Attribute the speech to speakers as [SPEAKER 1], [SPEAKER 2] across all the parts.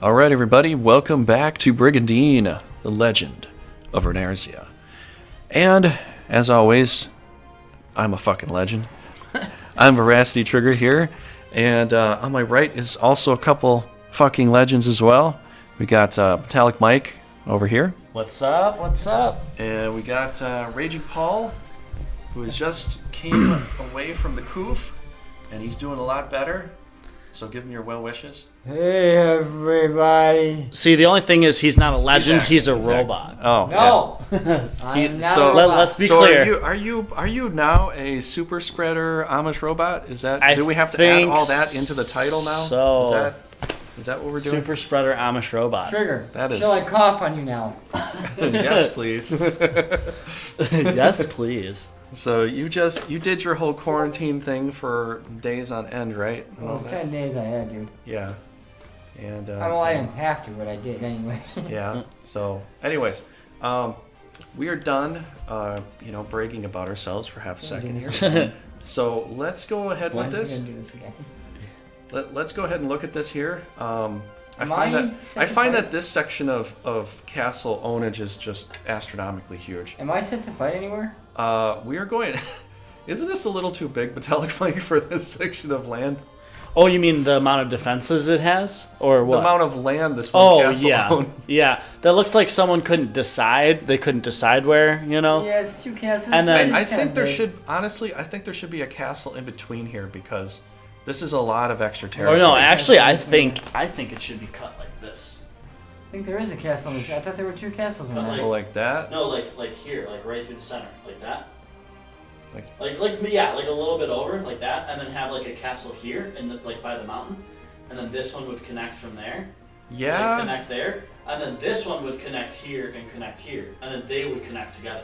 [SPEAKER 1] All right, everybody, welcome back to Brigandine, the legend of Runersia. And, as always, I'm a fucking legend. I'm Veracity Trigger here, and on my right is also a couple fucking legends as well. We got Metalic Mike over here.
[SPEAKER 2] What's up? What's up?
[SPEAKER 1] And we got Raging Paul, who has just came away from the coof, and he's doing a lot better. So give him your well wishes.
[SPEAKER 3] Hey everybody!
[SPEAKER 2] See, the only thing is he's not a legend; he's a robot.
[SPEAKER 1] Oh
[SPEAKER 3] No,
[SPEAKER 1] yeah.
[SPEAKER 3] I'm not
[SPEAKER 1] so
[SPEAKER 3] a robot.
[SPEAKER 2] Let's be
[SPEAKER 1] So
[SPEAKER 2] clear.
[SPEAKER 1] are you now a super spreader Amish robot? Is that
[SPEAKER 2] I
[SPEAKER 1] do we have to add
[SPEAKER 2] think
[SPEAKER 1] all that into the title now?
[SPEAKER 2] so.
[SPEAKER 1] Is that what we're doing?
[SPEAKER 2] Super spreader Amish robot.
[SPEAKER 3] Trigger.
[SPEAKER 1] That is-
[SPEAKER 3] Shall I cough on you now?
[SPEAKER 1] Yes, please.
[SPEAKER 2] Yes, please.
[SPEAKER 1] So you did your whole quarantine thing for days on end, right?
[SPEAKER 3] Well, it's 10 days I had to.
[SPEAKER 1] Yeah. And
[SPEAKER 3] Well, I didn't have to, but I did anyway.
[SPEAKER 1] yeah. So, anyways, we are done. Bragging about ourselves for half a second here. So let's go ahead with
[SPEAKER 3] When's he
[SPEAKER 1] this.
[SPEAKER 3] gonna do this again?
[SPEAKER 1] Let's go ahead and look at this here. I
[SPEAKER 3] Am
[SPEAKER 1] find
[SPEAKER 3] I
[SPEAKER 1] that
[SPEAKER 3] set
[SPEAKER 1] I
[SPEAKER 3] to
[SPEAKER 1] find
[SPEAKER 3] fight?
[SPEAKER 1] that this section of castle ownage is just astronomically huge.
[SPEAKER 3] Am I set to fight anywhere?
[SPEAKER 1] We are going. Isn't this a little too big, Metallic Mike, for this section of land?
[SPEAKER 2] Oh, you mean the amount of defenses it has, or what?
[SPEAKER 1] The amount of land this one
[SPEAKER 2] Oh
[SPEAKER 1] castle
[SPEAKER 2] yeah,
[SPEAKER 1] owns.
[SPEAKER 2] yeah. That looks like someone couldn't decide. They couldn't decide where, you know.
[SPEAKER 3] Yeah, it's 2 castles.
[SPEAKER 2] And then-
[SPEAKER 1] I think there should be a castle in between here because this is a lot of extra
[SPEAKER 2] Or
[SPEAKER 1] territory.
[SPEAKER 2] no, actually, I think it should be cut like this.
[SPEAKER 3] I think there is a castle. I thought there were 2 castles in
[SPEAKER 2] But,
[SPEAKER 3] there.
[SPEAKER 1] Well, like that.
[SPEAKER 2] No, like here, like right through the center, like that.
[SPEAKER 1] Like-
[SPEAKER 2] Like a little bit over, like that, and then have like a castle here, and like by the mountain, and then this one would connect from there.
[SPEAKER 1] Yeah.
[SPEAKER 2] Like, connect there, and then this one would connect here and connect here, and then they would connect together.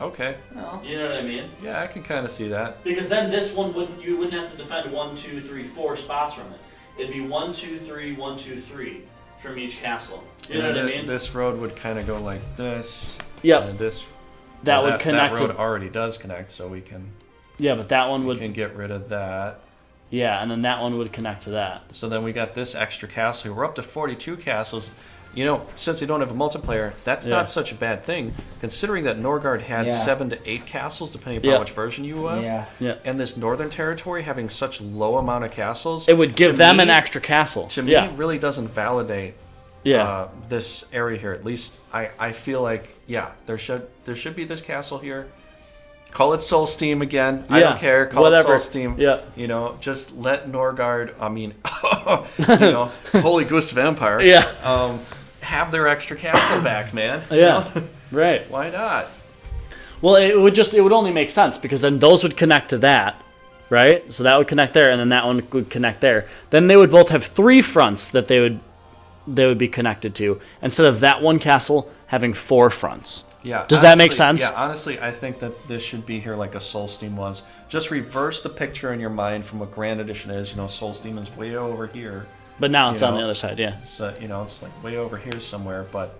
[SPEAKER 1] Okay.
[SPEAKER 3] No.
[SPEAKER 2] You know what I mean?
[SPEAKER 1] Yeah, I can kind of see that.
[SPEAKER 2] Because then this one you wouldn't have to defend 1, 2, 3, 4 spots from it. It'd be 1, 2, 3, 1, 2, 3 from each castle. You know what I mean?
[SPEAKER 1] This road would kind of go like this.
[SPEAKER 2] Yep.
[SPEAKER 1] And this.
[SPEAKER 2] That
[SPEAKER 1] well,
[SPEAKER 2] would connect
[SPEAKER 1] That road
[SPEAKER 2] to.
[SPEAKER 1] already does connect, so we can
[SPEAKER 2] Yeah, but that one would.
[SPEAKER 1] can get rid of that.
[SPEAKER 2] Yeah, and then that one would connect to that.
[SPEAKER 1] So then we got this extra castle. We're up to 42 castles. You know, since they don't have a multiplayer, that's
[SPEAKER 2] Yeah.
[SPEAKER 1] not such a bad thing, considering that Norgard had
[SPEAKER 3] Yeah.
[SPEAKER 1] 7 to 8 castles, depending upon
[SPEAKER 2] Yeah.
[SPEAKER 1] which version you have.
[SPEAKER 3] Yeah.
[SPEAKER 2] Yeah.
[SPEAKER 1] And this northern territory having such low amount of castles,
[SPEAKER 2] It would give
[SPEAKER 1] to
[SPEAKER 2] them
[SPEAKER 1] me-
[SPEAKER 2] an extra castle.
[SPEAKER 1] To me,
[SPEAKER 2] Yeah.
[SPEAKER 1] really doesn't validate
[SPEAKER 2] Yeah.
[SPEAKER 1] this area here. At least I feel like, yeah, there should be this castle here. Call it Soul Steam again. I
[SPEAKER 2] Yeah,
[SPEAKER 1] don't care. Call
[SPEAKER 2] whatever.
[SPEAKER 1] it Soul Steam.
[SPEAKER 2] Yeah.
[SPEAKER 1] You know, just let Norgard, Holy Goose Vampire.
[SPEAKER 2] Yeah.
[SPEAKER 1] Have their extra castle back, man. You
[SPEAKER 2] Yeah.
[SPEAKER 1] know?
[SPEAKER 2] Right.
[SPEAKER 1] Why not?
[SPEAKER 2] Well, it would only make sense because then those would connect to that, right? So that would connect there, and then that one would connect there. Then they would both have 3 fronts that they would be connected to, instead of that one castle having 4 fronts.
[SPEAKER 1] Yeah.
[SPEAKER 2] Does that make
[SPEAKER 1] honestly-
[SPEAKER 2] sense?
[SPEAKER 1] Yeah, honestly, I think that this should be here like a Soul Steam was. Just reverse the picture in your mind from what Grand Edition is. You know, Soul Steam is way over here.
[SPEAKER 2] But now it's
[SPEAKER 1] You
[SPEAKER 2] on
[SPEAKER 1] know,
[SPEAKER 2] the other side, yeah.
[SPEAKER 1] So, it's like way over here somewhere. But,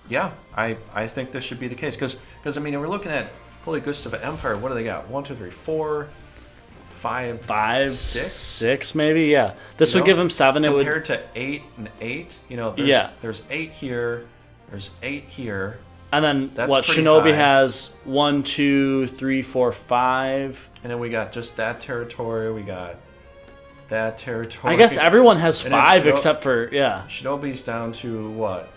[SPEAKER 1] yeah, I think this should be the case. Because I mean, we're looking at Holy Gustav Empire. What do they got? 1, 2, 3, 4, 5,
[SPEAKER 2] 5,
[SPEAKER 1] 6?
[SPEAKER 2] 6 maybe, yeah. This
[SPEAKER 1] You
[SPEAKER 2] would
[SPEAKER 1] know,
[SPEAKER 2] give them 7. It would.
[SPEAKER 1] Compared to 8 and 8, there's 8 here, there's 8 here.
[SPEAKER 2] And then
[SPEAKER 1] That's
[SPEAKER 2] what?
[SPEAKER 1] pretty
[SPEAKER 2] Shinobi
[SPEAKER 1] high.
[SPEAKER 2] has 1, 2, 3, 4, 5.
[SPEAKER 1] And then we got just that territory. We got that territory.
[SPEAKER 2] I guess everyone has
[SPEAKER 1] And then
[SPEAKER 2] 5 except for
[SPEAKER 1] Shinobi's down to what?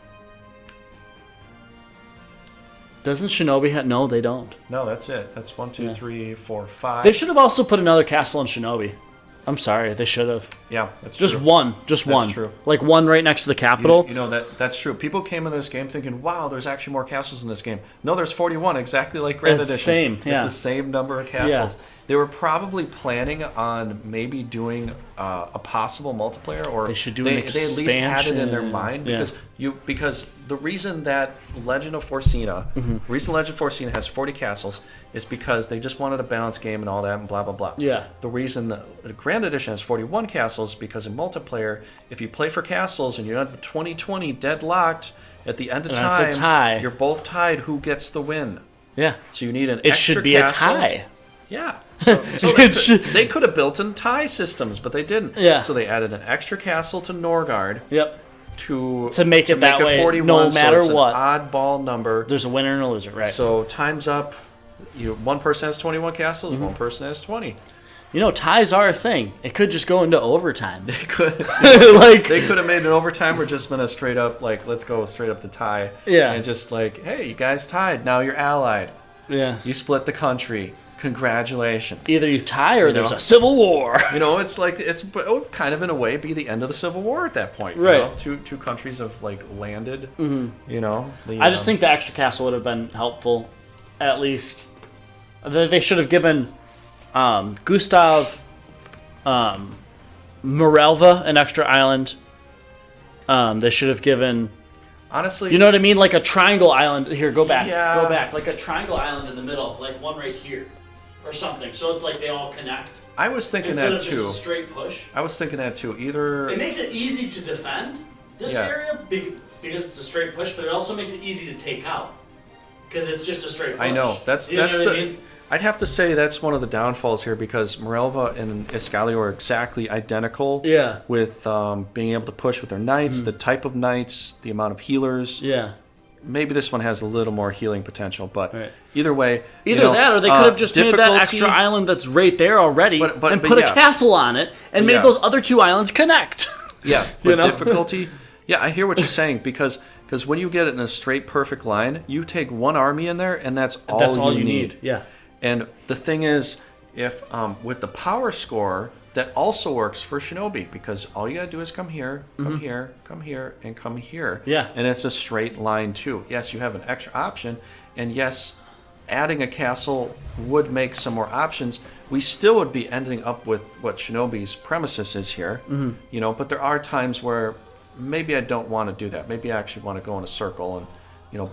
[SPEAKER 2] Doesn't Shinobi have? No, they don't.
[SPEAKER 1] No, that's it. That's 1, 2,
[SPEAKER 2] Yeah.
[SPEAKER 1] 3, 4, 5.
[SPEAKER 2] They should have also put another castle in Shinobi. I'm sorry, they should have.
[SPEAKER 1] Yeah, that's
[SPEAKER 2] Just
[SPEAKER 1] true.
[SPEAKER 2] one, just
[SPEAKER 1] That's
[SPEAKER 2] one.
[SPEAKER 1] true.
[SPEAKER 2] Like one right next to the capital.
[SPEAKER 1] You know that's true. People came into this game thinking, "Wow, there's actually more castles in this game." No, there's 41, exactly like Grand
[SPEAKER 2] It's the
[SPEAKER 1] Edition.
[SPEAKER 2] same, yeah.
[SPEAKER 1] It's the same number of castles. They were probably planning on maybe doing a possible multiplayer, or
[SPEAKER 2] They should do
[SPEAKER 1] they
[SPEAKER 2] an
[SPEAKER 1] at least had it in their
[SPEAKER 2] expansion.
[SPEAKER 1] mind
[SPEAKER 2] Yeah.
[SPEAKER 1] because the reason that Legend of Forcina, recent Legend of Forcina has 40 castles is because they just wanted a balanced game and all that and blah blah blah.
[SPEAKER 2] Yeah.
[SPEAKER 1] The reason the Grand Edition has 41 castles because in multiplayer, if you play for castles and you're at 2020 deadlocked at the end of
[SPEAKER 2] And
[SPEAKER 1] time,
[SPEAKER 2] that's a tie.
[SPEAKER 1] you're both tied. Who gets the win?
[SPEAKER 2] Yeah.
[SPEAKER 1] So you need an
[SPEAKER 2] It
[SPEAKER 1] extra
[SPEAKER 2] should be
[SPEAKER 1] castle.
[SPEAKER 2] a tie.
[SPEAKER 1] Yeah. So they could have built in tie systems, but they didn't.
[SPEAKER 2] Yeah.
[SPEAKER 1] So they added an extra castle to Norgard.
[SPEAKER 2] Yep.
[SPEAKER 1] To
[SPEAKER 2] make it that way,
[SPEAKER 1] 41,
[SPEAKER 2] no matter
[SPEAKER 1] so it's
[SPEAKER 2] what.
[SPEAKER 1] An oddball number.
[SPEAKER 2] There's a winner and a loser, right?
[SPEAKER 1] So time's up. One person has 21 castles. One person has 20.
[SPEAKER 2] You know, ties are a thing. It could just go into overtime.
[SPEAKER 1] They could
[SPEAKER 2] Like
[SPEAKER 1] they could have made an overtime or just been a straight up like let's go straight up to tie.
[SPEAKER 2] Yeah.
[SPEAKER 1] And just like, hey, you guys tied. Now you're allied.
[SPEAKER 2] Yeah.
[SPEAKER 1] You split the country. Congratulations.
[SPEAKER 2] Either you tie or there's
[SPEAKER 1] know?
[SPEAKER 2] a civil war.
[SPEAKER 1] It's like it would kind of in a way be the end of the Civil War at that point.
[SPEAKER 2] Right.
[SPEAKER 1] You know? Two countries have like landed. Mm-hmm. You know.
[SPEAKER 2] I just think the extra castle would have been helpful, at least. They should have given Gustav, Morelva an extra island. They should have given.
[SPEAKER 1] Honestly,
[SPEAKER 2] You know what I mean? Like a triangle island. Here, go back.
[SPEAKER 1] Yeah.
[SPEAKER 2] Go back. Like a triangle island in the middle. Like one right here. Or something. So it's like they all connect.
[SPEAKER 1] I was thinking
[SPEAKER 2] Instead
[SPEAKER 1] that
[SPEAKER 2] of just
[SPEAKER 1] too.
[SPEAKER 2] a straight push.
[SPEAKER 1] I was thinking that too. Either
[SPEAKER 2] It makes it easy to defend this
[SPEAKER 1] Yeah.
[SPEAKER 2] area because it's a straight push, but it also makes it easy to take out. Because it's just a straight push.
[SPEAKER 1] I know that's
[SPEAKER 2] You know
[SPEAKER 1] that's
[SPEAKER 2] what
[SPEAKER 1] the.
[SPEAKER 2] I mean?
[SPEAKER 1] I'd have to say that's one of the downfalls here because Morelva and Escalio are exactly identical.
[SPEAKER 2] Yeah.
[SPEAKER 1] With being able to push with their knights, the type of knights, the amount of healers.
[SPEAKER 2] Yeah.
[SPEAKER 1] Maybe this one has a little more healing potential, but
[SPEAKER 2] Right.
[SPEAKER 1] either way,
[SPEAKER 2] Either that, or they could have just made that
[SPEAKER 1] difficulty-
[SPEAKER 2] extra island that's right there already,
[SPEAKER 1] But
[SPEAKER 2] and put
[SPEAKER 1] yeah.
[SPEAKER 2] a castle on it, and made
[SPEAKER 1] Yeah.
[SPEAKER 2] those other two islands connect.
[SPEAKER 1] Yeah,
[SPEAKER 2] You
[SPEAKER 1] but
[SPEAKER 2] know?
[SPEAKER 1] difficulty. Yeah, I hear what you're saying because when you get it in a straight perfect line, you take one army in there, and that's all you need.
[SPEAKER 2] Yeah.
[SPEAKER 1] And the thing is, if with the power score, that also works for Shinobi because all you gotta do is come here, come here, come here, and come here.
[SPEAKER 2] Yeah.
[SPEAKER 1] And it's a straight line too. Yes, you have an extra option, and yes, adding a castle would make some more options. We still would be ending up with what Shinobi's premises is here, but there are times where maybe I don't want to do that. Maybe I actually want to go in a circle and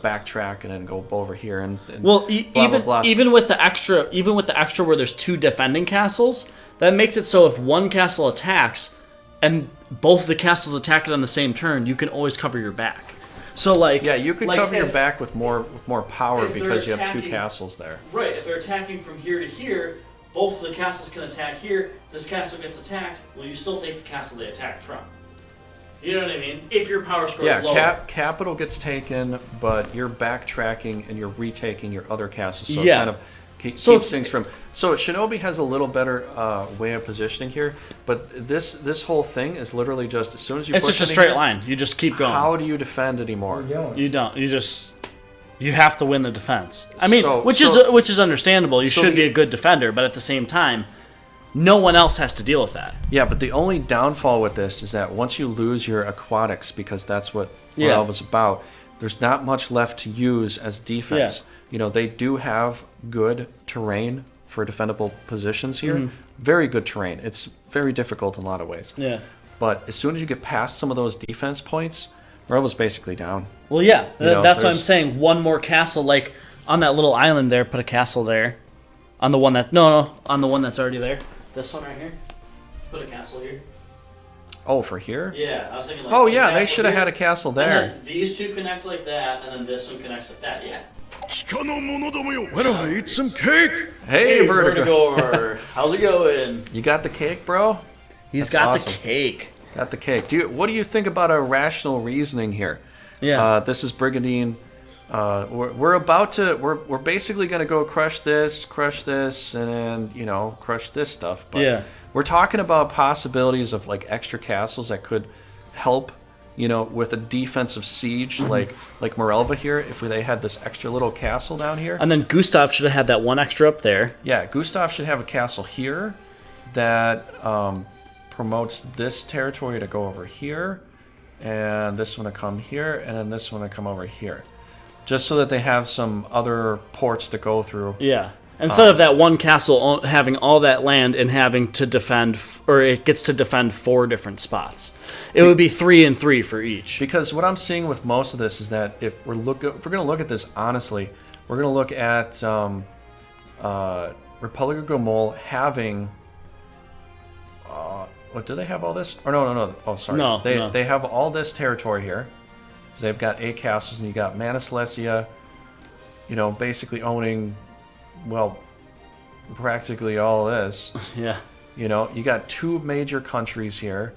[SPEAKER 1] backtrack and then go over here and
[SPEAKER 2] Well,
[SPEAKER 1] blah, blah, blah.
[SPEAKER 2] even with the extra where there's two defending castles, that makes it so if one castle attacks and both the castles attack it on the same turn, you can always cover your back. So like
[SPEAKER 1] yeah, you could
[SPEAKER 2] like
[SPEAKER 1] cover your
[SPEAKER 2] if-
[SPEAKER 1] back with more power
[SPEAKER 2] if they're
[SPEAKER 1] because you have two
[SPEAKER 2] attacking-
[SPEAKER 1] castles there.
[SPEAKER 2] Right, if they're attacking from here to here, both of the castles can attack here. This castle gets attacked. Well, you still take the castle they attacked from. You know what I mean? If your power score is lower.
[SPEAKER 1] Capital gets taken, but you're backtracking and you're retaking your other castles. So
[SPEAKER 2] Yeah.
[SPEAKER 1] it kind of keeps
[SPEAKER 2] it's-
[SPEAKER 1] things from. So Shinobi has a little better way of positioning here, but this whole thing is literally just as soon as you.
[SPEAKER 2] It's
[SPEAKER 1] push
[SPEAKER 2] just a
[SPEAKER 1] it
[SPEAKER 2] straight
[SPEAKER 1] here,
[SPEAKER 2] line. You just keep going.
[SPEAKER 1] How do you defend anymore?
[SPEAKER 3] You don't.
[SPEAKER 2] You don't. You have to win the defense. I mean,
[SPEAKER 1] So-
[SPEAKER 2] which is understandable. You
[SPEAKER 1] so
[SPEAKER 2] should
[SPEAKER 1] the-
[SPEAKER 2] be a good defender, but at the same time, no one else has to deal with that.
[SPEAKER 1] Yeah, but the only downfall with this is that once you lose your aquatics, because that's what
[SPEAKER 2] Yeah.
[SPEAKER 1] Morelva's about, there's not much left to use as defense. They do have good terrain for defendable positions here. Very good terrain. It's very difficult in a lot of ways.
[SPEAKER 2] Yeah.
[SPEAKER 1] But as soon as you get past some of those defense points, Morelva's basically down.
[SPEAKER 2] Well, yeah.
[SPEAKER 1] know,
[SPEAKER 2] That's what I'm
[SPEAKER 1] there's-
[SPEAKER 2] saying. One more castle, like on that little island there. Put a castle there. On the one that on the one that's already there. This one right here. Put a castle here.
[SPEAKER 1] Oh, for here?
[SPEAKER 2] Yeah, I was thinking like.
[SPEAKER 1] Oh,
[SPEAKER 2] put a
[SPEAKER 1] yeah, they
[SPEAKER 2] castle
[SPEAKER 1] should have
[SPEAKER 2] here,
[SPEAKER 1] had a castle
[SPEAKER 2] and
[SPEAKER 1] there.
[SPEAKER 2] then these two connect like that, and then this one connects like that. Yeah.
[SPEAKER 4] Why don't I eat some cake?
[SPEAKER 1] Hey, Vertigo.
[SPEAKER 2] Vertigo. How's it going?
[SPEAKER 1] You got the cake, bro?
[SPEAKER 2] He's
[SPEAKER 1] That's
[SPEAKER 2] got
[SPEAKER 1] awesome.
[SPEAKER 2] the cake.
[SPEAKER 1] Got the cake. What do you think about our rational reasoning here?
[SPEAKER 2] Yeah.
[SPEAKER 1] This is Brigandine. We're basically gonna go crush this, and then crush this stuff. But
[SPEAKER 2] Yeah.
[SPEAKER 1] we're talking about possibilities of like extra castles that could help, with a defensive siege like Morelva here. If they had this extra little castle down here,
[SPEAKER 2] And then Gustav should have had that one extra up there.
[SPEAKER 1] yeah, Gustav should have a castle here that promotes this territory to go over here, and this one to come here, and then this one to come over here. Just so that they have some other ports to go through.
[SPEAKER 2] Yeah. Instead of that one castle having all that land and having to defend, or it gets to defend 4 different spots. It would be 3 and 3 for each.
[SPEAKER 1] Because what I'm seeing with most of this is that if we're going to look at this honestly, we're going to look at Republic of Gomol having. What, do they have all this? Or no. Oh, sorry.
[SPEAKER 2] No, no.
[SPEAKER 1] They have all this territory here. So they've got 8 castles, and you got Mana Silesia, basically owning, well, practically all this.
[SPEAKER 2] Yeah.
[SPEAKER 1] You know, you got 2 major countries here,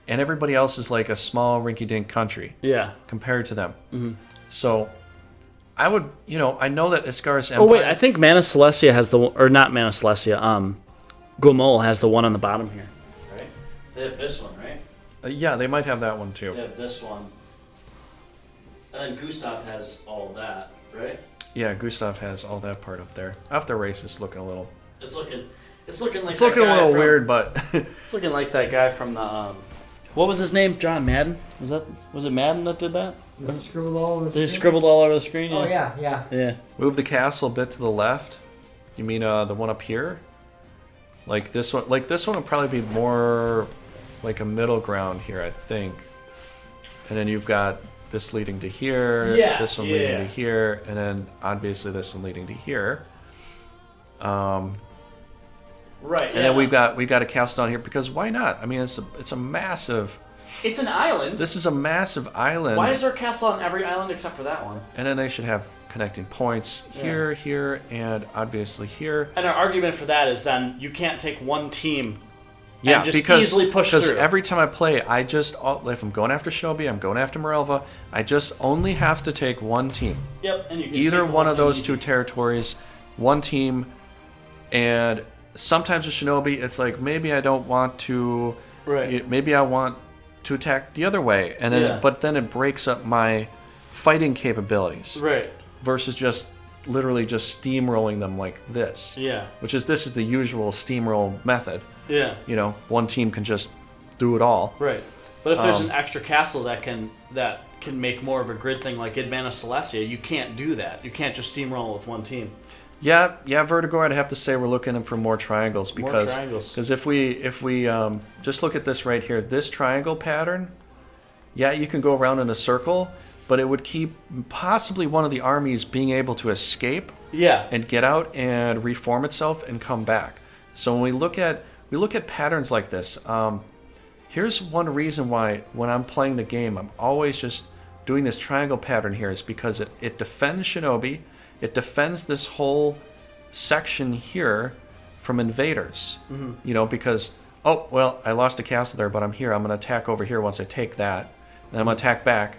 [SPEAKER 1] and everybody else is like a small rinky-dink country
[SPEAKER 2] Yeah.
[SPEAKER 1] compared to them. Mm-hmm. So, I would, I know that Iskar's
[SPEAKER 2] Oh
[SPEAKER 1] Empire...
[SPEAKER 2] wait, I think Mana Celestia has the or not Mana Celestia. Gomol has the one on the bottom here. Right. They have this one, right?
[SPEAKER 1] yeah, they might have that one too.
[SPEAKER 2] They have this one. And then Gustav has all that, right?
[SPEAKER 1] Yeah, Gustav has all that part up there. After race is looking a little...
[SPEAKER 2] It's looking like
[SPEAKER 1] It's
[SPEAKER 2] that
[SPEAKER 1] looking a
[SPEAKER 2] guy
[SPEAKER 1] little
[SPEAKER 2] from-
[SPEAKER 1] weird, but...
[SPEAKER 2] It's looking like that guy from the what was his name? John Madden? Was it Madden that did that?
[SPEAKER 3] They scribbled all over the
[SPEAKER 2] They
[SPEAKER 3] screen?
[SPEAKER 2] scribbled all over the screen.
[SPEAKER 3] Oh, yeah.
[SPEAKER 2] Yeah.
[SPEAKER 1] Move the castle a bit to the left. You mean the one up here? Like this one? Like this one would probably be more like a middle ground here, I think. And then you've got this leading to here,
[SPEAKER 2] Yeah,
[SPEAKER 1] this one leading to here, and then obviously this one leading to here.
[SPEAKER 2] Right.
[SPEAKER 1] And then we've got a castle down here because why not? I mean, it's a massive.
[SPEAKER 2] It's an island.
[SPEAKER 1] This is a massive island.
[SPEAKER 2] Why is there a castle on every island except for that one?
[SPEAKER 1] And then they should have connecting points here, here, and obviously here.
[SPEAKER 2] And our argument for that is then you can't take one team
[SPEAKER 1] Yeah,
[SPEAKER 2] and just
[SPEAKER 1] because
[SPEAKER 2] easily push through.
[SPEAKER 1] every time I play, if I'm going after Shinobi, I'm going after Morelva, I just only have to take one team.
[SPEAKER 2] Yep, and you can
[SPEAKER 1] Either
[SPEAKER 2] take the
[SPEAKER 1] one
[SPEAKER 2] whole
[SPEAKER 1] of
[SPEAKER 2] thing
[SPEAKER 1] those
[SPEAKER 2] easy.
[SPEAKER 1] 2 territories, one team, and sometimes with Shinobi, it's like maybe I don't want to.
[SPEAKER 2] Right.
[SPEAKER 1] Maybe I want to attack the other way, and then but then it breaks up my fighting capabilities.
[SPEAKER 2] Right.
[SPEAKER 1] Versus just literally just steamrolling them like this.
[SPEAKER 2] Yeah.
[SPEAKER 1] This is the usual steamroll method.
[SPEAKER 2] Yeah.
[SPEAKER 1] One team can just do it all.
[SPEAKER 2] Right. But if there's an extra castle that can make more of a grid thing like Mana Celestia, you can't do that. You can't just steamroll with one team.
[SPEAKER 1] Yeah, Vertigo. I'd have to say we're looking for more triangles because if we just look at this right here, this triangle pattern, you can go around in a circle, but it would keep possibly one of the armies being able to escape.
[SPEAKER 2] Yeah.
[SPEAKER 1] And get out and reform itself and come back. So when we look at patterns like this, here's one reason why when I'm playing the game, I'm always just doing this triangle pattern here is because it defends Shinobi. It defends this whole section here from invaders. Mm-hmm. Because, I lost a castle there, but I'm here. I'm going to attack over here once I take that. Then I'm going to attack back.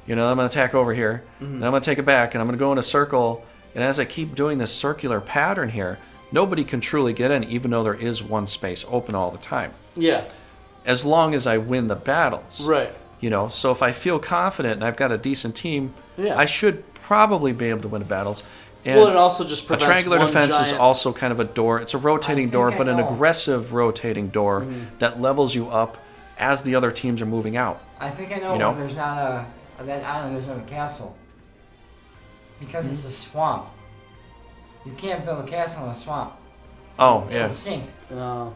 [SPEAKER 1] I'm going to attack over here. Mm-hmm. Then I'm going to take it back, and I'm going to go in a circle. And as I keep doing this circular pattern here, nobody can truly get in, even though there is one space open all the time.
[SPEAKER 2] Yeah.
[SPEAKER 1] As long as I win the battles.
[SPEAKER 2] Right.
[SPEAKER 1] So if I feel confident and I've got a decent team,
[SPEAKER 2] Yeah.
[SPEAKER 1] I should probably be able to win the battles. And
[SPEAKER 2] Well, it also just
[SPEAKER 1] a
[SPEAKER 2] prevents
[SPEAKER 1] triangular
[SPEAKER 2] one
[SPEAKER 1] defense is
[SPEAKER 2] giant-
[SPEAKER 1] also kind of a door. It's a rotating door, but an
[SPEAKER 3] know.
[SPEAKER 1] aggressive rotating door that levels you up as the other teams are moving out.
[SPEAKER 3] I think I know,
[SPEAKER 1] You know?
[SPEAKER 3] why there's not that island, there's not a castle. Because it's a swamp. You can't build a castle in a swamp.
[SPEAKER 1] Oh,
[SPEAKER 3] It'll
[SPEAKER 1] yeah.
[SPEAKER 3] sink.
[SPEAKER 2] Yeah,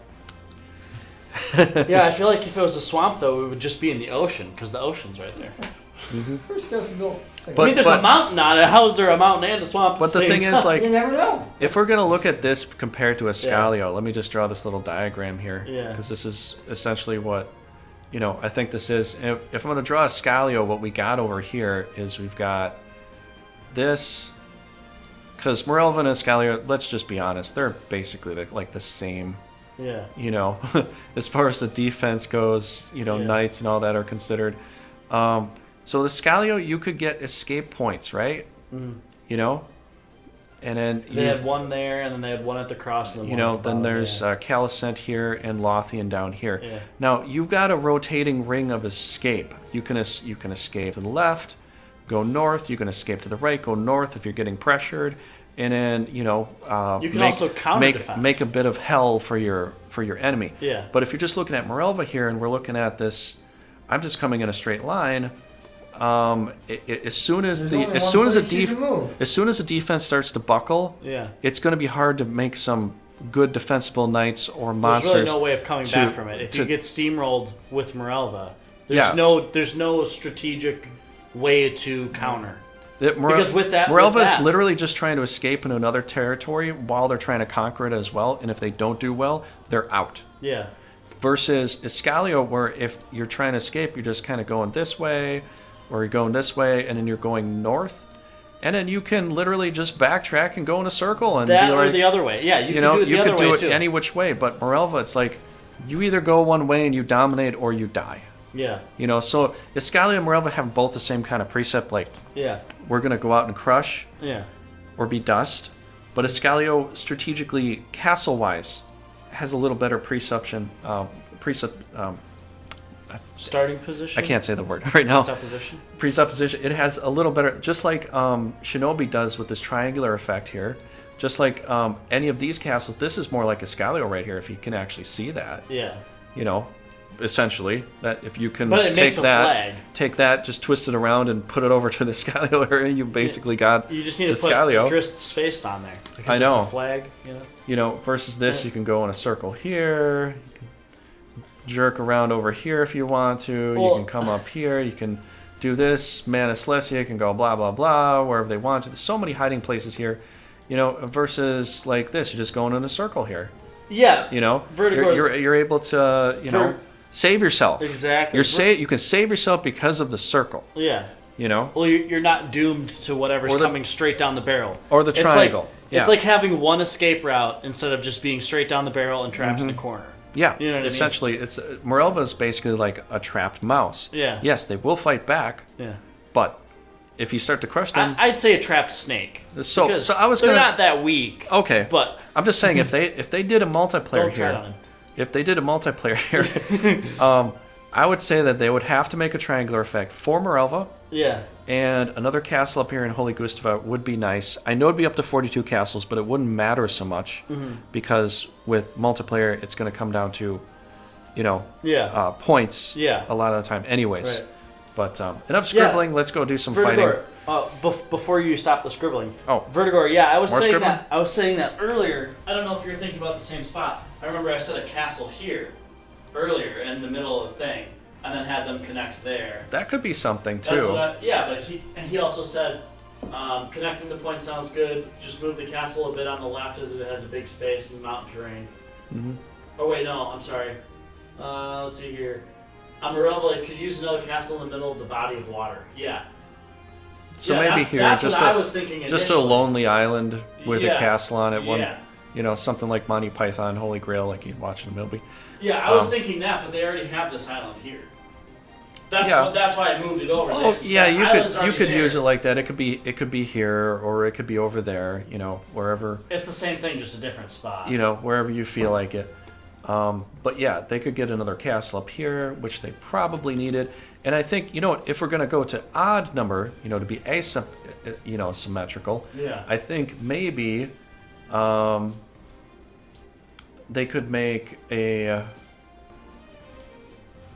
[SPEAKER 2] I feel like if it was a swamp, though, it would just be in the ocean, because the ocean's right there.
[SPEAKER 3] Where's castle built?
[SPEAKER 1] But-
[SPEAKER 2] I mean, there's a mountain on it. How is there a mountain and a swamp?
[SPEAKER 1] But the thing is, like,
[SPEAKER 3] You never know.
[SPEAKER 1] if we're going to look at this compared to Escalio, let me just draw this little diagram here.
[SPEAKER 2] Yeah.
[SPEAKER 1] Because this is essentially what, I think this is. If I'm going to draw Escalio, what we got over here is we've got this. Because Morelva and Escalio, let's just be honest, they're basically like the same.
[SPEAKER 2] Yeah.
[SPEAKER 1] As far as the defense goes, knights and all that are considered. So the Scalio, you could get escape points, right? And then
[SPEAKER 2] They had one there, and then they had one at the cross. And then one at the
[SPEAKER 1] then
[SPEAKER 2] bottom,
[SPEAKER 1] there's
[SPEAKER 2] yeah.
[SPEAKER 1] Calicent here and Lothian down here.
[SPEAKER 2] Yeah.
[SPEAKER 1] Now you've got a rotating ring of escape. You can escape to the left, go north. You can escape to the right, go north if you're getting pressured, and then
[SPEAKER 2] You can also counter defend.
[SPEAKER 1] make a bit of hell for your enemy.
[SPEAKER 2] Yeah.
[SPEAKER 1] But if you're just looking at Morelva here, and we're looking at this, I'm just coming in a straight line. As soon as
[SPEAKER 3] There's
[SPEAKER 1] the
[SPEAKER 3] only
[SPEAKER 1] as
[SPEAKER 3] one
[SPEAKER 1] soon as
[SPEAKER 3] place
[SPEAKER 1] the
[SPEAKER 3] you can move.
[SPEAKER 1] as soon as the defense starts to buckle,
[SPEAKER 2] Yeah.
[SPEAKER 1] it's going to be hard to make some good defensible knights or
[SPEAKER 2] There's
[SPEAKER 1] monsters.
[SPEAKER 2] really no way of coming
[SPEAKER 1] to-
[SPEAKER 2] back from it. If you
[SPEAKER 1] to-
[SPEAKER 2] get steamrolled with Morelva,
[SPEAKER 1] Yeah.
[SPEAKER 2] there's no strategic way to counter.
[SPEAKER 1] Because
[SPEAKER 2] with that-
[SPEAKER 1] Morelva
[SPEAKER 2] with
[SPEAKER 1] is
[SPEAKER 2] that-
[SPEAKER 1] literally just trying to escape into another territory while they're trying to conquer it as well. And if they don't do well, they're out.
[SPEAKER 2] Yeah.
[SPEAKER 1] Versus Escalio, where if you're trying to escape, you're just kind of going this way, or you're going this way, and then you're going north. And then you can literally just backtrack and go in a circle and
[SPEAKER 2] That
[SPEAKER 1] be
[SPEAKER 2] or
[SPEAKER 1] like,
[SPEAKER 2] the other way. Yeah, you can do it the
[SPEAKER 1] you
[SPEAKER 2] other
[SPEAKER 1] could do
[SPEAKER 2] way
[SPEAKER 1] it
[SPEAKER 2] too.
[SPEAKER 1] any which way. But Morelva, it's like you either go one way and you dominate or you die.
[SPEAKER 2] Yeah.
[SPEAKER 1] So Escalia and Morelva have both the same kind of precept, like
[SPEAKER 2] Yeah.
[SPEAKER 1] we're going to go out and crush
[SPEAKER 2] Yeah.
[SPEAKER 1] or be dust. But Escalio, strategically, castle-wise, has a little better
[SPEAKER 2] Starting position.
[SPEAKER 1] I can't say the word right now.
[SPEAKER 2] Supposition.
[SPEAKER 1] Presupposition. It has a little better, just like Shinobi does with this triangular effect here. Just like any of these castles, this is more like Escalio right here, if you can actually see that.
[SPEAKER 2] Yeah.
[SPEAKER 1] Essentially, that if you can
[SPEAKER 2] But it
[SPEAKER 1] take
[SPEAKER 2] makes a
[SPEAKER 1] that,
[SPEAKER 2] flag.
[SPEAKER 1] just twist it around and put it over to the Escalio area, you basically got
[SPEAKER 2] You just need to
[SPEAKER 1] Escalio.
[SPEAKER 2] put Drist's face on there. Because
[SPEAKER 1] I know.
[SPEAKER 2] It's a flag,
[SPEAKER 1] Versus this, you can go in a circle here. You can jerk around over here if you want to.
[SPEAKER 2] Well,
[SPEAKER 1] you can come up here. You can do this. Mana Celestia can go blah, blah, blah, wherever they want to. There's so many hiding places here. Versus like this, you're just going in a circle here.
[SPEAKER 2] Yeah.
[SPEAKER 1] Vertigo. You're able to, save yourself.
[SPEAKER 2] Exactly.
[SPEAKER 1] You can save yourself because of the circle.
[SPEAKER 2] Yeah.
[SPEAKER 1] Well,
[SPEAKER 2] you're not doomed to whatever's coming straight down the barrel.
[SPEAKER 1] Or the triangle.
[SPEAKER 2] It's like having one escape route instead of just being straight down the barrel and trapped in the corner.
[SPEAKER 1] Yeah,
[SPEAKER 2] you know what
[SPEAKER 1] essentially, it's Morelva is basically like a trapped mouse.
[SPEAKER 2] Yeah.
[SPEAKER 1] Yes, they will fight back.
[SPEAKER 2] Yeah.
[SPEAKER 1] But if you start to crush them,
[SPEAKER 2] I'd say a trapped snake.
[SPEAKER 1] So I was
[SPEAKER 2] they're not that weak.
[SPEAKER 1] Okay.
[SPEAKER 2] But
[SPEAKER 1] I'm just saying if they did a multiplayer
[SPEAKER 2] don't try on
[SPEAKER 1] here,
[SPEAKER 2] him.
[SPEAKER 1] if they did a multiplayer here, I would say that they would have to make a triangular effect for Morelva.
[SPEAKER 2] Yeah.
[SPEAKER 1] And another castle up here in Holy Gustava would be nice. I know it'd be up to 42 castles, but it wouldn't matter so much because with multiplayer, it's going to come down to, points.
[SPEAKER 2] Yeah.
[SPEAKER 1] A lot of the time, anyways.
[SPEAKER 2] Right.
[SPEAKER 1] But enough scribbling. Let's go do some fighting.
[SPEAKER 2] Before you stop the scribbling.
[SPEAKER 1] Oh.
[SPEAKER 2] Vertigor. Yeah, I was
[SPEAKER 1] More
[SPEAKER 2] saying
[SPEAKER 1] scribbling?
[SPEAKER 2] that. I was saying that earlier. I don't know if you're thinking about the same spot. I remember I said a castle here earlier in the middle of the thing, and then had them connect there.
[SPEAKER 1] That could be something too.
[SPEAKER 2] That's what but he also said connecting the point sounds good. Just move the castle a bit on the left as it has a big space and mountain terrain.
[SPEAKER 1] Mm-hmm.
[SPEAKER 2] Oh wait, no, I'm sorry. Let's see here. Morelva could use another castle in the middle of the body of water. Yeah.
[SPEAKER 1] So
[SPEAKER 2] yeah,
[SPEAKER 1] maybe here,
[SPEAKER 2] that's
[SPEAKER 1] just
[SPEAKER 2] what I was thinking
[SPEAKER 1] just a
[SPEAKER 2] initially.
[SPEAKER 1] lonely island with a castle on it.
[SPEAKER 2] Yeah.
[SPEAKER 1] One, something like Monty Python, Holy Grail, like you'd watch in the movie.
[SPEAKER 2] Yeah, I was thinking that, but they already have this island here. That's why I moved it over.
[SPEAKER 1] Oh yeah, you could
[SPEAKER 2] there.
[SPEAKER 1] use it like that. It could be here or it could be over there. Wherever.
[SPEAKER 2] It's the same thing, just a different spot.
[SPEAKER 1] Wherever you feel like it. But yeah, they could get another castle up here, which they probably needed. And I think if we're gonna go to odd number, to be symmetrical.
[SPEAKER 2] Yeah.
[SPEAKER 1] I think maybe they could make a.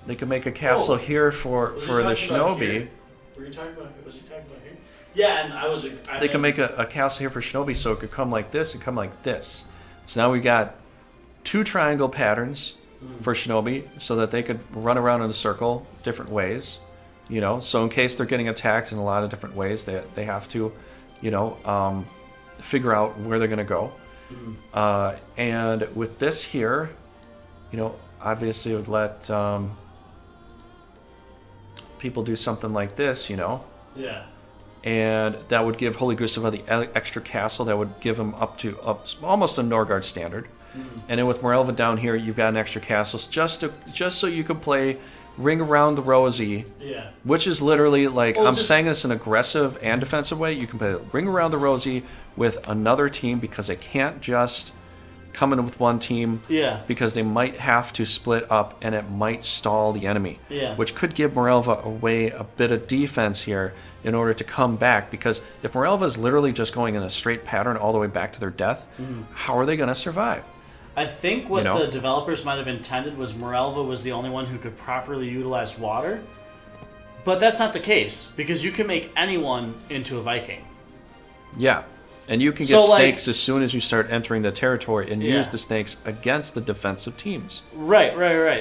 [SPEAKER 1] They could make a castle here for the Shinobi.
[SPEAKER 2] Were you talking about? Was he talking about here? Yeah, and I was.
[SPEAKER 1] They could make a castle here for Shinobi, so it could come like this and come like this. So now we got two triangle patterns for Shinobi, so that they could run around in a circle different ways. So in case they're getting attacked in a lot of different ways, they have to, figure out where they're going to go. And with this here, obviously it would let people do something like this,
[SPEAKER 2] Yeah.
[SPEAKER 1] And that would give Holy Gustava the extra castle that would give them up almost a Norgard standard. And then with Morelva down here, you've got an extra castle just so you can play Ring Around the Rosie.
[SPEAKER 2] Yeah.
[SPEAKER 1] Which is literally like, I'm saying this in an aggressive and defensive way. You can play Ring Around the Rosie with another team because they can't just come in with one team.
[SPEAKER 2] Yeah.
[SPEAKER 1] Because they might have to split up and it might stall the enemy.
[SPEAKER 2] Yeah.
[SPEAKER 1] Which could give Morelva away a bit of defense here in order to come back. Because if Morelva is literally just going in a straight pattern all the way back to their death, how are they going to survive?
[SPEAKER 2] I think what the developers might have intended was Morelva was the only one who could properly utilize water. But that's not the case, because you can make anyone into a Viking.
[SPEAKER 1] Yeah. And you can get snakes as soon as you start entering the territory and use the snakes against the defensive teams.
[SPEAKER 2] Right.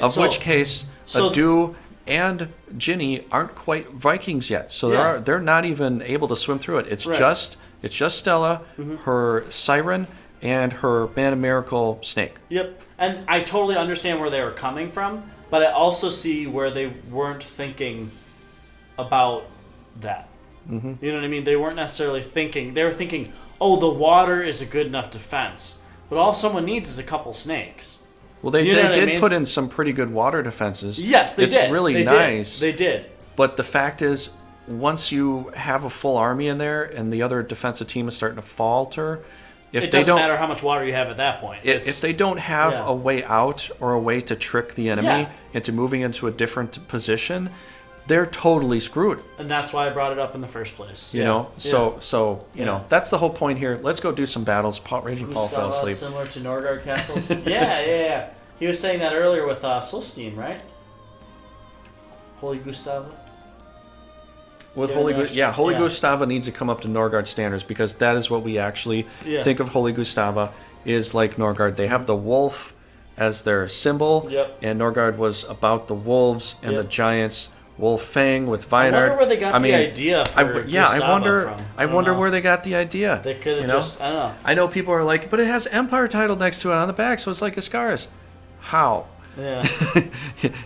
[SPEAKER 1] Of which case, Adu and Ginny aren't quite Vikings yet. So they're not even able to swim through it. It's just Stella, her Siren, and her Man of Miracle snake.
[SPEAKER 2] Yep. And I totally understand where they were coming from, but I also see where they weren't thinking about that. You know what I mean? They weren't necessarily thinking. They were thinking, oh, the water is a good enough defense. But all someone needs is a couple snakes.
[SPEAKER 1] Well, they
[SPEAKER 2] You know what I
[SPEAKER 1] did
[SPEAKER 2] mean?
[SPEAKER 1] put in some pretty good water defenses.
[SPEAKER 2] Yes, they did.
[SPEAKER 1] It's really
[SPEAKER 2] They
[SPEAKER 1] nice.
[SPEAKER 2] Did. They did.
[SPEAKER 1] But the fact is, once you have a full army in there and the other defensive team is starting to falter, if
[SPEAKER 2] It
[SPEAKER 1] they
[SPEAKER 2] doesn't
[SPEAKER 1] don't,
[SPEAKER 2] matter how much water you have at that point.
[SPEAKER 1] if they don't have
[SPEAKER 2] yeah.
[SPEAKER 1] a way out or a way to trick the enemy
[SPEAKER 2] Yeah.
[SPEAKER 1] into moving into a different position, they're totally screwed.
[SPEAKER 2] And that's why I brought it up in the first place.
[SPEAKER 1] You know, so you know, that's the whole point here. Let's go do some battles. Raging Paul fell
[SPEAKER 2] Gustava,
[SPEAKER 1] asleep.
[SPEAKER 2] similar to Norgard castles. yeah. He was saying that earlier with Solstein, right? Holy Gustava.
[SPEAKER 1] With
[SPEAKER 2] Yeah,
[SPEAKER 1] Holy
[SPEAKER 2] no,
[SPEAKER 1] Holy
[SPEAKER 2] yeah.
[SPEAKER 1] Gustava needs to come up to Norgard standards because that is what we actually think of Holy Gustava is like Norgard. They have the wolf as their symbol,
[SPEAKER 2] Yep.
[SPEAKER 1] and Norgard was about the wolves and the
[SPEAKER 2] Yep.
[SPEAKER 1] giants. Wolf Fang with
[SPEAKER 2] I
[SPEAKER 1] Vinard.
[SPEAKER 2] wonder where they got the idea for
[SPEAKER 1] I
[SPEAKER 2] Gustava
[SPEAKER 1] wonder.
[SPEAKER 2] from.
[SPEAKER 1] I wonder
[SPEAKER 2] know.
[SPEAKER 1] where they got the idea.
[SPEAKER 2] They could have
[SPEAKER 1] you know?
[SPEAKER 2] just, I don't know.
[SPEAKER 1] I know people are like, but it has Empire title next to it on the back, so it's like Ascaris. How?
[SPEAKER 2] Yeah.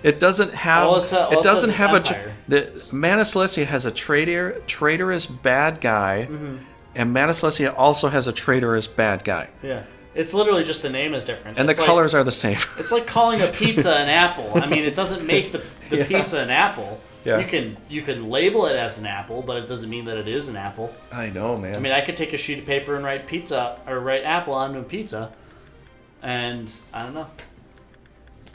[SPEAKER 1] It doesn't have.
[SPEAKER 2] All it says
[SPEAKER 1] it doesn't
[SPEAKER 2] is
[SPEAKER 1] have
[SPEAKER 2] Empire.
[SPEAKER 1] the Mana Celestia has a traitorous bad guy,
[SPEAKER 2] Mm-hmm.
[SPEAKER 1] and Mana Celestia also has a traitorous bad guy,
[SPEAKER 2] Yeah. It's literally just the name is different.
[SPEAKER 1] and
[SPEAKER 2] It's
[SPEAKER 1] the
[SPEAKER 2] like-
[SPEAKER 1] colors are the same.
[SPEAKER 2] It's like calling a pizza an apple. I mean, it doesn't make the
[SPEAKER 1] Yeah.
[SPEAKER 2] pizza an apple.
[SPEAKER 1] Yeah.
[SPEAKER 2] You can label it as an apple, but it doesn't mean that it is an apple.
[SPEAKER 1] I know, man.
[SPEAKER 2] I mean, I could take a sheet of paper and write pizza or write apple onto a pizza, and I don't know.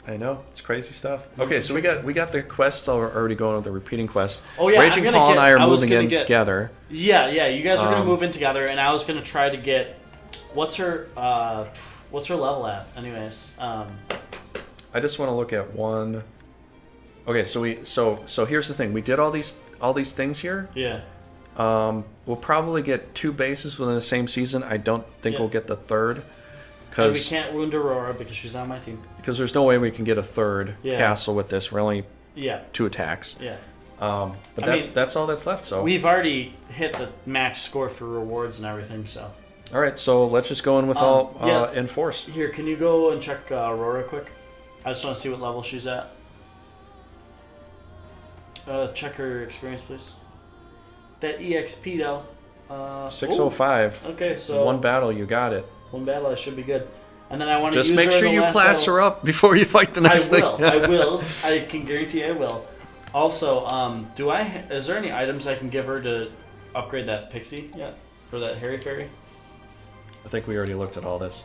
[SPEAKER 1] I know, it's crazy stuff. Okay, so we got the quests already going with the repeating quests.
[SPEAKER 2] Oh, yeah,
[SPEAKER 1] Raging
[SPEAKER 2] I'm
[SPEAKER 1] Paul
[SPEAKER 2] gonna
[SPEAKER 1] and I are
[SPEAKER 2] I was
[SPEAKER 1] moving
[SPEAKER 2] gonna
[SPEAKER 1] in
[SPEAKER 2] get-
[SPEAKER 1] together.
[SPEAKER 2] Yeah. You guys are gonna move in together, and I was gonna try to get what's her level at, anyways.
[SPEAKER 1] I just want to look at one. Okay, so here's the thing. We did all these things here.
[SPEAKER 2] Yeah.
[SPEAKER 1] We'll probably get 2 bases within the same season. I don't think
[SPEAKER 2] Yeah.
[SPEAKER 1] we'll get the third
[SPEAKER 2] And we
[SPEAKER 1] because
[SPEAKER 2] can't wound Aurora because she's on my team.
[SPEAKER 1] there's no way we can get a third
[SPEAKER 2] Yeah.
[SPEAKER 1] castle with this. We're only
[SPEAKER 2] Yeah.
[SPEAKER 1] 2 attacks.
[SPEAKER 2] Yeah.
[SPEAKER 1] But
[SPEAKER 2] I
[SPEAKER 1] that's all that's left. So
[SPEAKER 2] We've already hit the max score for rewards and everything, so.
[SPEAKER 1] all right, so let's just go in with all
[SPEAKER 2] yeah.
[SPEAKER 1] in force.
[SPEAKER 2] Here, can you go and check Aurora quick? I just want to see what level she's at. Check her experience, please. That EXP though.
[SPEAKER 1] 605.
[SPEAKER 2] Okay, so
[SPEAKER 1] One battle, you got it.
[SPEAKER 2] one battle, I should be good. And then I want to
[SPEAKER 1] Just
[SPEAKER 2] use
[SPEAKER 1] make
[SPEAKER 2] her in
[SPEAKER 1] sure
[SPEAKER 2] the
[SPEAKER 1] you
[SPEAKER 2] last
[SPEAKER 1] class
[SPEAKER 2] battle.
[SPEAKER 1] her up before you fight the next
[SPEAKER 2] I will.
[SPEAKER 1] thing.
[SPEAKER 2] I will. I can guarantee I will. Also, is there any items I can give her to upgrade that pixie yet? Or that Harry Fairy?
[SPEAKER 1] I think we already looked at all this.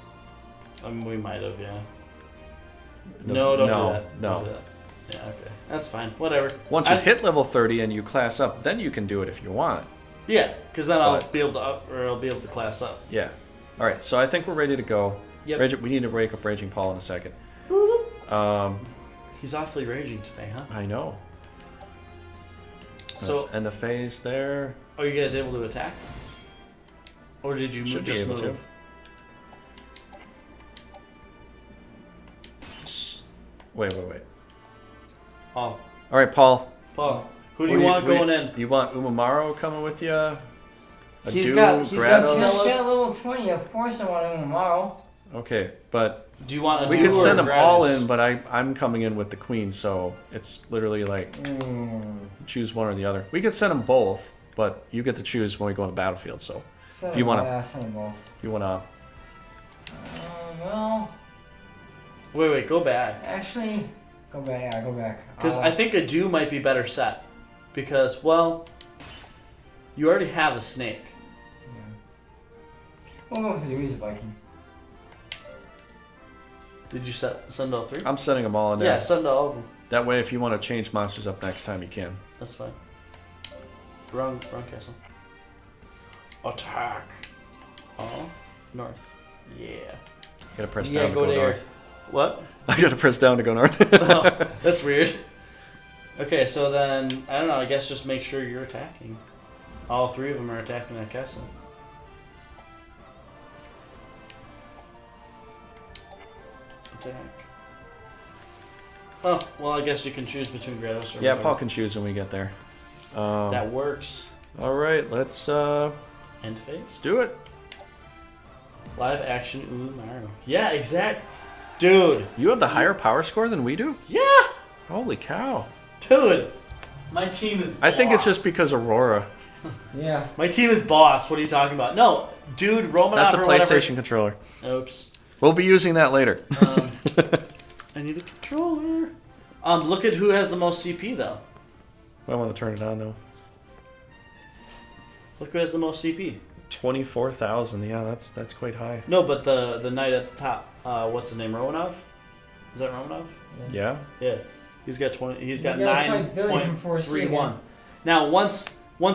[SPEAKER 2] We might have, yeah. No, don't do that.
[SPEAKER 1] No.
[SPEAKER 2] Don't do that. Yeah, okay. That's fine. Whatever.
[SPEAKER 1] Once you hit level 30 and you class up, then you can do it if you want.
[SPEAKER 2] Yeah, because then I'll
[SPEAKER 1] But-
[SPEAKER 2] be able to I'll be able to class up.
[SPEAKER 1] Yeah. All right, so I think we're ready to go.
[SPEAKER 2] Yep.
[SPEAKER 1] We need to wake up Raging Paul in a second.
[SPEAKER 2] He's awfully raging today, huh?
[SPEAKER 1] I know.
[SPEAKER 2] So-
[SPEAKER 1] Let's end the phase there.
[SPEAKER 2] Are you guys able to attack? Or did you
[SPEAKER 1] Should be
[SPEAKER 2] just
[SPEAKER 1] able
[SPEAKER 2] move?
[SPEAKER 1] to. Wait.
[SPEAKER 2] Oh,
[SPEAKER 1] All right, Paul.
[SPEAKER 2] Paul. Who do you want going in?
[SPEAKER 1] You want Umamaro coming with you?
[SPEAKER 2] He's got
[SPEAKER 3] Since
[SPEAKER 2] Grados.
[SPEAKER 3] you're level 20, of course I want him tomorrow.
[SPEAKER 1] Okay, but
[SPEAKER 2] Do you want a
[SPEAKER 1] we
[SPEAKER 2] duo
[SPEAKER 1] could
[SPEAKER 2] or
[SPEAKER 1] send them
[SPEAKER 2] Grados?
[SPEAKER 1] all in, but I'm coming in with the queen, so it's literally like choose one or the other. We could send them both, but you get to choose when we go on the battlefield. So
[SPEAKER 3] Send
[SPEAKER 1] you
[SPEAKER 3] them
[SPEAKER 1] wanna-
[SPEAKER 3] all, yeah, send them both.
[SPEAKER 1] if you want to,
[SPEAKER 3] Well,
[SPEAKER 2] Wait, go back.
[SPEAKER 3] actually, go back. Yeah, go back.
[SPEAKER 2] Because I think a Dew might be better set. Because, well, you already have a snake.
[SPEAKER 3] We'll go with the Louisa Viking.
[SPEAKER 2] Did you send all 3?
[SPEAKER 1] I'm sending them all in there.
[SPEAKER 2] Yeah, send all of them.
[SPEAKER 1] That way, if you want to change monsters up next time, you can.
[SPEAKER 2] That's fine. Wrong castle. Attack. Oh, north. Yeah.
[SPEAKER 1] Gotta press
[SPEAKER 2] Yeah,
[SPEAKER 1] down to
[SPEAKER 2] go
[SPEAKER 1] go
[SPEAKER 2] there.
[SPEAKER 1] north.
[SPEAKER 2] What?
[SPEAKER 1] I gotta press down to go north.
[SPEAKER 2] Oh, that's weird. Okay, so then, I don't know, I guess just make sure you're attacking. All 3 of them are attacking that castle. Attack. Oh, well, I guess you can choose between Grados or
[SPEAKER 1] Yeah,
[SPEAKER 2] whatever.
[SPEAKER 1] Paul can choose when we get there.
[SPEAKER 2] That works.
[SPEAKER 1] All right, let's
[SPEAKER 2] End phase?
[SPEAKER 1] do it.
[SPEAKER 2] Live action Umaru. Yeah, exact. Dude.
[SPEAKER 1] You have the higher power score than we do?
[SPEAKER 2] Yeah.
[SPEAKER 1] Holy cow.
[SPEAKER 2] Dude. My team is
[SPEAKER 1] I think it's just
[SPEAKER 2] boss.
[SPEAKER 1] because Aurora.
[SPEAKER 3] Yeah.
[SPEAKER 2] My team is boss. What are you talking about? No, dude, Romanov
[SPEAKER 1] That's a
[SPEAKER 2] or whatever.
[SPEAKER 1] PlayStation controller.
[SPEAKER 2] Oops.
[SPEAKER 1] We'll be using that later.
[SPEAKER 2] I need a controller. Look at who has the most CP though.
[SPEAKER 1] I want to turn it on though.
[SPEAKER 2] Look who has the most CP.
[SPEAKER 1] 24,000. Yeah, that's quite high.
[SPEAKER 2] No, but the knight at the top. What's his name? Romanov? Is that Romanov?
[SPEAKER 1] Yeah.
[SPEAKER 2] Yeah. He's got 20. He's got
[SPEAKER 3] You gotta fight Billy from 4C
[SPEAKER 2] 9.31.
[SPEAKER 3] again.
[SPEAKER 2] Now once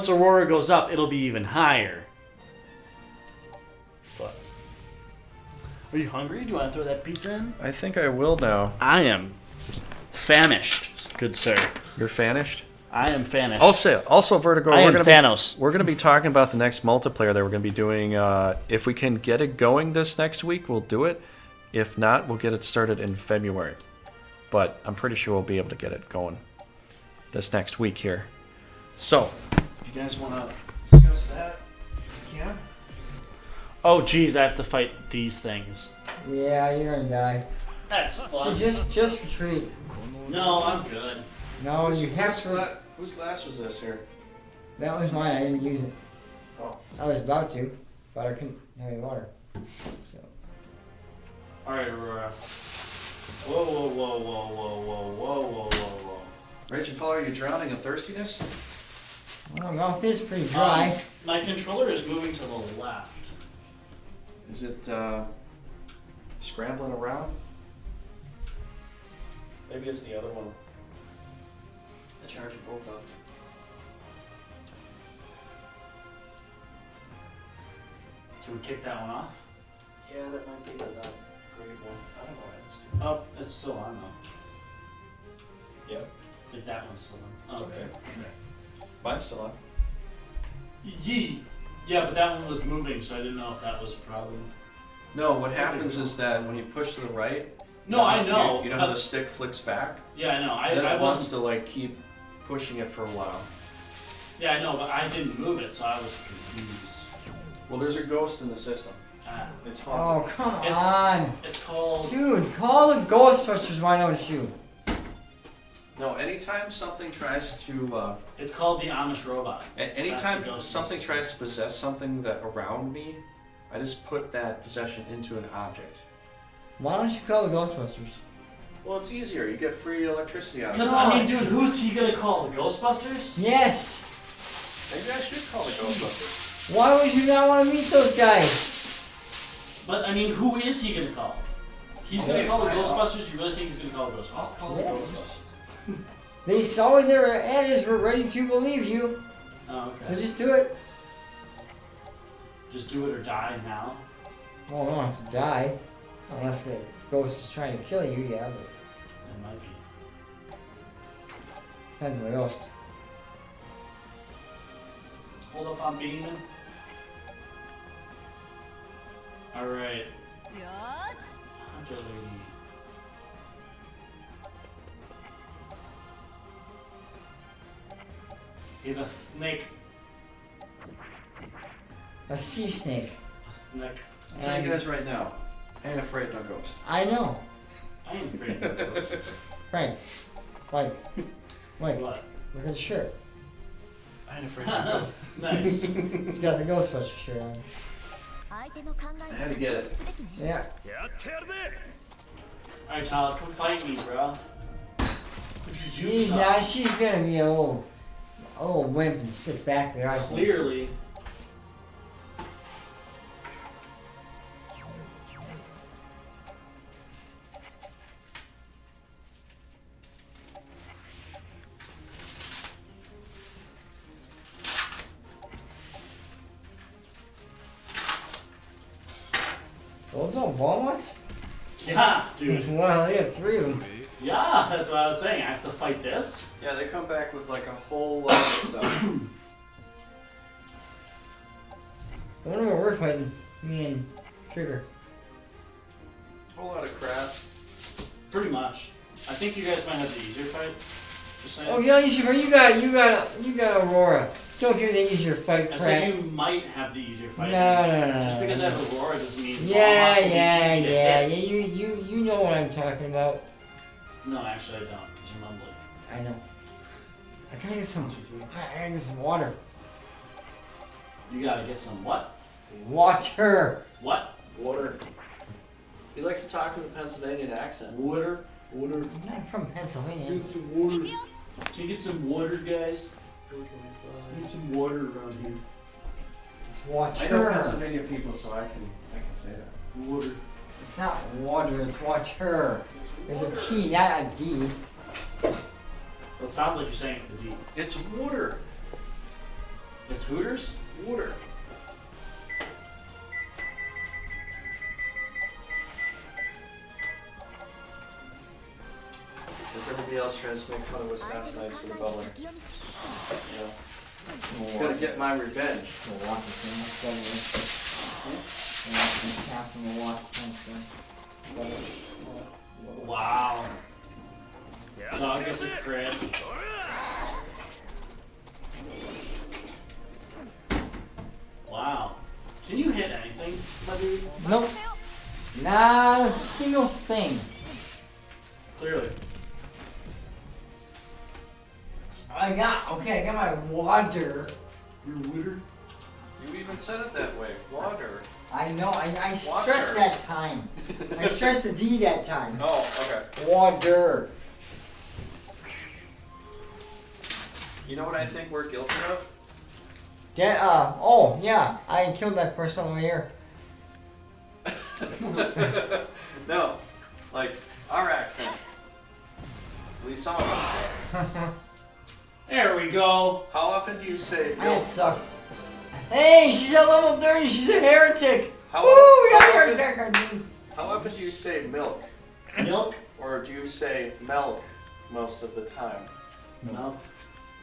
[SPEAKER 2] Aurora goes up, it'll be even higher. But are you hungry? Do you want to throw that pizza in?
[SPEAKER 1] I think I will now.
[SPEAKER 2] I am famished, good sir.
[SPEAKER 1] You're famished?
[SPEAKER 2] I am famished.
[SPEAKER 1] Also, Vertigo.
[SPEAKER 2] I am
[SPEAKER 1] gonna
[SPEAKER 2] Thanos.
[SPEAKER 1] We're going to be talking about the next multiplayer that we're going to be doing. If we can get it going this next week, we'll do it. If not, we'll get it started in February. But I'm pretty sure we'll be able to get it going this next week here. So, if you guys want to discuss that, you can.
[SPEAKER 2] Oh, geez, I have to fight these things.
[SPEAKER 3] Yeah, you're gonna die.
[SPEAKER 2] That's fun.
[SPEAKER 3] So just retreat.
[SPEAKER 2] No, I'm good.
[SPEAKER 3] No, you have to.
[SPEAKER 1] Whose last was this here?
[SPEAKER 3] That was mine. I didn't use it.
[SPEAKER 1] Oh.
[SPEAKER 3] I was about to, but I couldn't have any water. So.
[SPEAKER 2] All right, Aurora. Whoa, whoa, whoa, whoa, whoa, whoa, whoa, whoa, whoa, whoa.
[SPEAKER 1] Rachel Paul, are you drowning in thirstiness?
[SPEAKER 3] Well, mouth is pretty dry.
[SPEAKER 2] My controller is moving to the left.
[SPEAKER 1] Is it scrambling around? Maybe it's the other one. The charging both up.
[SPEAKER 2] Can we kick that one off?
[SPEAKER 1] Yeah, that might be the not great one. I don't know why it's doing.
[SPEAKER 2] Oh, it's still on though.
[SPEAKER 1] Yeah,
[SPEAKER 2] I think that one's still on.
[SPEAKER 1] it's
[SPEAKER 2] Oh,
[SPEAKER 1] okay. Mine's still on.
[SPEAKER 2] Yee. Yeah, but that one was moving, so I didn't know if that was a problem.
[SPEAKER 1] No, what happens is that when you push to the right,
[SPEAKER 2] No, I know.
[SPEAKER 1] You know how the stick flicks back?
[SPEAKER 2] Yeah, I know.
[SPEAKER 1] Then
[SPEAKER 2] I
[SPEAKER 1] it wants
[SPEAKER 2] wasn't.
[SPEAKER 1] to like keep pushing it for a while.
[SPEAKER 2] Yeah, I know, but I didn't move it, so I was confused.
[SPEAKER 1] Well, there's a ghost in the system.
[SPEAKER 2] Ah.
[SPEAKER 1] It's haunted.
[SPEAKER 3] Oh, come
[SPEAKER 2] It's-
[SPEAKER 3] on.
[SPEAKER 2] It's called.
[SPEAKER 3] Dude, call the Ghostbusters, why don't you?
[SPEAKER 1] No, anytime something tries to,
[SPEAKER 2] It's called the Amish robot.
[SPEAKER 1] anytime
[SPEAKER 2] That's the ghost
[SPEAKER 1] something
[SPEAKER 2] system.
[SPEAKER 1] tries to possess something that around me, I just put that possession into an object.
[SPEAKER 3] Why don't you call the Ghostbusters?
[SPEAKER 1] Well, it's easier. You get free electricity out of it.
[SPEAKER 2] Because, I mean, dude, who's he gonna call? The Ghostbusters?
[SPEAKER 3] Yes!
[SPEAKER 1] Maybe I should call the Ghostbusters.
[SPEAKER 3] Why would you not want to meet those guys?
[SPEAKER 2] But, I mean, who is he gonna call? He's gonna
[SPEAKER 1] Okay,
[SPEAKER 2] call the
[SPEAKER 1] I know.
[SPEAKER 2] Ghostbusters? You really think he's gonna call the Ghostbusters?
[SPEAKER 1] I'll call
[SPEAKER 3] Yes.
[SPEAKER 1] the Ghostbusters.
[SPEAKER 3] They saw in their ad is we're ready to believe you.
[SPEAKER 2] Oh,
[SPEAKER 3] So
[SPEAKER 2] okay.
[SPEAKER 3] just do it.
[SPEAKER 2] Just do it or die now.
[SPEAKER 3] Well, we don't have to die. Unless the ghost is trying to kill you, yeah, but
[SPEAKER 2] It might be.
[SPEAKER 3] depends on the ghost.
[SPEAKER 2] Hold up on Beeman. Alright.
[SPEAKER 5] Yes.
[SPEAKER 2] Hunter Lady. Hey, the snake.
[SPEAKER 3] A sea snake.
[SPEAKER 2] Snake.
[SPEAKER 1] I'll tell you guys right now, I ain't afraid of no ghost.
[SPEAKER 3] I know.
[SPEAKER 2] I ain't afraid of the ghost.
[SPEAKER 3] Frank. Mike. Mike,
[SPEAKER 2] What?
[SPEAKER 3] look at the shirt.
[SPEAKER 1] I ain't afraid of no ghost.
[SPEAKER 2] Nice.
[SPEAKER 3] He's got the Ghostbuster shirt on.
[SPEAKER 1] I had to get it.
[SPEAKER 3] Yeah.
[SPEAKER 4] やってやるぜ
[SPEAKER 2] Alright, Tyler, come fight me, bro.
[SPEAKER 3] Geez, now she's gonna be a little wimp and sit back there. I think.
[SPEAKER 2] Clearly.
[SPEAKER 3] Those all walnuts?
[SPEAKER 2] Yeah, dude.
[SPEAKER 3] Well, they have 3 of them.
[SPEAKER 2] Yeah, that's what I was saying. I have to fight this?
[SPEAKER 1] Yeah, they come back with like a whole lot of stuff.
[SPEAKER 3] I wonder what we're fighting. Me and Trigger.
[SPEAKER 1] Whole lot of crap.
[SPEAKER 2] Pretty much. I think you guys might have the easier fight. Just saying.
[SPEAKER 3] Oh, yeah, easier. You got Aurora. Don't give me the easier fight
[SPEAKER 2] I
[SPEAKER 3] crap.
[SPEAKER 2] said you might have the easier fight.
[SPEAKER 3] No.
[SPEAKER 2] Just because I have Aurora doesn't mean
[SPEAKER 3] Yeah.
[SPEAKER 2] Boss will be easy to hit.
[SPEAKER 3] You know what I'm talking about.
[SPEAKER 2] No, actually I don't, because you're mumbling.
[SPEAKER 3] I know. I gotta get some. I gotta get some water.
[SPEAKER 2] You gotta get some what?
[SPEAKER 3] Water.
[SPEAKER 2] What?
[SPEAKER 1] Water. He likes to talk with a Pennsylvania accent. Water. Water.
[SPEAKER 3] I'm not from Pennsylvania.
[SPEAKER 1] some water.
[SPEAKER 2] Can you get some water, guys? Need some water around here.
[SPEAKER 3] It's water.
[SPEAKER 1] I know Pennsylvania people, so I can say that. Water.
[SPEAKER 3] It's not water, it's water. There's a T, not a D.
[SPEAKER 2] Well, it sounds like you're saying it with the D.
[SPEAKER 1] It's water.
[SPEAKER 2] It's Hooters?
[SPEAKER 1] Water. As everybody else tries to make fun of Wisconsinites for the bubbling. Yeah. Gotta get my revenge.
[SPEAKER 3] Milwaukee,
[SPEAKER 2] Wow. Dog gets a crit. Wow. Can you hit anything, my dude?
[SPEAKER 3] Nope. Not a single thing.
[SPEAKER 2] Clearly.
[SPEAKER 3] I got my water.
[SPEAKER 2] Your water?
[SPEAKER 1] You even said it that way. Water.
[SPEAKER 3] I know, I stressed that time. I stressed the D that time.
[SPEAKER 1] Oh, okay.
[SPEAKER 3] Water.
[SPEAKER 1] You know what I think we're guilty of?
[SPEAKER 3] Oh, yeah. I killed that person over here.
[SPEAKER 1] No. Like, our accent. At least some of us do.
[SPEAKER 2] There we go.
[SPEAKER 1] How often do you say
[SPEAKER 3] That
[SPEAKER 1] milk?
[SPEAKER 3] sucked. Hey, she's at level 30. She's a heretic.
[SPEAKER 1] How
[SPEAKER 3] Woo, we got a
[SPEAKER 1] often-
[SPEAKER 3] heretic.
[SPEAKER 1] How often do you say milk?
[SPEAKER 2] Milk?
[SPEAKER 1] Or do you say milk most of the time?
[SPEAKER 2] Milk.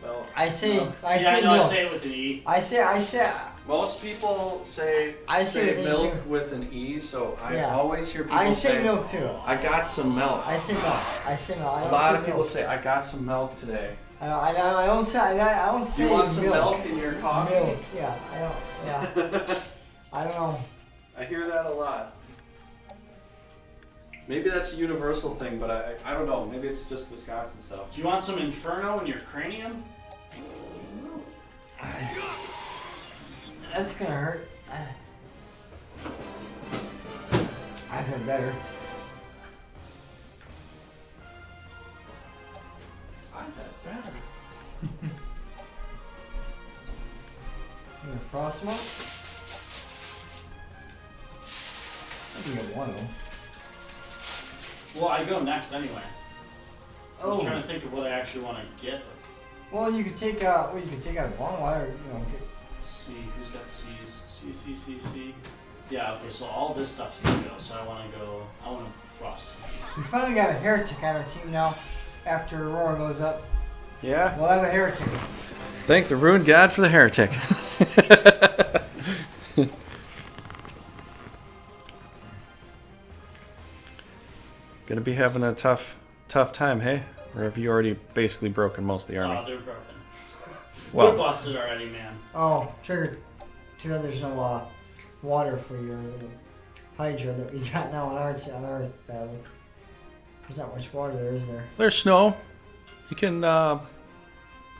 [SPEAKER 1] Milk.
[SPEAKER 3] I say
[SPEAKER 2] Yeah, I know
[SPEAKER 3] milk.
[SPEAKER 2] I say it with an E.
[SPEAKER 3] I say.
[SPEAKER 1] Most people say
[SPEAKER 3] I say with an E
[SPEAKER 1] milk
[SPEAKER 3] too.
[SPEAKER 1] with an E, so I
[SPEAKER 3] Yeah.
[SPEAKER 1] always hear people
[SPEAKER 3] I say milk too.
[SPEAKER 1] I got some milk.
[SPEAKER 3] I say milk. I say milk. I
[SPEAKER 1] A
[SPEAKER 3] don't
[SPEAKER 1] lot
[SPEAKER 3] say
[SPEAKER 1] of people
[SPEAKER 3] milk.
[SPEAKER 1] say, I got some milk today.
[SPEAKER 3] I don't say. I don't
[SPEAKER 1] Do
[SPEAKER 3] say
[SPEAKER 1] you want some
[SPEAKER 3] milk.
[SPEAKER 1] milk in your coffee?
[SPEAKER 3] Milk. Yeah. I don't. Yeah. I don't know.
[SPEAKER 1] I hear that a lot. Maybe that's a universal thing, but I don't know. Maybe it's just Wisconsin stuff.
[SPEAKER 2] Do you want some Inferno in your cranium?
[SPEAKER 3] That's gonna hurt. I've been better.
[SPEAKER 1] I've had better.
[SPEAKER 3] You gonna frost smoke? I can get one of them.
[SPEAKER 2] Well, I go next anyway. I was
[SPEAKER 3] Oh.
[SPEAKER 2] trying to think of what I actually want to get.
[SPEAKER 3] Well, you could take out. Well, you could take out a bong water. You know.
[SPEAKER 2] C. Who's got C's? C, C, C, C. Yeah, okay, so all this stuff's gonna go. So I want to frost.
[SPEAKER 3] We finally got a heretic on our team now. After Aurora goes up,
[SPEAKER 1] Yeah.
[SPEAKER 3] we'll have a heretic.
[SPEAKER 1] Thank the ruined god for the heretic. Gonna be having a tough time, hey? Or have you already basically broken most of the army?
[SPEAKER 2] They're broken.
[SPEAKER 1] Well-
[SPEAKER 2] They're busted already, man.
[SPEAKER 3] Oh, Trigger. Too bad there's no water for your Hydra that we got now on our battle. There's not much water there, is there?
[SPEAKER 1] There's snow. You can,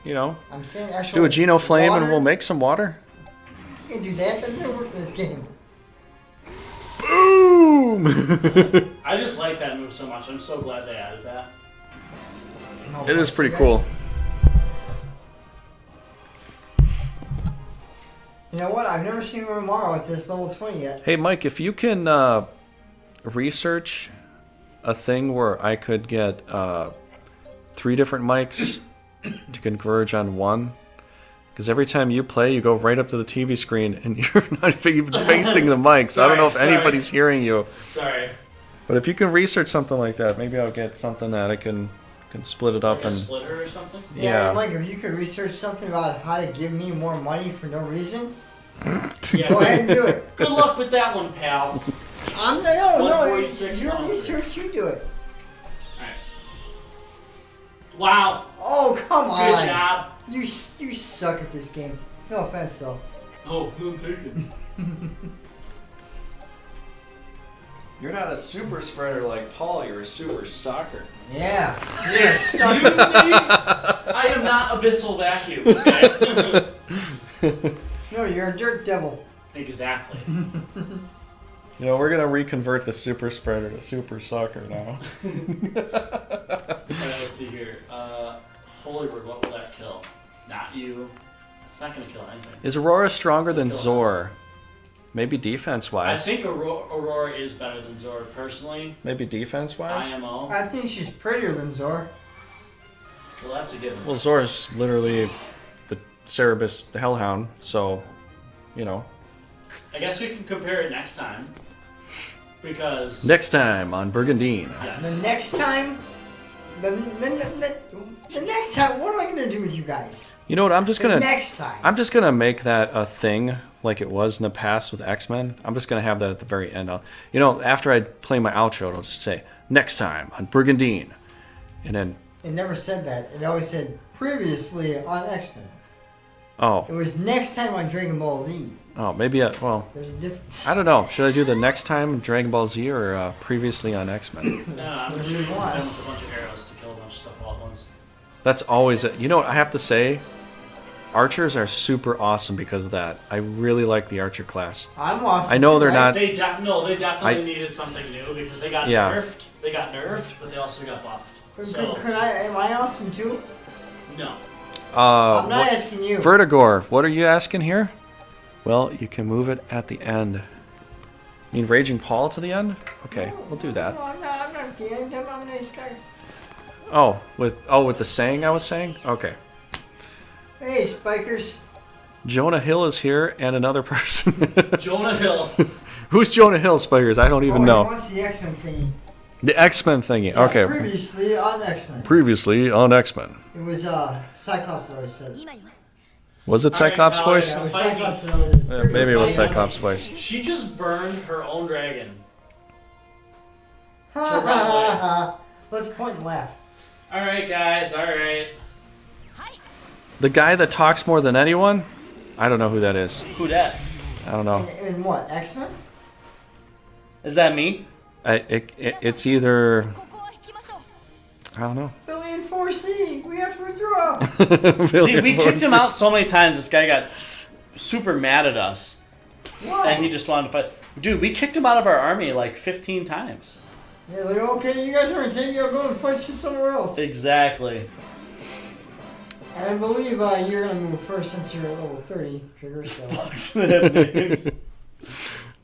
[SPEAKER 1] you know,
[SPEAKER 3] I'm saying actual
[SPEAKER 1] do a Geno Flame and
[SPEAKER 3] water?
[SPEAKER 1] we'll make some water.
[SPEAKER 3] You can do that. That's not work in this game.
[SPEAKER 1] Boom!
[SPEAKER 2] I just like that move so much. I'm so glad they added that.
[SPEAKER 3] No,
[SPEAKER 1] It is
[SPEAKER 3] fuck,
[SPEAKER 1] pretty
[SPEAKER 3] you
[SPEAKER 1] cool.
[SPEAKER 3] guys- You know what? I've never seen Romaro at this level 20 yet.
[SPEAKER 1] Hey, Mike, if you can research a thing where I could get 3 different mics to converge on one, because every time you play, you go right up to the TV screen and you're not even facing the mics. I don't know if
[SPEAKER 2] Sorry.
[SPEAKER 1] anybody's hearing you.
[SPEAKER 2] Sorry.
[SPEAKER 1] But if you can research something like that, maybe I'll get something that I can split it up
[SPEAKER 2] Like a
[SPEAKER 1] and
[SPEAKER 2] splitter or something?
[SPEAKER 1] Yeah.
[SPEAKER 3] Mike, if you could research something about how to give me more money for no reason,
[SPEAKER 2] Yeah.
[SPEAKER 3] go ahead and do it.
[SPEAKER 2] Good luck with that one, pal.
[SPEAKER 3] I'm no,
[SPEAKER 2] 146
[SPEAKER 3] it's your
[SPEAKER 2] months.
[SPEAKER 3] research. You do it.
[SPEAKER 2] Alright. Wow.
[SPEAKER 3] Oh, come on.
[SPEAKER 2] Good job.
[SPEAKER 3] You suck at this game. No offense, though.
[SPEAKER 2] Oh, I'm taken.
[SPEAKER 1] You're not a super spreader like Paul, you're a super soccer.
[SPEAKER 3] Yeah.
[SPEAKER 2] Excuse me? I am not Abyssal Vacuum, okay?
[SPEAKER 3] No, you're a dirt devil.
[SPEAKER 2] Exactly.
[SPEAKER 1] You know, we're gonna reconvert the super spreader to super sucker now.
[SPEAKER 2] Alright, let's see here. Holy Word, what will that kill? Not you. It's not gonna kill anything.
[SPEAKER 1] Is Aurora stronger than Zor? Maybe defense-wise.
[SPEAKER 2] I think Aurora is better than Zor, personally.
[SPEAKER 1] Maybe defense-wise?
[SPEAKER 2] IMO.
[SPEAKER 3] I think she's prettier than Zor.
[SPEAKER 2] Well, that's a given.
[SPEAKER 1] Well, Zor's literally the Cerebus Hellhound, so, you know.
[SPEAKER 2] I guess we can compare it next time. Because...
[SPEAKER 1] Next time on Brigandine.
[SPEAKER 2] Yes.
[SPEAKER 3] The next time... The next time, what am I going to do with you guys?
[SPEAKER 1] You know what, I'm just gonna...
[SPEAKER 3] Next time.
[SPEAKER 1] I'm just gonna make that a thing like it was in the past with X-Men. I'm just gonna have that at the very end. You know, after I play my outro, it'll just say, next time on Brigandine. And then...
[SPEAKER 3] It never said that. It always said, previously on X-Men.
[SPEAKER 1] Oh.
[SPEAKER 3] It was next time on Dragon Ball Z.
[SPEAKER 1] Oh, maybe, well...
[SPEAKER 3] There's a difference.
[SPEAKER 1] I don't know. Should I do the next time Dragon Ball Z or previously on X-Men?
[SPEAKER 2] No, I'm
[SPEAKER 3] Whatever
[SPEAKER 2] just
[SPEAKER 3] you
[SPEAKER 2] shooting
[SPEAKER 3] want.
[SPEAKER 2] them with a bunch of arrows to kill a bunch of stuff all at once.
[SPEAKER 1] That's always it. You know what I have to say? Archers are super awesome because of that. I really like the archer class.
[SPEAKER 3] I'm awesome.
[SPEAKER 1] I know
[SPEAKER 3] too,
[SPEAKER 1] they're
[SPEAKER 3] right?
[SPEAKER 1] not...
[SPEAKER 2] They definitely needed something new because they got
[SPEAKER 1] Yeah.
[SPEAKER 2] nerfed. They got nerfed, but they also got buffed. So,
[SPEAKER 3] Am I awesome too?
[SPEAKER 2] no.
[SPEAKER 3] I'm not asking you.
[SPEAKER 1] Vertigor, what are you asking here? Well, you can move it at the end. You mean Raging Paul to the end? Okay, we'll do that.
[SPEAKER 3] No, I'm not at the end. I'm a nice guy.
[SPEAKER 1] Oh, with the saying I was saying? Okay.
[SPEAKER 3] Hey, Spikers.
[SPEAKER 1] Jonah Hill is here and another person.
[SPEAKER 2] Jonah Hill.
[SPEAKER 1] Who's Jonah Hill, Spikers? I don't even
[SPEAKER 3] He
[SPEAKER 1] know.
[SPEAKER 3] wants the X-Men thingy.
[SPEAKER 1] The X-Men thingy.
[SPEAKER 3] Yeah,
[SPEAKER 1] Okay.
[SPEAKER 3] Previously on X-Men.
[SPEAKER 1] Previously on X-Men.
[SPEAKER 3] It was Cyclops that always said.
[SPEAKER 1] Was it Cyclops'
[SPEAKER 2] Alright,
[SPEAKER 1] voice?
[SPEAKER 3] Yeah, it was
[SPEAKER 2] Fighting.
[SPEAKER 3] Cyclops that always said.
[SPEAKER 1] Yeah, maybe it was
[SPEAKER 3] Previously on
[SPEAKER 1] Cyclops'
[SPEAKER 3] X-Men.
[SPEAKER 1] voice.
[SPEAKER 2] She just burned her own dragon.
[SPEAKER 3] Ha ha ha ha. Let's point and laugh.
[SPEAKER 2] Alright, guys, alright.
[SPEAKER 1] The guy that talks more than anyone? I don't know who that is.
[SPEAKER 2] Who dat?
[SPEAKER 1] I don't know.
[SPEAKER 3] In what? X-Men?
[SPEAKER 2] Is that me?
[SPEAKER 1] It's either... I don't know.
[SPEAKER 3] Billy and 4C. We have to withdraw.
[SPEAKER 2] See, we kicked him out so many times, this guy got super mad at us.
[SPEAKER 3] Why?
[SPEAKER 2] And he just wanted to fight. Dude, we kicked him out of our army like 15 times.
[SPEAKER 3] They're like, okay, you guys want to take me? I'll go and fight you somewhere else.
[SPEAKER 2] Exactly.
[SPEAKER 3] And I believe you're going to move first since you're at level 30, Trigger, so...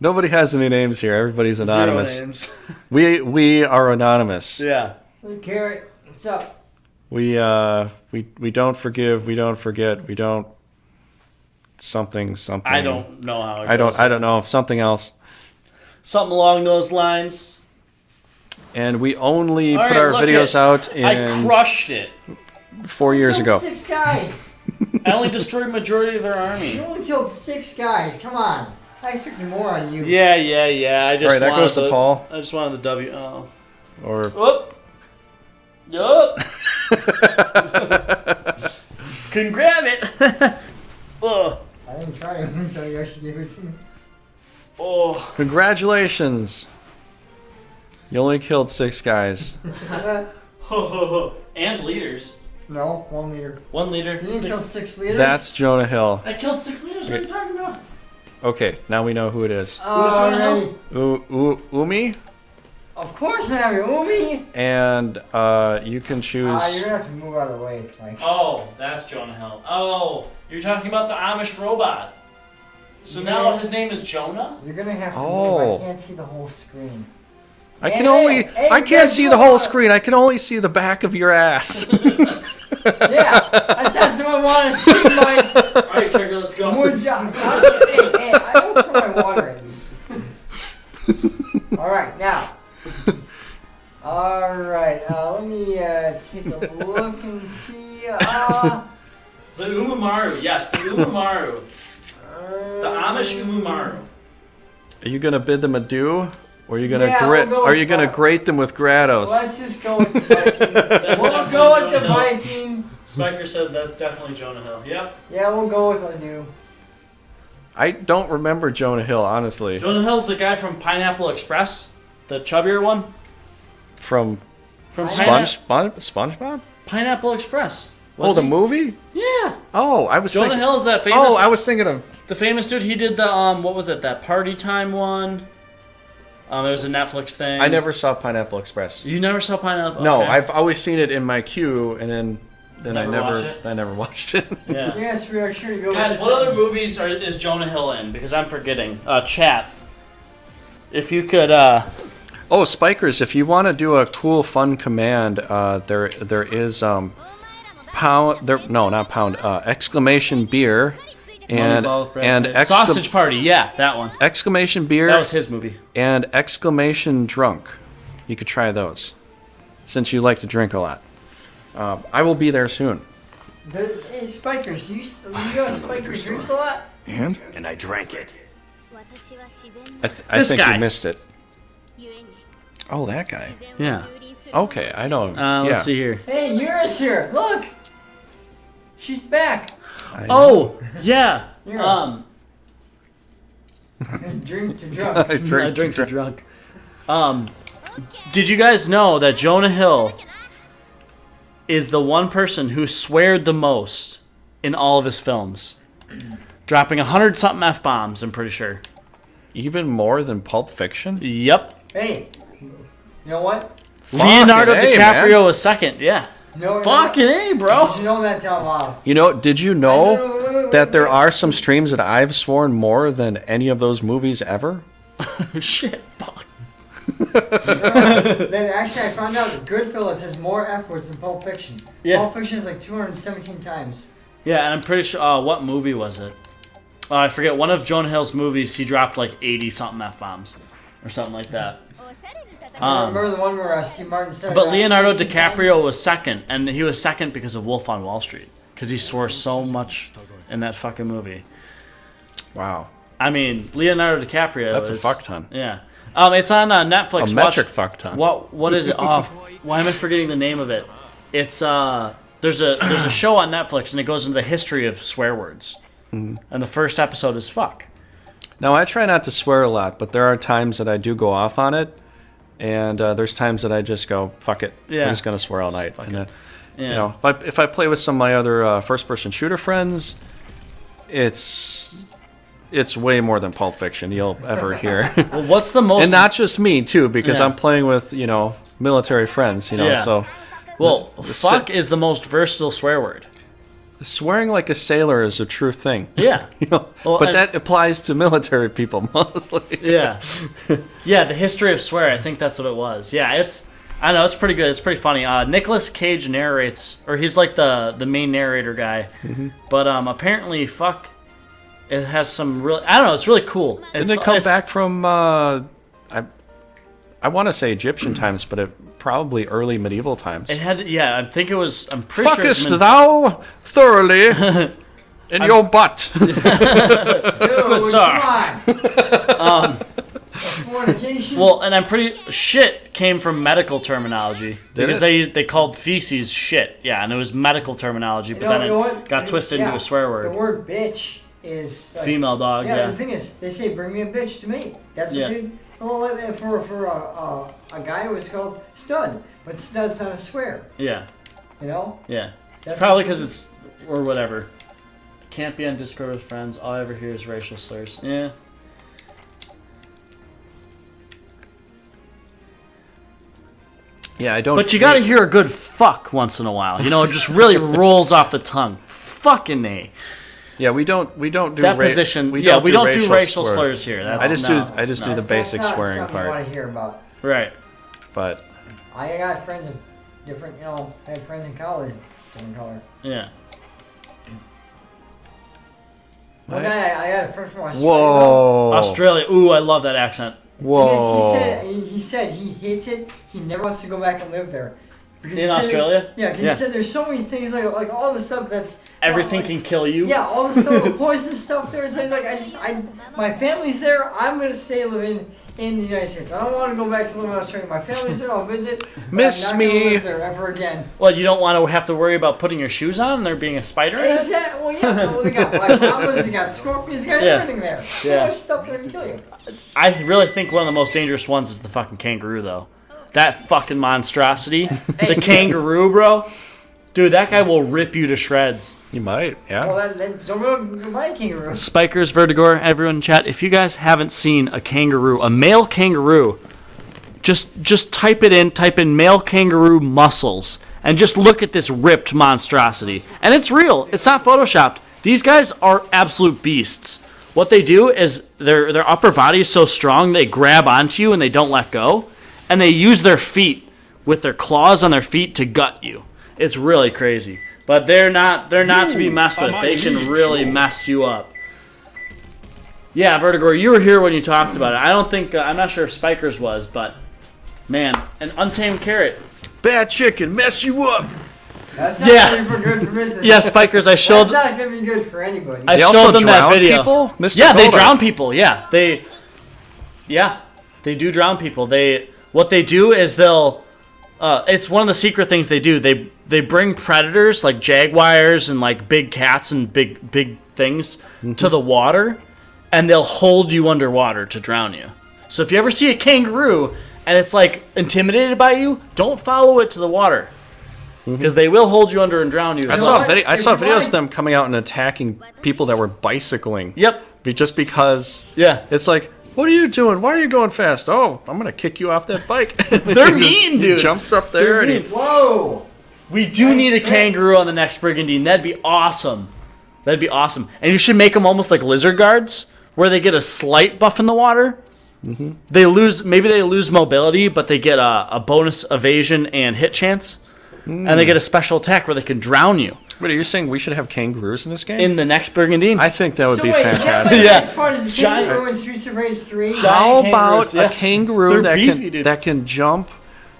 [SPEAKER 1] Nobody has any names here. Everybody's anonymous.
[SPEAKER 2] Zero names.
[SPEAKER 1] We are anonymous.
[SPEAKER 2] Yeah.
[SPEAKER 3] Hey, Carrot, what's up?
[SPEAKER 1] We don't forgive. We don't forget. We don't something.
[SPEAKER 2] I don't know how it
[SPEAKER 1] I
[SPEAKER 2] goes.
[SPEAKER 1] don't know. Something else.
[SPEAKER 2] Something along those lines.
[SPEAKER 1] And we only
[SPEAKER 2] All
[SPEAKER 1] put
[SPEAKER 2] right,
[SPEAKER 1] our
[SPEAKER 2] look
[SPEAKER 1] videos
[SPEAKER 2] it.
[SPEAKER 1] out
[SPEAKER 2] I
[SPEAKER 1] in
[SPEAKER 2] crushed it.
[SPEAKER 1] 4 years
[SPEAKER 3] Killed
[SPEAKER 1] ago.
[SPEAKER 3] 6 guys.
[SPEAKER 2] I only destroyed majority of their army.
[SPEAKER 3] You only killed 6 guys. Come on. I expected more out of you.
[SPEAKER 2] Yeah. I just
[SPEAKER 1] All right, that
[SPEAKER 2] wanted
[SPEAKER 1] goes to Paul.
[SPEAKER 2] I just wanted the W. Oh.
[SPEAKER 1] Or
[SPEAKER 2] Whoop. Yup. Couldn't grab it. Ugh.
[SPEAKER 3] I didn't try to until you actually gave it to me.
[SPEAKER 2] Oh.
[SPEAKER 1] congratulations. You only killed 6 guys.
[SPEAKER 2] And leaders.
[SPEAKER 3] No, 1 leader.
[SPEAKER 2] 1 leader.
[SPEAKER 3] You didn't kill 6 leaders?
[SPEAKER 1] That's Jonah Hill.
[SPEAKER 2] I killed 6 leaders. What are you talking about?
[SPEAKER 1] Okay, now we know who it is.
[SPEAKER 3] Alrighty.
[SPEAKER 1] Umi,
[SPEAKER 3] Of course I have you, Umi!
[SPEAKER 1] and you can choose.
[SPEAKER 3] You're gonna have to move out of the way, Mike.
[SPEAKER 2] Oh, that's Jonah Hill. Oh, you're talking about the Amish robot. So now his name is Jonah?
[SPEAKER 3] You're gonna have to
[SPEAKER 1] Oh.
[SPEAKER 3] move. I can't see the whole screen.
[SPEAKER 1] I can
[SPEAKER 3] Hey,
[SPEAKER 1] only.
[SPEAKER 3] hey,
[SPEAKER 1] I
[SPEAKER 3] you
[SPEAKER 1] can't
[SPEAKER 3] guys
[SPEAKER 1] see
[SPEAKER 3] know
[SPEAKER 1] the whole
[SPEAKER 3] what?
[SPEAKER 1] screen. I can only see the back of your ass.
[SPEAKER 3] Yeah, that's what I want to see, Mike.
[SPEAKER 2] Alright, Trigger, let's go.
[SPEAKER 3] Good job. Hey, I don't put my water in. Alright, now. Alright, let me take a look and see.
[SPEAKER 2] The Umamaru, yes, the Umamaru. The Amish Umamaru.
[SPEAKER 1] Are you gonna bid them adieu, or are you gonna
[SPEAKER 3] Yeah,
[SPEAKER 1] grit?
[SPEAKER 3] we'll go
[SPEAKER 1] Are
[SPEAKER 3] with
[SPEAKER 1] you gonna
[SPEAKER 3] that.
[SPEAKER 1] grate them with Grados?
[SPEAKER 3] Let's just go with the Viking.
[SPEAKER 2] That's
[SPEAKER 3] We'll
[SPEAKER 2] definitely
[SPEAKER 3] go with the
[SPEAKER 2] Jonah Hill.
[SPEAKER 3] Viking.
[SPEAKER 2] Spiker says that's definitely Jonah Hill. Yep.
[SPEAKER 3] Yeah, we'll go with Adu.
[SPEAKER 1] I don't remember Jonah Hill, honestly.
[SPEAKER 2] Jonah Hill's the guy from Pineapple Express, the chubbier one.
[SPEAKER 1] From
[SPEAKER 2] From
[SPEAKER 1] SpongeBob?
[SPEAKER 2] Pineapple Express.
[SPEAKER 1] Oh, the
[SPEAKER 2] Wasn't he?
[SPEAKER 1] movie?
[SPEAKER 2] Yeah.
[SPEAKER 1] Oh, I was
[SPEAKER 2] Jonah
[SPEAKER 1] thinking.
[SPEAKER 2] Hill is that famous.
[SPEAKER 1] Oh, I was thinking of
[SPEAKER 2] The famous dude, he did the, what was it, that Party Time one? It was a Netflix thing.
[SPEAKER 1] I never saw Pineapple Express.
[SPEAKER 2] You never saw Pineapple?
[SPEAKER 1] No,
[SPEAKER 2] okay.
[SPEAKER 1] I've always seen it in my queue, and then I never watched it.
[SPEAKER 2] Yeah.
[SPEAKER 3] Yes, we are sure to go.
[SPEAKER 2] Guys, what other movies is Jonah Hill in? Because I'm forgetting. Chat. If you could,
[SPEAKER 1] Oh, Spikers, if you want to do a cool, fun command, there is exclamation beer and
[SPEAKER 2] Sausage Party, yeah, that one.
[SPEAKER 1] Exclamation beer.
[SPEAKER 2] That was his movie.
[SPEAKER 1] And exclamation drunk. You could try those, since you like to drink a lot. I will be there soon.
[SPEAKER 3] Hey, Spikers, you go to Spikers drinks a lot?
[SPEAKER 4] And I drank it.
[SPEAKER 1] I think
[SPEAKER 2] guy.
[SPEAKER 1] you missed it. Oh, that guy.
[SPEAKER 2] Yeah.
[SPEAKER 1] Okay, I know.
[SPEAKER 2] Let's see here.
[SPEAKER 3] Hey, Yura's here. Look, she's back.
[SPEAKER 2] Oh, yeah.
[SPEAKER 3] Yura. Drink to drunk.
[SPEAKER 1] I
[SPEAKER 2] Drink to drunk. Did you guys know that Jonah Hill is the one person who sweared the most in all of his films? Dropping 100-something F-bombs, I'm pretty sure.
[SPEAKER 1] Even more than Pulp Fiction?
[SPEAKER 2] Yep.
[SPEAKER 3] Hey, you know what?
[SPEAKER 2] Leonardo
[SPEAKER 1] Fucking A,
[SPEAKER 2] DiCaprio
[SPEAKER 1] man.
[SPEAKER 2] was second, yeah.
[SPEAKER 3] No,
[SPEAKER 2] Fucking A, bro.
[SPEAKER 3] Did you know that out loud?
[SPEAKER 1] You know, did you know
[SPEAKER 3] Wait,
[SPEAKER 1] that there are some streams that I've sworn more than any of those movies ever?
[SPEAKER 2] Shit, fuck.
[SPEAKER 3] Then actually, I found out that Goodfellas has more F words than Pulp Fiction.
[SPEAKER 2] Yeah.
[SPEAKER 3] Pulp Fiction is like 217 times.
[SPEAKER 2] Yeah, and I'm pretty sure, what movie was it? I forget, one of Jonah Hill's movies, he dropped like 80-something F-bombs. Or something like that.
[SPEAKER 3] I remember the one where Steve Martin said.
[SPEAKER 2] But Leonardo
[SPEAKER 3] 18
[SPEAKER 2] DiCaprio
[SPEAKER 3] times.
[SPEAKER 2] was second, and he was second because of Wolf on Wall Street. Because he swore so much in that fucking movie.
[SPEAKER 1] Wow.
[SPEAKER 2] I mean, Leonardo DiCaprio
[SPEAKER 1] That's
[SPEAKER 2] is...
[SPEAKER 1] a fuck ton.
[SPEAKER 2] Yeah. It's on Netflix.
[SPEAKER 1] A metric fuck ton.
[SPEAKER 2] What is it? Oh, why am I forgetting the name of it? It's, there's a show on Netflix, and it goes into the history of swear words. Mm-hmm. And the first episode is fuck.
[SPEAKER 1] Now, I try not to swear a lot, but there are times that I do go off on it, and there's times that I just go, fuck it.
[SPEAKER 2] Yeah.
[SPEAKER 1] I'm just going to swear all night. And then,
[SPEAKER 2] Yeah.
[SPEAKER 1] you know, if I play with some of my other first-person shooter friends, it's way more than Pulp Fiction you'll ever hear.
[SPEAKER 2] Well, what's the most...
[SPEAKER 1] And not just me, too, because
[SPEAKER 2] Yeah.
[SPEAKER 1] I'm playing with, military friends,
[SPEAKER 2] Yeah.
[SPEAKER 1] so...
[SPEAKER 2] Well, fuck is the most versatile swear word.
[SPEAKER 1] Swearing like a sailor is a true thing.
[SPEAKER 2] Yeah. Well,
[SPEAKER 1] but
[SPEAKER 2] and-
[SPEAKER 1] that applies to military people mostly.
[SPEAKER 2] Yeah. Yeah, the history of swear, I think that's what it was. Yeah, I know, it's pretty good. It's pretty funny. Nicolas Cage narrates, or he's like the main narrator guy. Mm-hmm. But apparently, fuck, it has some real... I don't know, it's really cool.
[SPEAKER 1] Didn't it come back from, I want to say Egyptian times, but it probably early medieval times.
[SPEAKER 2] It had, yeah, I think it was, I'm pretty sure...
[SPEAKER 1] Fuckest thou thoroughly in your butt.
[SPEAKER 3] Dude,
[SPEAKER 2] sir.
[SPEAKER 3] come on. Fornication.
[SPEAKER 2] Well, and I'm pretty... Shit came from medical terminology.
[SPEAKER 1] Did
[SPEAKER 2] Because
[SPEAKER 1] it?
[SPEAKER 2] they called feces shit. Yeah, and it was medical terminology, but then
[SPEAKER 3] You know
[SPEAKER 2] it
[SPEAKER 3] what?
[SPEAKER 2] got twisted into a swear word.
[SPEAKER 3] The word bitch is... Like,
[SPEAKER 2] Female dog,
[SPEAKER 3] yeah,
[SPEAKER 2] yeah.
[SPEAKER 3] the thing is, they say, bring me a bitch to me. That's what
[SPEAKER 2] Yeah.
[SPEAKER 3] they... Well, for a guy, it was called stud. But stud's not a swear,
[SPEAKER 2] Yeah,
[SPEAKER 3] you know?
[SPEAKER 2] yeah.
[SPEAKER 3] That's
[SPEAKER 2] Probably
[SPEAKER 3] the-
[SPEAKER 2] because it's... Or whatever. Can't be on Discord with friends. All I ever hear is racial slurs. Yeah.
[SPEAKER 1] Yeah, I don't...
[SPEAKER 2] But you gotta hear a good fuck once in a while. You know, it just really rolls off the tongue. Fucking A.
[SPEAKER 1] Yeah, we don't do...
[SPEAKER 2] That position... We don't do racial slurs here. That's,
[SPEAKER 1] I just do the
[SPEAKER 3] That's
[SPEAKER 1] basic
[SPEAKER 3] not
[SPEAKER 1] swearing
[SPEAKER 3] something you
[SPEAKER 1] part.
[SPEAKER 3] want to hear about.
[SPEAKER 2] Right.
[SPEAKER 1] But...
[SPEAKER 3] I got friends of different, I had friends in college, different color.
[SPEAKER 2] Yeah.
[SPEAKER 3] One guy, I got a friend from Australia.
[SPEAKER 1] Whoa.
[SPEAKER 2] Australia. Ooh, I love that accent.
[SPEAKER 1] Whoa.
[SPEAKER 3] He said he hates it. He never wants to go back and live there. Because
[SPEAKER 2] In
[SPEAKER 3] he said
[SPEAKER 2] Australia?
[SPEAKER 3] Yeah, because
[SPEAKER 2] Yeah.
[SPEAKER 3] he said there's so many things like all the stuff that's
[SPEAKER 2] Everything
[SPEAKER 3] like,
[SPEAKER 2] can kill you.
[SPEAKER 3] Yeah, all the stuff, the poisonous stuff there. So he's like, my family's there. I'm gonna stay living in the United States. I don't want to go back to live in Australia. My family's there. I'll visit. but
[SPEAKER 1] Miss
[SPEAKER 3] I'm not gonna
[SPEAKER 1] me.
[SPEAKER 3] live there ever again.
[SPEAKER 2] Well, you don't want to have to worry about putting your shoes on and there being a spider in it?
[SPEAKER 3] Exactly. Well, yeah. Well, they got black mambas. They got scorpions. They got
[SPEAKER 2] Yeah.
[SPEAKER 3] everything there. So
[SPEAKER 2] Yeah.
[SPEAKER 3] much stuff there to kill you.
[SPEAKER 2] I really think one of the most dangerous ones is the fucking kangaroo, though. That fucking monstrosity. The kangaroo, bro. Dude, that guy will rip you to shreds.
[SPEAKER 1] You might, yeah.
[SPEAKER 3] Well, so we'll buy a kangaroo.
[SPEAKER 2] Spikers, Vertigor, everyone in chat, if you guys haven't seen a kangaroo, a male kangaroo, just type in male kangaroo muscles, and just look at this ripped monstrosity. And it's real. It's not photoshopped. These guys are absolute beasts. What they do is their upper body is so strong, they grab onto you and they don't let go. And they use their feet, with their claws on their feet, to gut you. It's really crazy. But they're not to be messed with. They can really mess you up. Yeah, Vertigor, you were here when you talked about it. I don't think, I'm not sure if Spikers was, but man, an untamed carrot.
[SPEAKER 1] Bad chicken, mess you up.
[SPEAKER 3] That's not good for business.
[SPEAKER 2] Yeah, Spikers, I showed.
[SPEAKER 3] That's not going to be good for anybody.
[SPEAKER 2] I
[SPEAKER 1] They
[SPEAKER 2] showed
[SPEAKER 1] also
[SPEAKER 2] them that
[SPEAKER 1] drown
[SPEAKER 2] video.
[SPEAKER 1] people? Mr.
[SPEAKER 2] Yeah, they
[SPEAKER 1] Goldar.
[SPEAKER 2] drown people. Yeah, they do drown people. What they do is they'll. It's one of the secret things they do. They bring predators like jaguars and like big cats and big things to the water, and they'll hold you underwater to drown you. So if you ever see a kangaroo and it's like intimidated by you, don't follow it to the water, because they will hold you under and drown you.
[SPEAKER 1] I saw videos of them coming out and attacking people that were bicycling.
[SPEAKER 2] Yep.
[SPEAKER 1] Just because.
[SPEAKER 2] Yeah.
[SPEAKER 1] It's like, what are you doing? Why are you going fast? Oh, I'm gonna kick you off that bike.
[SPEAKER 2] They're mean, dude.
[SPEAKER 1] He jumps up there and he.
[SPEAKER 3] Whoa!
[SPEAKER 2] We do need a kangaroo on the next Brigandine. That'd be awesome. That'd be awesome. And you should make them almost like lizard guards, where they get a slight buff in the water. Mm-hmm. They lose mobility, but they get a bonus evasion and hit chance, and they get a special attack where they can drown you.
[SPEAKER 1] Wait, are you saying we should have kangaroos in this game?
[SPEAKER 2] In the next Brigandine.
[SPEAKER 1] I think that would be
[SPEAKER 3] Is
[SPEAKER 1] fantastic.
[SPEAKER 3] that as far as the
[SPEAKER 2] Giant-
[SPEAKER 3] kangaroo in Streets of Rage 3?
[SPEAKER 1] How
[SPEAKER 2] Giant
[SPEAKER 1] about
[SPEAKER 2] kangaroos, yeah.
[SPEAKER 1] a kangaroo
[SPEAKER 2] They're beefy, dude.
[SPEAKER 1] that can jump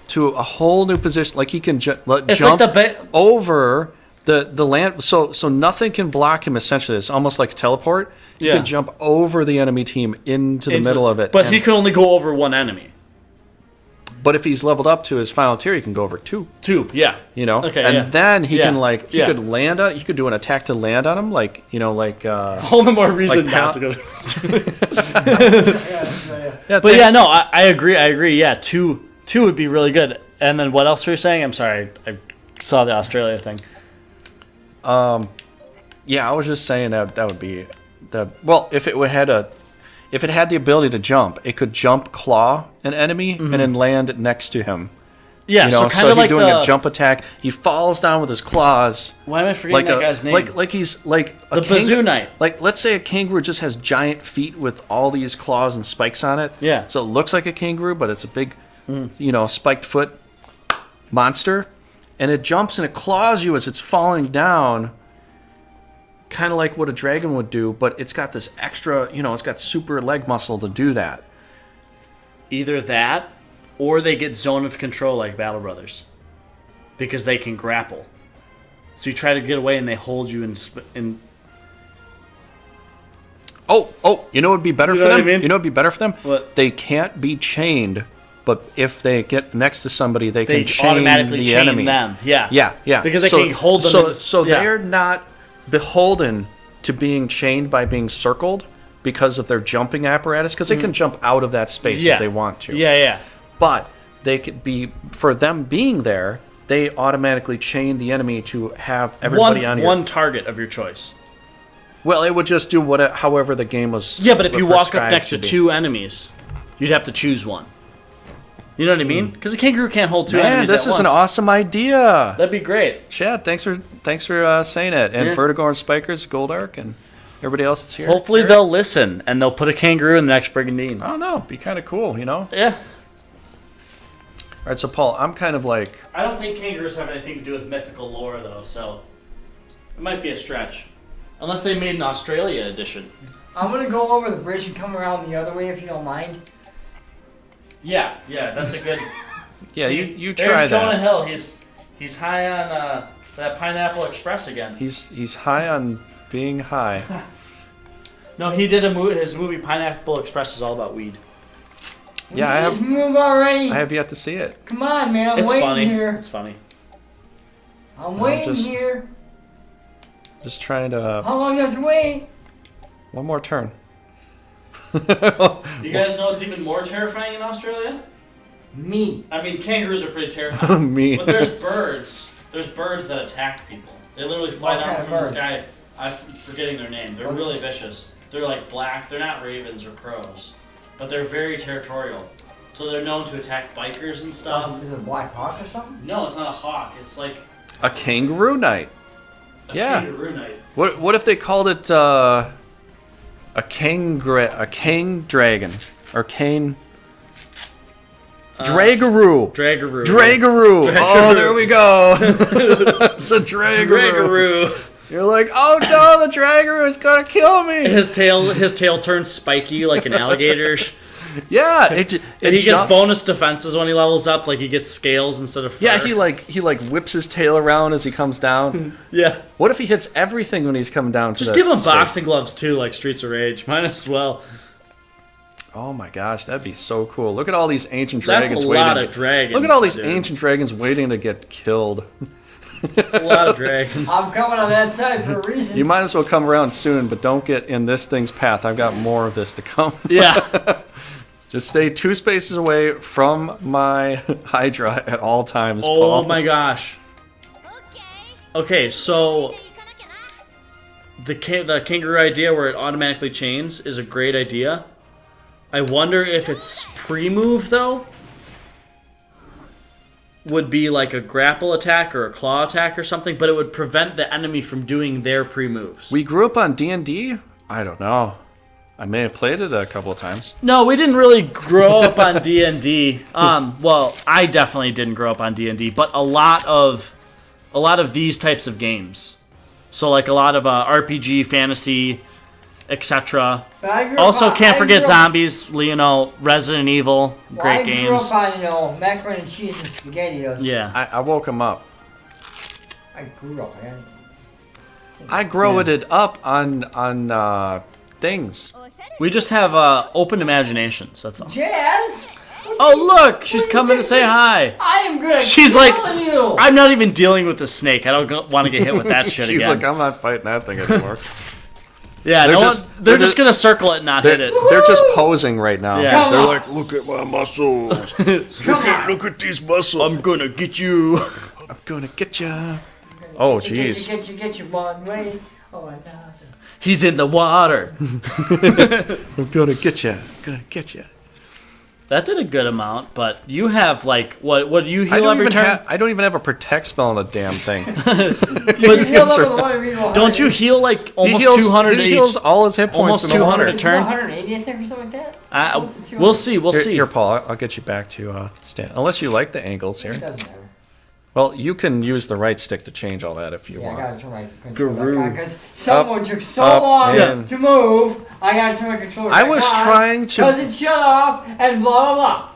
[SPEAKER 1] to a whole new position? Like he can
[SPEAKER 2] It's
[SPEAKER 1] jump
[SPEAKER 2] like the
[SPEAKER 1] over the land, so nothing can block him. Essentially, it's almost like a teleport. He
[SPEAKER 2] Yeah.
[SPEAKER 1] can jump over the enemy team into the middle of it.
[SPEAKER 2] But
[SPEAKER 1] and-
[SPEAKER 2] he can only go over one enemy.
[SPEAKER 1] But if he's leveled up to his final tier, he can go over two.
[SPEAKER 2] Yeah.
[SPEAKER 1] You know,
[SPEAKER 2] Okay.
[SPEAKER 1] and
[SPEAKER 2] yeah.
[SPEAKER 1] then he
[SPEAKER 2] Yeah.
[SPEAKER 1] can he
[SPEAKER 2] Yeah.
[SPEAKER 1] could land on. He could do an attack to land on him,
[SPEAKER 2] All the more reason
[SPEAKER 1] like
[SPEAKER 2] not to go.
[SPEAKER 1] Yeah,
[SPEAKER 2] But yeah, no, I agree. Yeah, two would be really good. And then what else were you saying? I'm sorry, I saw the Australia thing.
[SPEAKER 1] Yeah, I was just saying that would be the well if it had the ability to jump, it could jump claw an enemy and then land next to him.
[SPEAKER 2] Yeah,
[SPEAKER 1] You know,
[SPEAKER 2] so kind
[SPEAKER 1] so
[SPEAKER 2] of
[SPEAKER 1] he's
[SPEAKER 2] like
[SPEAKER 1] doing
[SPEAKER 2] the.
[SPEAKER 1] a jump attack. He falls down with his claws.
[SPEAKER 2] Why am I forgetting that guy's name?
[SPEAKER 1] Like he's like a
[SPEAKER 2] The Bazoo Knight.
[SPEAKER 1] Like let's say a kangaroo just has giant feet with all these claws and spikes on it.
[SPEAKER 2] Yeah.
[SPEAKER 1] So it looks like a kangaroo, but it's a big, spiked foot monster, and it jumps and it claws you as it's falling down. Kind of like what a dragon would do, but it's got this extra, it's got super leg muscle to do that.
[SPEAKER 2] Either that, or they get zone of control like Battle Brothers, because they can grapple. So you try to get away and they hold you in.
[SPEAKER 1] Oh, you know what would be better
[SPEAKER 2] You
[SPEAKER 1] for
[SPEAKER 2] know what
[SPEAKER 1] them?
[SPEAKER 2] I mean?
[SPEAKER 1] You know what would be better for them?
[SPEAKER 2] What?
[SPEAKER 1] They can't be chained, but if they get next to somebody, they
[SPEAKER 2] They
[SPEAKER 1] can chain
[SPEAKER 2] automatically
[SPEAKER 1] the
[SPEAKER 2] chain
[SPEAKER 1] enemy.
[SPEAKER 2] them. Yeah.
[SPEAKER 1] Yeah.
[SPEAKER 2] Because they can hold them.
[SPEAKER 1] So they're not beholden to being chained by being circled because of their jumping apparatus, because they can jump out of that space if they want to.
[SPEAKER 2] Yeah.
[SPEAKER 1] But they could be, for them being there, they automatically chain the enemy to have everybody on
[SPEAKER 2] one target of your choice.
[SPEAKER 1] Well, it would just do however the game was.
[SPEAKER 2] Yeah, but if you walk up
[SPEAKER 1] prescribed
[SPEAKER 2] next to
[SPEAKER 1] be.
[SPEAKER 2] two enemies, you'd have to choose one. You know what I mean? Because a kangaroo can't hold two
[SPEAKER 1] Man,
[SPEAKER 2] enemies
[SPEAKER 1] this
[SPEAKER 2] at
[SPEAKER 1] is an
[SPEAKER 2] once.
[SPEAKER 1] awesome idea.
[SPEAKER 2] That'd be great.
[SPEAKER 1] Chad, thanks for saying it. And
[SPEAKER 2] Yeah.
[SPEAKER 1] Vertigo and Spikers, Gold Arc, and everybody else that's here.
[SPEAKER 2] Hopefully
[SPEAKER 1] Eric?
[SPEAKER 2] they'll listen and they'll put a kangaroo in the next Brigandine.
[SPEAKER 1] I don't know. Be kind of cool,
[SPEAKER 2] Yeah.
[SPEAKER 1] All right, so Paul, I'm kind of like.
[SPEAKER 2] I don't think kangaroos have anything to do with mythical lore, though, so it might be a stretch. Unless they made an Australia edition.
[SPEAKER 3] I'm going to go over the bridge and come around the other way if you don't mind.
[SPEAKER 2] Yeah, that's a good.
[SPEAKER 1] Yeah,
[SPEAKER 2] See,
[SPEAKER 1] you
[SPEAKER 2] there's
[SPEAKER 1] try
[SPEAKER 2] Jonah
[SPEAKER 1] that.
[SPEAKER 2] Hill. He's high on that Pineapple Express again.
[SPEAKER 1] He's high on being high.
[SPEAKER 2] No, he did his movie Pineapple Express is all about weed.
[SPEAKER 1] Yeah, I
[SPEAKER 3] Just
[SPEAKER 1] have.
[SPEAKER 3] move already.
[SPEAKER 1] I have yet to see it.
[SPEAKER 3] Come on, man. I'm
[SPEAKER 2] It's
[SPEAKER 3] waiting
[SPEAKER 2] funny.
[SPEAKER 3] here.
[SPEAKER 2] It's funny.
[SPEAKER 3] I'm waiting
[SPEAKER 1] just-
[SPEAKER 3] here.
[SPEAKER 1] Just trying to.
[SPEAKER 3] How long do you have to wait?
[SPEAKER 1] One more turn.
[SPEAKER 2] You guys know what's even more terrifying in Australia?
[SPEAKER 3] Me.
[SPEAKER 2] I mean, kangaroos are pretty terrifying.
[SPEAKER 1] Me.
[SPEAKER 2] But there's birds. There's birds that attack people. They literally fly
[SPEAKER 3] What
[SPEAKER 2] down
[SPEAKER 3] kind of
[SPEAKER 2] from the
[SPEAKER 3] birds?
[SPEAKER 2] sky. I'm forgetting their name. They're really vicious. They're like black. They're not ravens or crows, but they're very territorial. So they're known to attack bikers and stuff.
[SPEAKER 3] Is it a black hawk or something?
[SPEAKER 2] No, it's not a hawk. It's like
[SPEAKER 1] A kangaroo night.
[SPEAKER 2] a
[SPEAKER 1] Yeah.
[SPEAKER 2] kangaroo night.
[SPEAKER 1] What if they called it a king dragon or cane dragaroo?
[SPEAKER 2] Dragaroo.
[SPEAKER 1] Dragaroo. Oh, there we go. It's a dragaroo.
[SPEAKER 2] Dragaroo.
[SPEAKER 1] You're like, oh no, the dragaroo is gonna kill me.
[SPEAKER 2] His tail turns spiky like an alligator's.
[SPEAKER 1] Yeah,
[SPEAKER 2] And he gets bonus defenses when he levels up, like he gets scales instead of fur.
[SPEAKER 1] Yeah, he like whips his tail around as he comes down.
[SPEAKER 2] Yeah.
[SPEAKER 1] What if he hits everything when he's coming down?
[SPEAKER 2] Just give him boxing gloves too, like Streets of Rage. Might as well.
[SPEAKER 1] Oh my gosh, that'd be so cool. Look at all these ancient
[SPEAKER 2] That's
[SPEAKER 1] dragons
[SPEAKER 2] a
[SPEAKER 1] waiting.
[SPEAKER 2] lot of dragons.
[SPEAKER 1] Look at all these
[SPEAKER 2] dude.
[SPEAKER 1] ancient dragons waiting to get killed.
[SPEAKER 2] That's a lot of dragons.
[SPEAKER 3] I'm coming on that side for a reason.
[SPEAKER 1] You might as well come around soon, but don't get in this thing's path. I've got more of this to come.
[SPEAKER 2] Yeah.
[SPEAKER 1] Just stay 2 spaces away from my Hydra at all times,
[SPEAKER 2] Oh
[SPEAKER 1] Paul.
[SPEAKER 2] my gosh. Okay, so the kangaroo idea where it automatically chains is a great idea. I wonder if its pre-move though would be like a grapple attack or a claw attack or something, but it would prevent the enemy from doing their pre-moves.
[SPEAKER 1] We grew up on D&D? I don't know. I may have played it a couple of times.
[SPEAKER 2] No, we didn't really grow up on D&D. Well, I definitely didn't grow up on D&D, but a lot of these types of games. So like a lot of RPG, fantasy, etc. Also, can't forget zombies. You know, Resident Evil, great games.
[SPEAKER 3] I grew up on macaroni and cheese and SpaghettiOs.
[SPEAKER 2] Yeah.
[SPEAKER 1] I woke him up.
[SPEAKER 3] I grew up.
[SPEAKER 1] I grew it up on things.
[SPEAKER 2] We just have open imaginations, that's all.
[SPEAKER 3] Jazz.
[SPEAKER 2] Oh, look! She's coming to say hi.
[SPEAKER 3] I am gonna
[SPEAKER 2] She's
[SPEAKER 3] kill
[SPEAKER 2] like,
[SPEAKER 3] you.
[SPEAKER 2] I'm not even dealing with the snake. I don't want to get hit with that shit
[SPEAKER 1] She's
[SPEAKER 2] again.
[SPEAKER 1] like, I'm not fighting that thing anymore.
[SPEAKER 2] Yeah, they're just gonna circle it and not hit it.
[SPEAKER 1] They're just posing right now.
[SPEAKER 2] Yeah.
[SPEAKER 3] Come
[SPEAKER 1] They're
[SPEAKER 3] on.
[SPEAKER 1] like, look at my muscles. look at these muscles.
[SPEAKER 2] I'm gonna get you.
[SPEAKER 1] I'm gonna get ya. Oh, jeez.
[SPEAKER 3] Get you one way. Oh my god.
[SPEAKER 2] He's in the water.
[SPEAKER 1] I'm gonna get ya. Gonna get ya.
[SPEAKER 2] That did a good amount, but you have like what do you
[SPEAKER 1] I
[SPEAKER 2] heal
[SPEAKER 1] don't,
[SPEAKER 2] every
[SPEAKER 1] even
[SPEAKER 2] turn?
[SPEAKER 1] I don't even have a protect spell on the damn thing.
[SPEAKER 2] Don't you heal like almost 200
[SPEAKER 1] He heals all his hit points.
[SPEAKER 2] Almost
[SPEAKER 1] in the
[SPEAKER 2] 200
[SPEAKER 1] water.
[SPEAKER 2] a turn.
[SPEAKER 3] 180 I think or something like that.
[SPEAKER 2] We'll see. We'll
[SPEAKER 1] Here,
[SPEAKER 2] see.
[SPEAKER 1] here, Paul. I'll get you back to stand. Unless you like the angles here.
[SPEAKER 3] It doesn't matter.
[SPEAKER 1] Well, you can use the right stick to change all that if you
[SPEAKER 3] Yeah, I
[SPEAKER 1] want.
[SPEAKER 3] gotta turn my controller
[SPEAKER 2] Guru.
[SPEAKER 3] back on because someone took so
[SPEAKER 1] up,
[SPEAKER 3] long
[SPEAKER 1] and-
[SPEAKER 3] to move. I gotta turn my controller
[SPEAKER 1] I
[SPEAKER 3] back
[SPEAKER 1] was
[SPEAKER 3] on
[SPEAKER 1] trying
[SPEAKER 3] because
[SPEAKER 1] to.
[SPEAKER 3] it shut off and blah blah blah.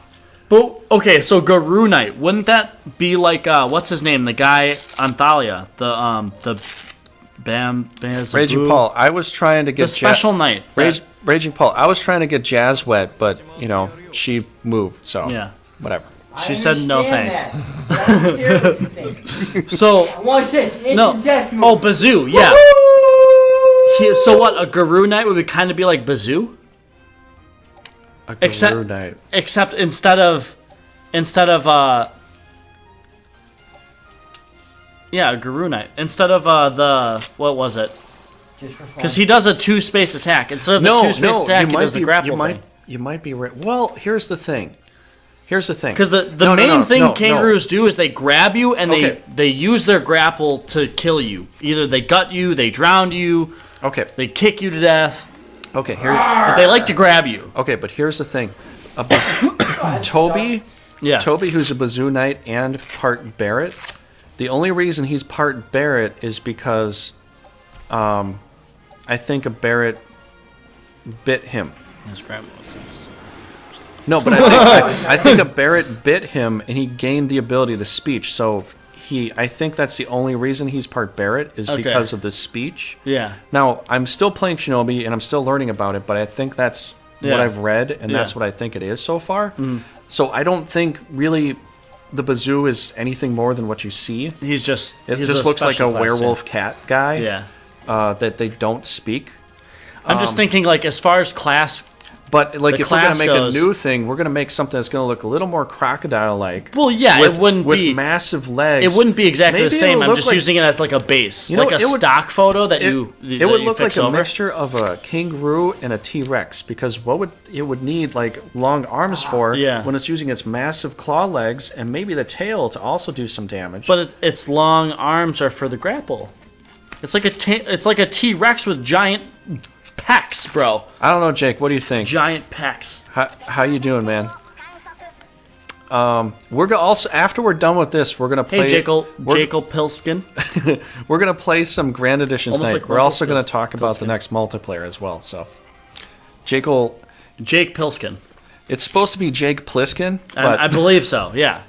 [SPEAKER 2] But okay, so Garou Knight, wouldn't that be like what's his name? The guy on Thalia, the
[SPEAKER 1] Raging Paul. I was trying to get
[SPEAKER 2] the special knight.
[SPEAKER 1] Raging Paul. I was trying to get Jazz wet, but you know she moved, so
[SPEAKER 2] Yeah.
[SPEAKER 1] whatever.
[SPEAKER 2] She said no thanks.
[SPEAKER 3] I don't care what you think.
[SPEAKER 2] So
[SPEAKER 3] Watch this. Instant
[SPEAKER 2] no.
[SPEAKER 3] death move.
[SPEAKER 2] Oh, Bazoo, yeah. So what? A Garou Knight would kind of be like Bazoo,
[SPEAKER 1] A
[SPEAKER 2] Except-
[SPEAKER 1] Guru Knight.
[SPEAKER 2] except instead of yeah, a Garou Knight. Instead of the what was it?
[SPEAKER 3] Just for fun.
[SPEAKER 2] Because he does a 2-space attack. Instead of the 2-space attack, he does the grapple thing.
[SPEAKER 1] You might be right. Well, here's the thing.
[SPEAKER 2] Because the main thing kangaroos do is they grab you and
[SPEAKER 1] Okay.
[SPEAKER 2] they use their grapple to kill you. Either they gut you, they drown you,
[SPEAKER 1] Okay.
[SPEAKER 2] they kick you to death,
[SPEAKER 1] Okay. Here.
[SPEAKER 2] but they like to grab you.
[SPEAKER 1] Okay, but here's the thing. Toby,
[SPEAKER 2] Yeah.
[SPEAKER 1] Toby, who's a Bazoo Knight and part Barrett. The only reason he's part Barrett is because, I think a Barrett bit him.
[SPEAKER 2] His grapple.
[SPEAKER 1] No, but I think a Barrett bit him and he gained the ability to speech. So I think that's the only reason he's part Barrett is
[SPEAKER 2] Okay.
[SPEAKER 1] because of the speech.
[SPEAKER 2] Yeah.
[SPEAKER 1] Now, I'm still playing Shinobi and I'm still learning about it, but I think that's
[SPEAKER 2] Yeah.
[SPEAKER 1] what I've read and that's
[SPEAKER 2] Yeah.
[SPEAKER 1] what I think it is so far. So I don't think really the Bazoo is anything more than what you see.
[SPEAKER 2] He's just
[SPEAKER 1] It
[SPEAKER 2] he's
[SPEAKER 1] just looks like a
[SPEAKER 2] special class
[SPEAKER 1] werewolf cat guy
[SPEAKER 2] too. Yeah.
[SPEAKER 1] that they don't speak.
[SPEAKER 2] I'm just thinking like as far as class
[SPEAKER 1] But like,
[SPEAKER 2] The
[SPEAKER 1] if we're gonna
[SPEAKER 2] class
[SPEAKER 1] make
[SPEAKER 2] goes-
[SPEAKER 1] a new thing, we're gonna make something that's gonna look a little more crocodile-like.
[SPEAKER 2] Well, yeah,
[SPEAKER 1] with,
[SPEAKER 2] it wouldn't
[SPEAKER 1] with
[SPEAKER 2] be
[SPEAKER 1] massive legs.
[SPEAKER 2] It wouldn't be exactly
[SPEAKER 1] Maybe
[SPEAKER 2] the same.
[SPEAKER 1] it'll
[SPEAKER 2] I'm
[SPEAKER 1] look
[SPEAKER 2] just
[SPEAKER 1] like-
[SPEAKER 2] using it as like a base,
[SPEAKER 1] You know,
[SPEAKER 2] like a
[SPEAKER 1] it would-
[SPEAKER 2] stock photo that
[SPEAKER 1] It would look like
[SPEAKER 2] fix
[SPEAKER 1] a
[SPEAKER 2] over.
[SPEAKER 1] mixture of a kangaroo and a T-Rex, because what would it would need like long arms for
[SPEAKER 2] Yeah.
[SPEAKER 1] when it's using its massive claw legs, and maybe the tail to also do some damage.
[SPEAKER 2] But its long arms are for the grapple. It's like a T-Rex with giant pecs, bro.
[SPEAKER 1] I don't know, Jake. What do you think?
[SPEAKER 2] Giant pecs.
[SPEAKER 1] How you doing, man? We're gonna also, after we're done with this, we're gonna play.
[SPEAKER 2] Hey, Jekyll
[SPEAKER 1] we're-
[SPEAKER 2] Pilskin.
[SPEAKER 1] We're gonna play some Grand Editions
[SPEAKER 2] Almost
[SPEAKER 1] tonight.
[SPEAKER 2] like
[SPEAKER 1] We're also gonna
[SPEAKER 2] Rumpelstiltskin.
[SPEAKER 1] talk about the next multiplayer as well. So, Jake
[SPEAKER 2] Pilskin.
[SPEAKER 1] it's supposed to be Jake Pliskin,
[SPEAKER 2] I
[SPEAKER 1] but
[SPEAKER 2] believe so. Yeah.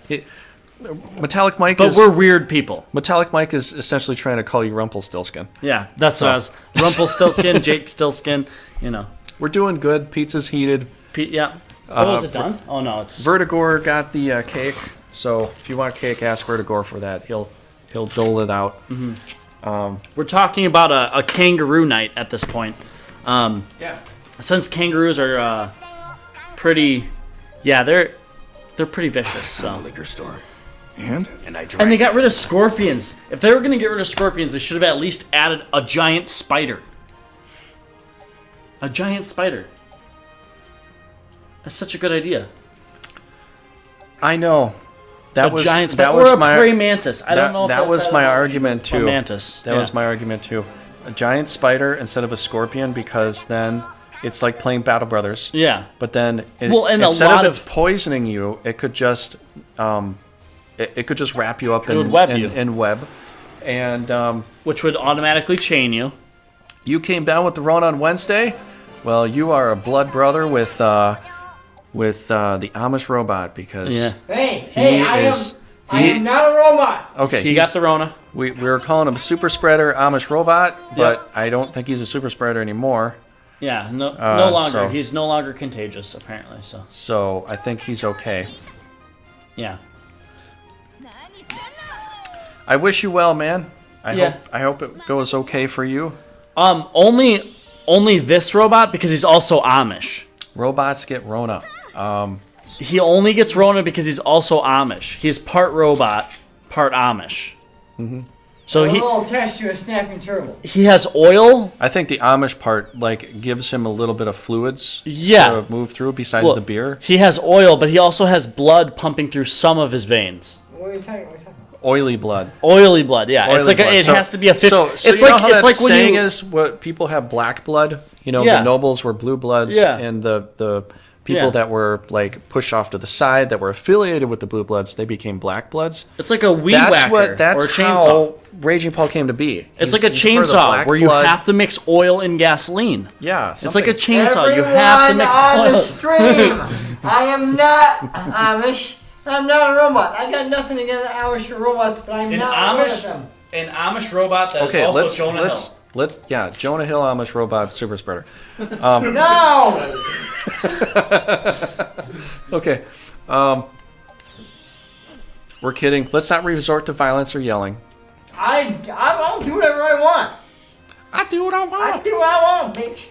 [SPEAKER 1] Metallic Mike
[SPEAKER 2] But
[SPEAKER 1] is
[SPEAKER 2] we're weird people.
[SPEAKER 1] Metallic Mike is essentially trying to call you Rumpelstiltskin.
[SPEAKER 2] Yeah, that's what I was. Rumpelstiltskin, Jake Stillskin. You know.
[SPEAKER 1] We're doing good. Pizza's heated.
[SPEAKER 2] Yeah. Oh, is it done? Oh no, it's.
[SPEAKER 1] Vertigore got the cake, so if you want cake, ask Vertigore for that. He'll dole it out.
[SPEAKER 2] We're talking about a kangaroo night at this point.
[SPEAKER 1] Yeah.
[SPEAKER 2] Since kangaroos are pretty, yeah, they're pretty vicious. So.
[SPEAKER 4] Liquor store.
[SPEAKER 5] And?
[SPEAKER 4] And I drank
[SPEAKER 2] And they got rid of scorpions. If they were gonna get rid of scorpions, they should have at least added a giant spider. A giant spider. That's such a good idea.
[SPEAKER 1] I know. That was
[SPEAKER 2] giant spider
[SPEAKER 1] that
[SPEAKER 2] or
[SPEAKER 1] was
[SPEAKER 2] a
[SPEAKER 1] my
[SPEAKER 2] praying mantis. I don't know. If
[SPEAKER 1] that
[SPEAKER 2] that's
[SPEAKER 1] was my argument
[SPEAKER 2] Or
[SPEAKER 1] too.
[SPEAKER 2] mantis.
[SPEAKER 1] That was my argument too. A giant spider instead of a scorpion, because then it's like playing Battle Brothers.
[SPEAKER 2] Yeah.
[SPEAKER 1] But then
[SPEAKER 2] Well, and a
[SPEAKER 1] instead
[SPEAKER 2] lot
[SPEAKER 1] of it's
[SPEAKER 2] of-
[SPEAKER 1] poisoning you, it could just it could just wrap you up
[SPEAKER 2] It would web you.
[SPEAKER 1] in web. And
[SPEAKER 2] Which would automatically chain you.
[SPEAKER 1] you came down with the run on Wednesday. Well, you are a blood brother with the Amish robot, because
[SPEAKER 2] Yeah.
[SPEAKER 3] Hey, I
[SPEAKER 1] is-
[SPEAKER 3] am not a robot.
[SPEAKER 1] okay,
[SPEAKER 2] He got the Rona.
[SPEAKER 1] we were calling him super spreader Amish robot, but I don't think he's a super spreader anymore.
[SPEAKER 2] Yeah. No longer.
[SPEAKER 1] so-
[SPEAKER 2] He's no longer contagious apparently. So.
[SPEAKER 1] So I think he's okay.
[SPEAKER 2] Yeah.
[SPEAKER 1] I wish you well, man.
[SPEAKER 2] Yeah.
[SPEAKER 1] I hope it goes okay for you.
[SPEAKER 2] Only this robot because he's also Amish.
[SPEAKER 1] Robots get Rona.
[SPEAKER 2] He only gets Rona because he's also Amish. He's part robot, part Amish. Mm-hmm. So
[SPEAKER 3] A little attached to a snapping turtle.
[SPEAKER 2] he has oil.
[SPEAKER 1] I think the Amish part like gives him a little bit of fluids
[SPEAKER 2] Yeah.
[SPEAKER 1] to move through besides
[SPEAKER 2] Well,
[SPEAKER 1] the beer.
[SPEAKER 2] He has oil, but he also has blood pumping through some of his veins.
[SPEAKER 3] What are you talking about?
[SPEAKER 1] Oily blood.
[SPEAKER 2] Oily blood, yeah.
[SPEAKER 1] Oily
[SPEAKER 2] it's like
[SPEAKER 1] blood.
[SPEAKER 2] it
[SPEAKER 1] So-
[SPEAKER 2] has to be a 50.
[SPEAKER 1] So
[SPEAKER 2] it's
[SPEAKER 1] you know
[SPEAKER 2] like
[SPEAKER 1] how
[SPEAKER 2] it's
[SPEAKER 1] that
[SPEAKER 2] like when
[SPEAKER 1] saying
[SPEAKER 2] you
[SPEAKER 1] is what people have black blood. You know,
[SPEAKER 2] Yeah.
[SPEAKER 1] the nobles were blue bloods,
[SPEAKER 2] Yeah.
[SPEAKER 1] and the people
[SPEAKER 2] Yeah.
[SPEAKER 1] that were like pushed off to the side that were affiliated with the blue bloods, they became black bloods.
[SPEAKER 2] it's like a weed
[SPEAKER 1] That's
[SPEAKER 2] whacker
[SPEAKER 1] what. That's
[SPEAKER 2] or a chainsaw.
[SPEAKER 1] how Raging Paul came to be.
[SPEAKER 2] It's
[SPEAKER 1] He's-
[SPEAKER 2] like a
[SPEAKER 1] he's part of the
[SPEAKER 2] chainsaw
[SPEAKER 1] black
[SPEAKER 2] where you
[SPEAKER 1] blood-
[SPEAKER 2] have to mix oil and gasoline.
[SPEAKER 1] Yeah,
[SPEAKER 2] It's like a
[SPEAKER 1] something.
[SPEAKER 2] chainsaw. You have to mix
[SPEAKER 3] on
[SPEAKER 2] oil.
[SPEAKER 3] the stream. I am not Amish. I'm not a robot. I got nothing against Amish robots, but I'm not one of them.
[SPEAKER 2] An Amish robot that
[SPEAKER 1] Okay, let's Jonah Hill Amish robot super spreader.
[SPEAKER 3] No.
[SPEAKER 1] Okay, we're kidding. Let's not resort to violence or yelling.
[SPEAKER 3] I'll do whatever I want.
[SPEAKER 1] I do what I want.
[SPEAKER 3] I do what I want, bitch.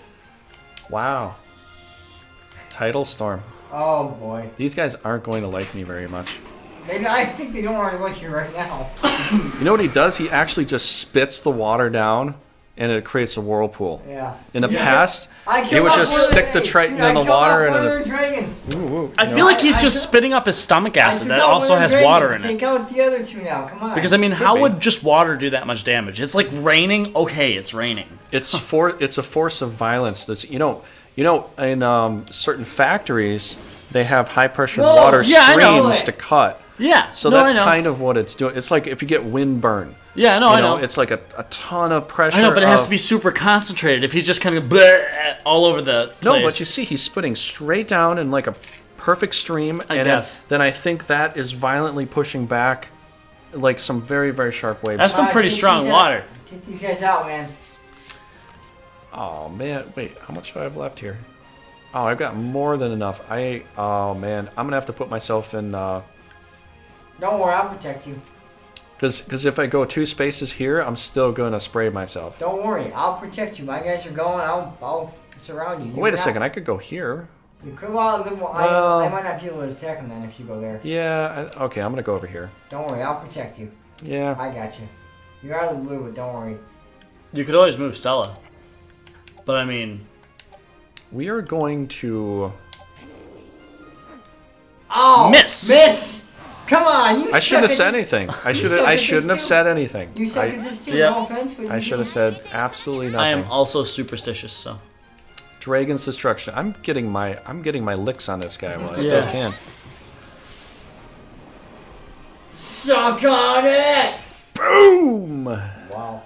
[SPEAKER 1] Wow. Title storm.
[SPEAKER 3] Oh boy.
[SPEAKER 1] These guys aren't going to like me very much.
[SPEAKER 3] I think they don't want to like you right now.
[SPEAKER 1] You know what he does? He actually just spits the water down, and it creates a whirlpool.
[SPEAKER 3] Yeah.
[SPEAKER 1] In the past,
[SPEAKER 3] I
[SPEAKER 1] he
[SPEAKER 3] killed
[SPEAKER 1] would
[SPEAKER 3] off
[SPEAKER 1] just
[SPEAKER 3] one of
[SPEAKER 1] stick the Triton in the water and
[SPEAKER 3] and dragons.
[SPEAKER 2] I feel like he's
[SPEAKER 3] I
[SPEAKER 2] just
[SPEAKER 3] took-
[SPEAKER 2] spitting up his stomach acid
[SPEAKER 3] I
[SPEAKER 2] that
[SPEAKER 3] took out
[SPEAKER 2] also
[SPEAKER 3] one of
[SPEAKER 2] has
[SPEAKER 3] the
[SPEAKER 2] water
[SPEAKER 3] dragons.
[SPEAKER 2] in it.
[SPEAKER 3] Take out the other two now. Come on.
[SPEAKER 2] Because I mean, how
[SPEAKER 1] be.
[SPEAKER 2] would just water do that much damage? It's like raining. Okay, it's raining.
[SPEAKER 1] it's a force of violence. That's in certain factories they have high pressure
[SPEAKER 3] Whoa,
[SPEAKER 1] water
[SPEAKER 2] yeah, I know.
[SPEAKER 1] streams to cut.
[SPEAKER 2] Yeah.
[SPEAKER 1] So
[SPEAKER 2] no,
[SPEAKER 1] that's
[SPEAKER 2] I know.
[SPEAKER 1] kind of what it's doing. It's like if you get wind burn.
[SPEAKER 2] Yeah, no, I know.
[SPEAKER 1] It's like a ton of pressure.
[SPEAKER 2] I know, but it has
[SPEAKER 1] of-
[SPEAKER 2] to be super concentrated. If he's just kind of bleh, all over the place.
[SPEAKER 1] No, but you see, he's spitting straight down in like a perfect stream,
[SPEAKER 2] I
[SPEAKER 1] and
[SPEAKER 2] guess.
[SPEAKER 1] then I think that is violently pushing back, like some very very sharp waves.
[SPEAKER 2] That's some pretty
[SPEAKER 3] Take
[SPEAKER 2] strong
[SPEAKER 3] these
[SPEAKER 2] water.
[SPEAKER 3] out. Take these guys out, man.
[SPEAKER 1] Oh man, wait, how much do I have left here? Oh, I've got more than enough. Oh man, I'm gonna have to put myself in,
[SPEAKER 3] Don't worry, I'll protect you.
[SPEAKER 1] because if I go 2 spaces here, I'm still gonna spray myself.
[SPEAKER 3] Don't worry, I'll protect you. My guys are going. I'll surround you.
[SPEAKER 1] Wait a second, I could go here.
[SPEAKER 3] You could, well, I might not be able to attack him then if you go there.
[SPEAKER 1] Yeah, okay, I'm gonna go over here.
[SPEAKER 3] Don't worry, I'll protect you.
[SPEAKER 1] Yeah.
[SPEAKER 3] I got you. You are the blue, but don't worry.
[SPEAKER 2] You could always move Stella. But I mean...
[SPEAKER 1] We are going to...
[SPEAKER 3] Oh!
[SPEAKER 2] Miss!
[SPEAKER 3] Miss! Come on, you
[SPEAKER 1] I shouldn't have
[SPEAKER 3] suck
[SPEAKER 1] said
[SPEAKER 3] at this-
[SPEAKER 1] anything. I
[SPEAKER 3] suck at this
[SPEAKER 1] shouldn't have
[SPEAKER 3] too.
[SPEAKER 1] said anything.
[SPEAKER 3] You suck at this too,
[SPEAKER 2] Yeah.
[SPEAKER 3] no offense, but
[SPEAKER 1] I should have said absolutely nothing.
[SPEAKER 2] I am also superstitious, so...
[SPEAKER 1] Dragon's Destruction. I'm getting my licks on this guy while I still
[SPEAKER 2] Yeah.
[SPEAKER 1] can.
[SPEAKER 3] Suck on it!
[SPEAKER 1] Boom!
[SPEAKER 3] Wow.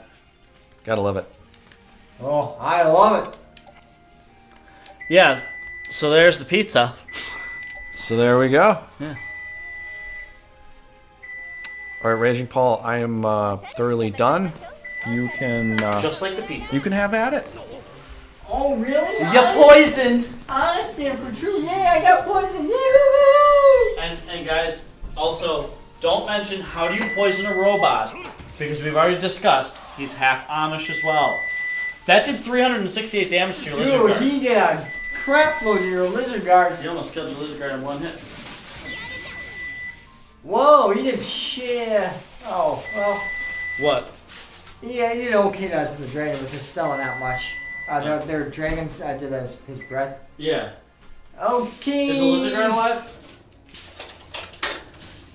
[SPEAKER 1] Gotta love it.
[SPEAKER 3] Oh, I love it.
[SPEAKER 2] Yeah, so there's the pizza.
[SPEAKER 1] So there we go.
[SPEAKER 2] Yeah.
[SPEAKER 1] All right, Raging Paul, I am thoroughly done. You can
[SPEAKER 2] Just like the pizza.
[SPEAKER 1] you can have at it.
[SPEAKER 3] Oh, really?
[SPEAKER 2] You poisoned!
[SPEAKER 3] Honest and for true. Yay, I got poisoned. Yay!
[SPEAKER 2] And guys, also, don't mention how do you poison a robot, because we've already discussed he's half Amish as well. That did 368 damage to your lizard
[SPEAKER 3] Dude,
[SPEAKER 2] guard.
[SPEAKER 3] he did a crap load to your lizard guard.
[SPEAKER 2] You almost killed your lizard guard in one hit.
[SPEAKER 3] Whoa, he did shit. Oh, well.
[SPEAKER 2] What?
[SPEAKER 3] Yeah, he did okay to the dragon, but just selling that much. Their dragons did his breath.
[SPEAKER 2] Yeah.
[SPEAKER 3] Okay.
[SPEAKER 2] Is the lizard guard alive?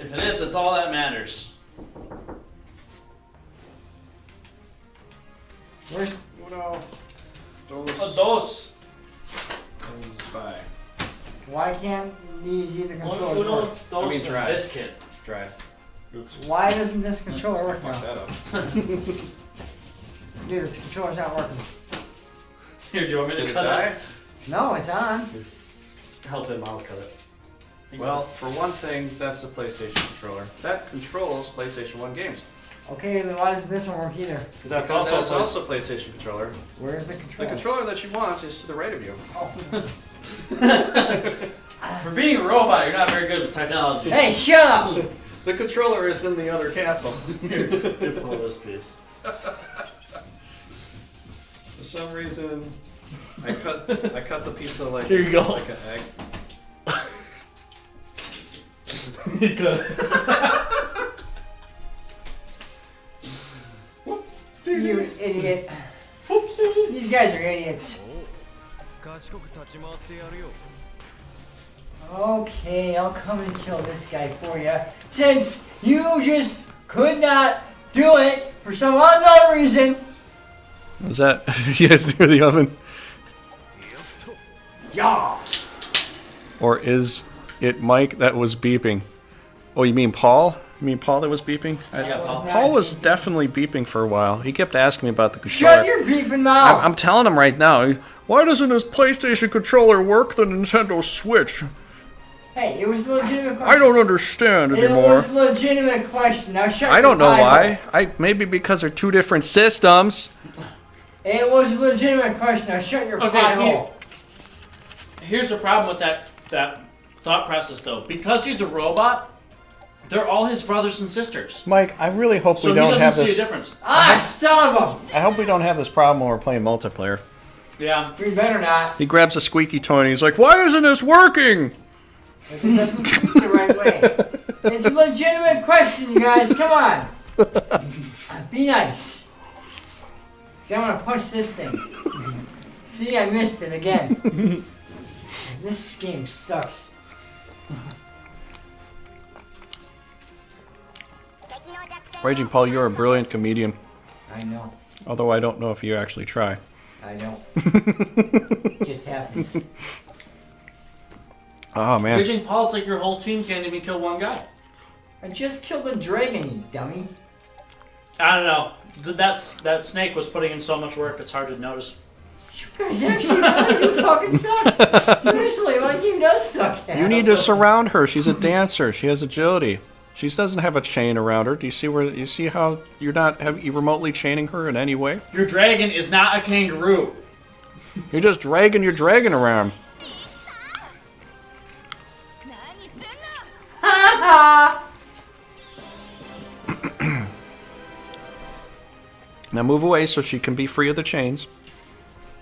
[SPEAKER 2] If it is, that's all that matters.
[SPEAKER 3] Where's...
[SPEAKER 1] Uno,
[SPEAKER 2] A dos.
[SPEAKER 1] Spy.
[SPEAKER 3] Why can't these either
[SPEAKER 2] Uno,
[SPEAKER 3] controllers work?
[SPEAKER 2] dos,
[SPEAKER 1] I mean,
[SPEAKER 2] and
[SPEAKER 1] try.
[SPEAKER 2] this kid.
[SPEAKER 1] Try. Oops.
[SPEAKER 3] Why doesn't this controller work now?
[SPEAKER 1] That up.
[SPEAKER 3] Dude, this controller's not working.
[SPEAKER 2] Here, do you want me to
[SPEAKER 1] Did it
[SPEAKER 2] cut
[SPEAKER 1] die?
[SPEAKER 2] it?
[SPEAKER 3] No, it's on.
[SPEAKER 2] Help him, I'll cut it.
[SPEAKER 5] Well, for one thing, that's the PlayStation controller. That controls PlayStation 1 games.
[SPEAKER 3] Okay, then why doesn't this one work either?
[SPEAKER 2] Because that's
[SPEAKER 5] Because
[SPEAKER 2] also,
[SPEAKER 5] that's also PlayStation controller.
[SPEAKER 3] Where's the
[SPEAKER 5] The
[SPEAKER 3] controller?
[SPEAKER 5] controller that you want is to the right of you.
[SPEAKER 2] For being a robot, you're not very good with technology.
[SPEAKER 3] Hey, shut up!
[SPEAKER 5] The controller is in the other castle.
[SPEAKER 2] Here, pull this piece.
[SPEAKER 5] For some reason, I cut the pizza like
[SPEAKER 2] Here you go.
[SPEAKER 5] like an egg.
[SPEAKER 3] You idiot.
[SPEAKER 2] Whoopsie.
[SPEAKER 3] These guys are idiots. Okay, I'll come and kill this guy for you. Since you just could not do it for some unknown reason.
[SPEAKER 1] Was that you guys near the oven?
[SPEAKER 3] Yeah.
[SPEAKER 1] Or is it Mike that was beeping? Oh, you mean Paul? You mean Paul that was beeping?
[SPEAKER 2] Yeah, Paul.
[SPEAKER 1] Paul was definitely beeping for a while. He kept asking me about the controller.
[SPEAKER 3] Shut your beeping mouth.
[SPEAKER 1] I'm telling him right now. Why doesn't his PlayStation controller work the Nintendo Switch?
[SPEAKER 3] Hey, it was a legitimate question.
[SPEAKER 1] I don't understand
[SPEAKER 3] It
[SPEAKER 1] anymore.
[SPEAKER 3] was a legitimate question. Now shut
[SPEAKER 1] I don't
[SPEAKER 3] your
[SPEAKER 1] know
[SPEAKER 3] pie
[SPEAKER 1] why.
[SPEAKER 3] hole.
[SPEAKER 1] Maybe because they're two different systems.
[SPEAKER 3] It was a legitimate question. Now shut your
[SPEAKER 2] Okay,
[SPEAKER 3] pie
[SPEAKER 2] see,
[SPEAKER 3] hole.
[SPEAKER 2] here's the problem with that thought process, though. Because he's a robot, they're all his brothers and sisters.
[SPEAKER 1] Mike, I really hope
[SPEAKER 2] So
[SPEAKER 1] we
[SPEAKER 2] he
[SPEAKER 1] don't
[SPEAKER 2] doesn't
[SPEAKER 1] have
[SPEAKER 2] see a
[SPEAKER 1] this.
[SPEAKER 2] difference.
[SPEAKER 3] Ah, son of a...
[SPEAKER 1] I hope we don't have this problem when we're playing multiplayer.
[SPEAKER 2] Yeah.
[SPEAKER 3] We better not.
[SPEAKER 1] He grabs a squeaky toy and he's like, "Why isn't this working?"
[SPEAKER 3] It doesn't speak the right way. It's a legitimate question, you guys. Come on. Be nice. See, I'm gonna punch this thing. See, I missed it again. This game sucks.
[SPEAKER 1] Raging Paul, you're a brilliant comedian.
[SPEAKER 3] I know.
[SPEAKER 1] Although I don't know if you actually try.
[SPEAKER 3] I don't. It just happens.
[SPEAKER 1] Oh man.
[SPEAKER 2] Raging Paul's like your whole team can't even kill one guy.
[SPEAKER 3] I just killed a dragon, you dummy.
[SPEAKER 2] I don't know. That snake was putting in so much work, it's hard to notice.
[SPEAKER 3] You guys actually really do fucking suck. Seriously, my team does suck.
[SPEAKER 1] You need to surround her. She's a dancer. She has agility. She doesn't have a chain around her. Do you see where? You see how you're not you remotely chaining her in any way?
[SPEAKER 2] Your dragon is not a kangaroo.
[SPEAKER 1] You're just dragging your dragon around. Now move away so she can be free of the chains.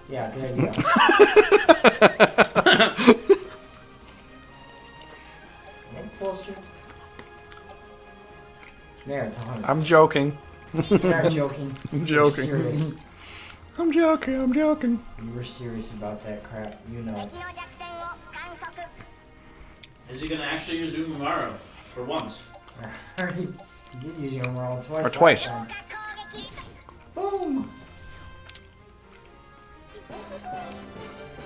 [SPEAKER 3] Yeah, good idea. Yeah, it's 100.
[SPEAKER 1] I'm joking.
[SPEAKER 3] You're not joking.
[SPEAKER 1] I'm
[SPEAKER 3] You're
[SPEAKER 1] joking.
[SPEAKER 3] serious.
[SPEAKER 1] I'm joking. I'm joking.
[SPEAKER 3] You were serious about that crap. You know.
[SPEAKER 2] Is he gonna actually use Umamaru for once?
[SPEAKER 3] I already did use your moral twice.
[SPEAKER 1] Or twice.
[SPEAKER 3] last time. Boom.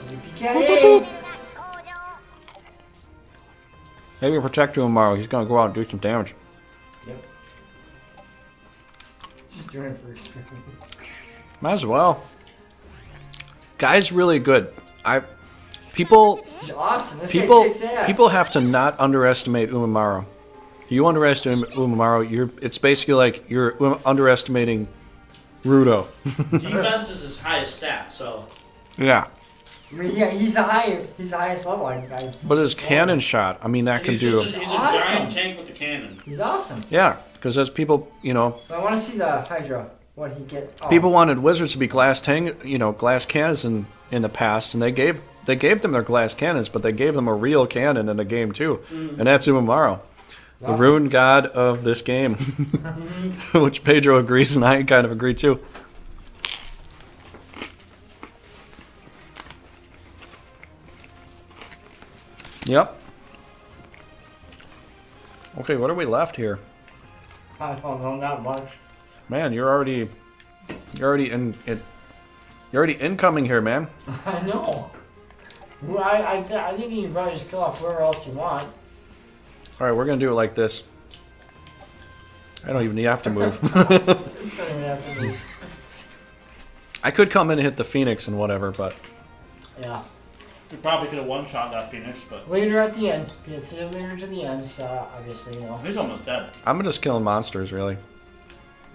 [SPEAKER 3] Yippee-ki-yay.
[SPEAKER 1] Maybe protect you tomorrow. He's gonna go out and do some damage.
[SPEAKER 3] Yep. Just doing it for experience.
[SPEAKER 1] Might as well. Guy's really good. People
[SPEAKER 3] He's awesome. This
[SPEAKER 1] people
[SPEAKER 3] guy kicks ass.
[SPEAKER 1] people have to not underestimate Umamaru. You underestimate Umamaru, it's basically like you're underestimating Rudo.
[SPEAKER 2] Defense is his highest stat, so.
[SPEAKER 1] Yeah.
[SPEAKER 3] I mean, yeah, he's the highest level.
[SPEAKER 1] But his cannon shot, I mean, that can
[SPEAKER 2] He's
[SPEAKER 1] do.
[SPEAKER 2] He's a
[SPEAKER 3] Awesome.
[SPEAKER 2] giant tank with a cannon.
[SPEAKER 3] He's awesome.
[SPEAKER 1] Yeah, because as people, you know,
[SPEAKER 3] But I want to see the Hydra. What he get? Oh.
[SPEAKER 1] people wanted wizards to be glass cannons in the past, and they gave them their glass cannons, but they gave them a real cannon in the game too, and that's Umamaru, the
[SPEAKER 3] Awesome.
[SPEAKER 1] rune god of this game, which Pedro agrees, and I kind of agree too. Yep. Okay, what are we left here?
[SPEAKER 3] I don't know, not much.
[SPEAKER 1] Man, you're already incoming here, man.
[SPEAKER 3] I know. Well, I think you can probably just kill off whoever else you want.
[SPEAKER 1] All right, we're gonna do it like this. I don't even have to move.
[SPEAKER 3] You don't even have to move.
[SPEAKER 1] I could come in and hit the Phoenix and whatever, but
[SPEAKER 3] Yeah.
[SPEAKER 2] We probably could have one-shot that Phoenix, but
[SPEAKER 3] Later at the end. Consider later to the end, so obviously, you know.
[SPEAKER 2] he's almost dead.
[SPEAKER 1] I'm just killing monsters, really.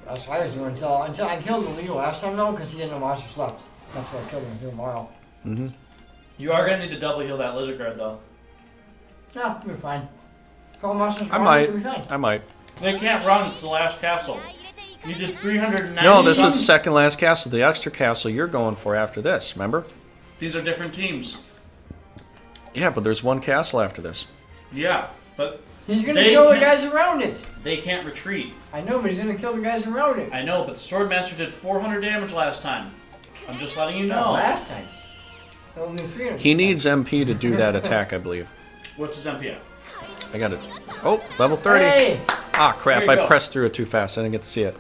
[SPEAKER 3] That's what I was doing until I killed the leader last time, though, because he had no monsters left. That's why I killed him tomorrow.
[SPEAKER 1] Mm-hmm.
[SPEAKER 2] You are gonna need to double heal that lizard guard, though.
[SPEAKER 3] No, you're fine. A couple monsters
[SPEAKER 1] I
[SPEAKER 3] more,
[SPEAKER 1] might.
[SPEAKER 3] you'll be fine.
[SPEAKER 1] I might.
[SPEAKER 2] They can't run. It's the last castle. You did 390.
[SPEAKER 1] No, this is the second last castle. The extra castle you're going for after this, remember?
[SPEAKER 2] These are different teams.
[SPEAKER 1] Yeah, but there's one castle after this.
[SPEAKER 2] Yeah, but
[SPEAKER 3] He's gonna
[SPEAKER 2] They
[SPEAKER 3] kill the
[SPEAKER 2] can't-
[SPEAKER 3] guys around it.
[SPEAKER 2] they can't retreat.
[SPEAKER 3] I know, but he's gonna kill the guys around it.
[SPEAKER 2] I know, but the Swordmaster did 400 damage last time. I'm just letting you
[SPEAKER 3] Not
[SPEAKER 2] know.
[SPEAKER 3] last time. Only 300.
[SPEAKER 1] He needs MP to do that attack, I believe.
[SPEAKER 2] What's his MP?
[SPEAKER 1] I got it. Oh, level 30.
[SPEAKER 3] Hey!
[SPEAKER 1] Ah, crap.
[SPEAKER 2] There you
[SPEAKER 1] I
[SPEAKER 2] go.
[SPEAKER 1] pressed through it too fast. I didn't get to see it.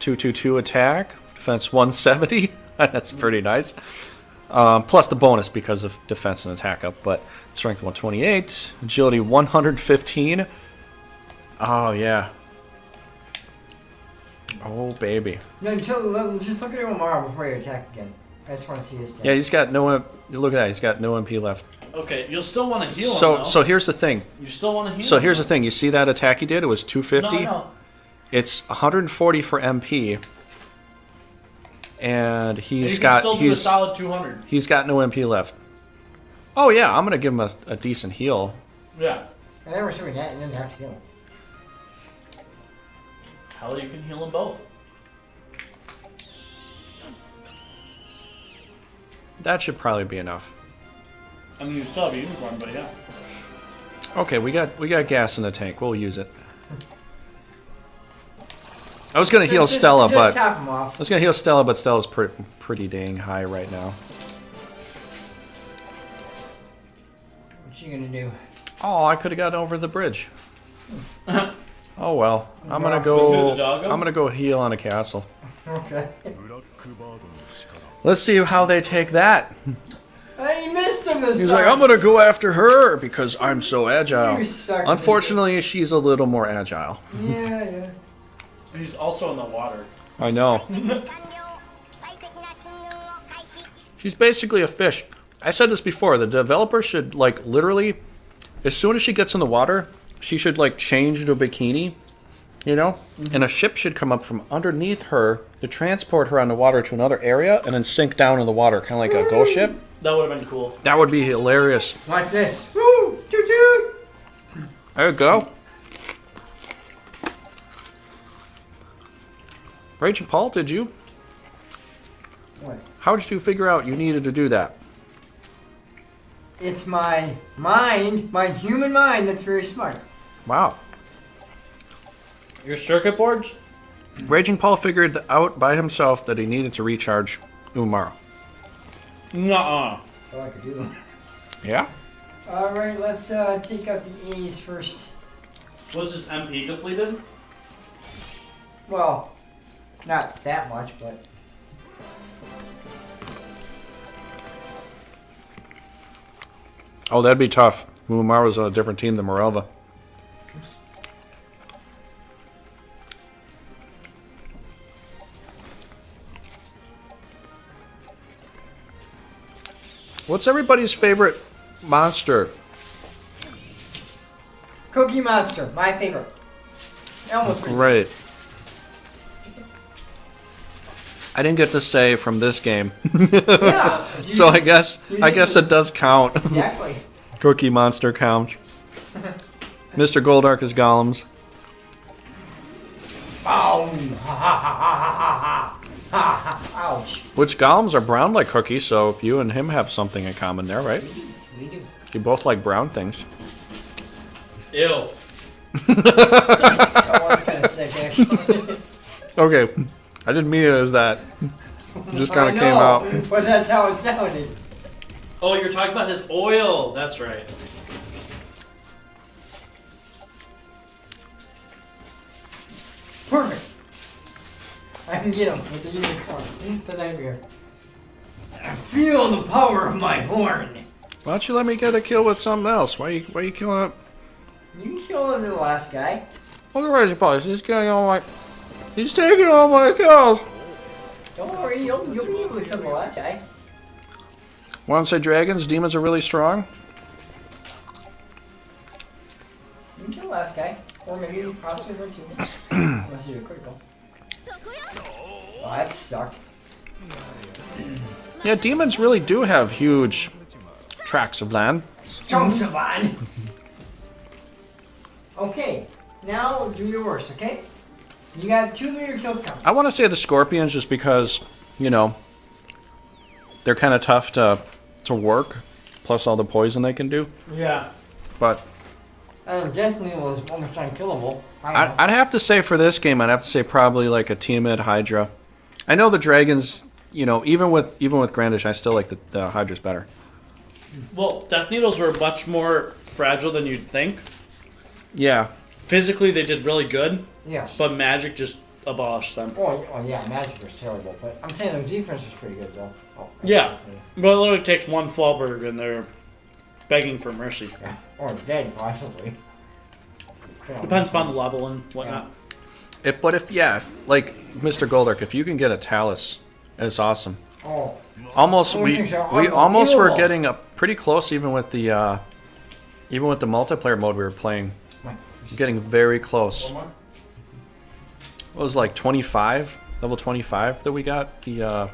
[SPEAKER 1] 222 attack. Defense 170. That's pretty nice. Plus the bonus because of defense and attack up. But strength 128. Agility 115. Oh, yeah. Oh, baby.
[SPEAKER 3] No, just look at him tomorrow before you attack again. I just want to see his stats.
[SPEAKER 1] Yeah, he's got no... Look at that. He's got no MP left.
[SPEAKER 2] Okay, you'll still want to heal him,
[SPEAKER 1] So,
[SPEAKER 2] though.
[SPEAKER 1] so here's the thing.
[SPEAKER 2] You still want to heal
[SPEAKER 1] So
[SPEAKER 2] him,
[SPEAKER 1] here's the
[SPEAKER 2] though.
[SPEAKER 1] thing. You see that attack he did? It was 250.
[SPEAKER 2] No.
[SPEAKER 1] It's 140 for MP, and
[SPEAKER 2] You
[SPEAKER 1] he's
[SPEAKER 2] can
[SPEAKER 1] got
[SPEAKER 2] still do a solid 200.
[SPEAKER 1] he's got no MP left. Oh yeah, I'm gonna give him a decent heal.
[SPEAKER 2] Yeah.
[SPEAKER 3] I never saw that. You didn't have to kill him.
[SPEAKER 2] Hell, you can heal them both.
[SPEAKER 1] That should probably be enough.
[SPEAKER 2] I mean, you still have a unicorn, but yeah.
[SPEAKER 1] Okay, we got gas in the tank. We'll use it. I was gonna heal Stella,
[SPEAKER 3] just
[SPEAKER 1] but
[SPEAKER 3] top him off.
[SPEAKER 1] Stella's pretty dang high right now.
[SPEAKER 3] What you gonna do?
[SPEAKER 1] Oh, I could have gotten over the bridge. Oh well, I'm gonna
[SPEAKER 2] With who, the
[SPEAKER 1] go.
[SPEAKER 2] doggo?
[SPEAKER 1] I'm gonna go heal on a castle.
[SPEAKER 3] Okay.
[SPEAKER 1] Let's see how they take that.
[SPEAKER 3] Hey, he missed him this
[SPEAKER 1] He's
[SPEAKER 3] time.
[SPEAKER 1] like, I'm gonna go after her because I'm so agile.
[SPEAKER 3] You suck,
[SPEAKER 1] Unfortunately, she's a little more agile.
[SPEAKER 3] Yeah.
[SPEAKER 2] He's also in the water.
[SPEAKER 1] I know. She's basically a fish. I said this before. The developer should, like, literally, as soon as she gets in the water, she should, like, change into a bikini, you know? And a ship should come up from underneath her to transport her on the water to another area and then sink down in the water, kind of like a ghost ship.
[SPEAKER 2] That would have been cool.
[SPEAKER 1] That would be hilarious.
[SPEAKER 3] Watch this. Woo! Toot toot!
[SPEAKER 1] There you go. Rachel Paul, did you?
[SPEAKER 3] What?
[SPEAKER 1] How did you figure out you needed to do that?
[SPEAKER 3] It's my mind, my human mind that's very smart.
[SPEAKER 1] Wow.
[SPEAKER 2] Your circuit boards?
[SPEAKER 1] Raging Paul figured out by himself that he needed to recharge Umaro.
[SPEAKER 2] Nuh-uh.
[SPEAKER 3] That's all I could do.
[SPEAKER 1] Yeah?
[SPEAKER 3] Alright, let's take out the A's first.
[SPEAKER 2] Was his MP depleted?
[SPEAKER 3] Well, not that much, but...
[SPEAKER 1] Oh, that'd be tough. Umaro's on a different team than Morelva. What's everybody's favorite monster?
[SPEAKER 3] Cookie Monster, my favorite. Elmo's pretty
[SPEAKER 1] Great. I didn't get to say from this game,
[SPEAKER 3] Yeah.
[SPEAKER 1] so I guess it does count.
[SPEAKER 3] Exactly.
[SPEAKER 1] Cookie Monster counts. Mr. Goldark is Golems.
[SPEAKER 3] Oh, ha ha ha ha ha ha ha ha! Ouch.
[SPEAKER 1] Which Golems are brown like Cookie, so you and him have something in common there, right?
[SPEAKER 3] We do.
[SPEAKER 1] You both like brown things.
[SPEAKER 2] Ew.
[SPEAKER 3] That was kind of sick, actually.
[SPEAKER 1] Okay, I didn't mean it as that. It just kind
[SPEAKER 3] I
[SPEAKER 1] of came
[SPEAKER 3] know,
[SPEAKER 1] out.
[SPEAKER 3] but that's how it sounded.
[SPEAKER 2] Oh, you're talking about his oil. That's right.
[SPEAKER 3] Perfect. I can get him with the unicorn. The nightmare. I feel the power of my horn.
[SPEAKER 1] Why don't you let me get a kill with something else? Why you killing up?
[SPEAKER 3] You can kill the last guy.
[SPEAKER 1] Look at Raging Paul. He's killing all my. He's taking all my kills.
[SPEAKER 3] Don't worry, you'll be able to kill the last guy.
[SPEAKER 1] Want to say dragons? Demons are really strong.
[SPEAKER 3] You can kill the last guy. Or maybe possibly one too. Unless you do a critical. Oh, that's stuck.
[SPEAKER 1] Yeah, demons really do have huge tracts of land.
[SPEAKER 3] Chunks of land. Okay, now do your worst, okay? You got 2 leader kills coming.
[SPEAKER 1] I want to say the scorpions just because, you know, they're kind of tough to work, plus all the poison they can do.
[SPEAKER 2] Yeah.
[SPEAKER 1] But
[SPEAKER 3] Definitely was almost unkillable.
[SPEAKER 1] I'd have to say for this game, I'd have to say probably like a Tiamat Hydra. I know the dragons, you know, even with Grandish, I still like the Hydras better.
[SPEAKER 2] Well, Death Needles were much more fragile than you'd think.
[SPEAKER 1] Yeah.
[SPEAKER 2] Physically, they did really good,
[SPEAKER 3] Yes.
[SPEAKER 2] but magic just abolished them.
[SPEAKER 3] Oh yeah, magic was terrible, but I'm saying the defense was pretty good though. Oh,
[SPEAKER 2] Yeah. But it literally takes one Fallberg and they're begging for mercy.
[SPEAKER 3] Yeah. Or dead, possibly.
[SPEAKER 2] Depends upon the level and whatnot.
[SPEAKER 1] But if like Mr. Goldark, if you can get a Talus, it's awesome.
[SPEAKER 3] Oh.
[SPEAKER 1] Almost
[SPEAKER 3] Those
[SPEAKER 1] we
[SPEAKER 3] things are
[SPEAKER 1] almost were
[SPEAKER 3] unbelievable.
[SPEAKER 1] getting up pretty close even with the multiplayer mode we were playing. Getting very close.
[SPEAKER 2] One more?
[SPEAKER 1] It was like 25, level 25 that we got the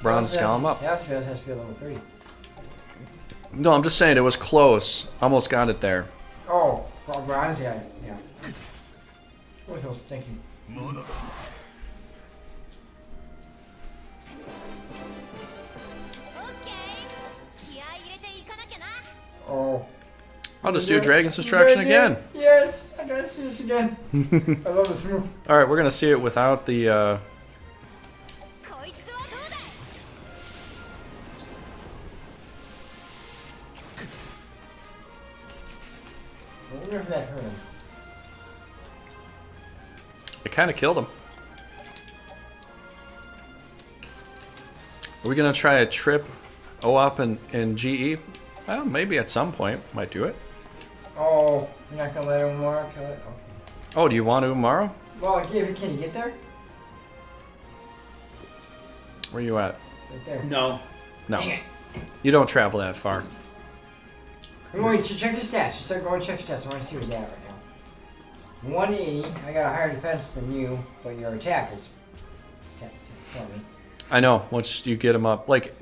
[SPEAKER 1] bronze Golem up.
[SPEAKER 3] Has to be level 3.
[SPEAKER 1] No, I'm just saying it was close. Almost got it there.
[SPEAKER 3] Oh, well, bronze, yeah. What else? Thank you. Oh.
[SPEAKER 1] I'll just do Dragon's Destruction again.
[SPEAKER 3] Yes, I gotta see this again. I love this move.
[SPEAKER 1] All right, we're gonna see it without the.
[SPEAKER 3] I wonder if that hurt him.
[SPEAKER 1] It kind of killed him. Are we gonna try a trip OOP and GE? Well, maybe at some point might do it.
[SPEAKER 3] Oh, you're not gonna let Omar kill it? Okay.
[SPEAKER 1] Oh, do you want Umaro?
[SPEAKER 3] Well, can you get there?
[SPEAKER 1] Where you at?
[SPEAKER 3] Right there.
[SPEAKER 2] No.
[SPEAKER 1] No,
[SPEAKER 3] Dang it.
[SPEAKER 1] you don't travel that far.
[SPEAKER 3] Wait, check his stats. Just start going check his stats. I want to see where he's at right now. 180. I got a higher defense than you, but your attack is... Tell me.
[SPEAKER 1] I know. Once you get him up, like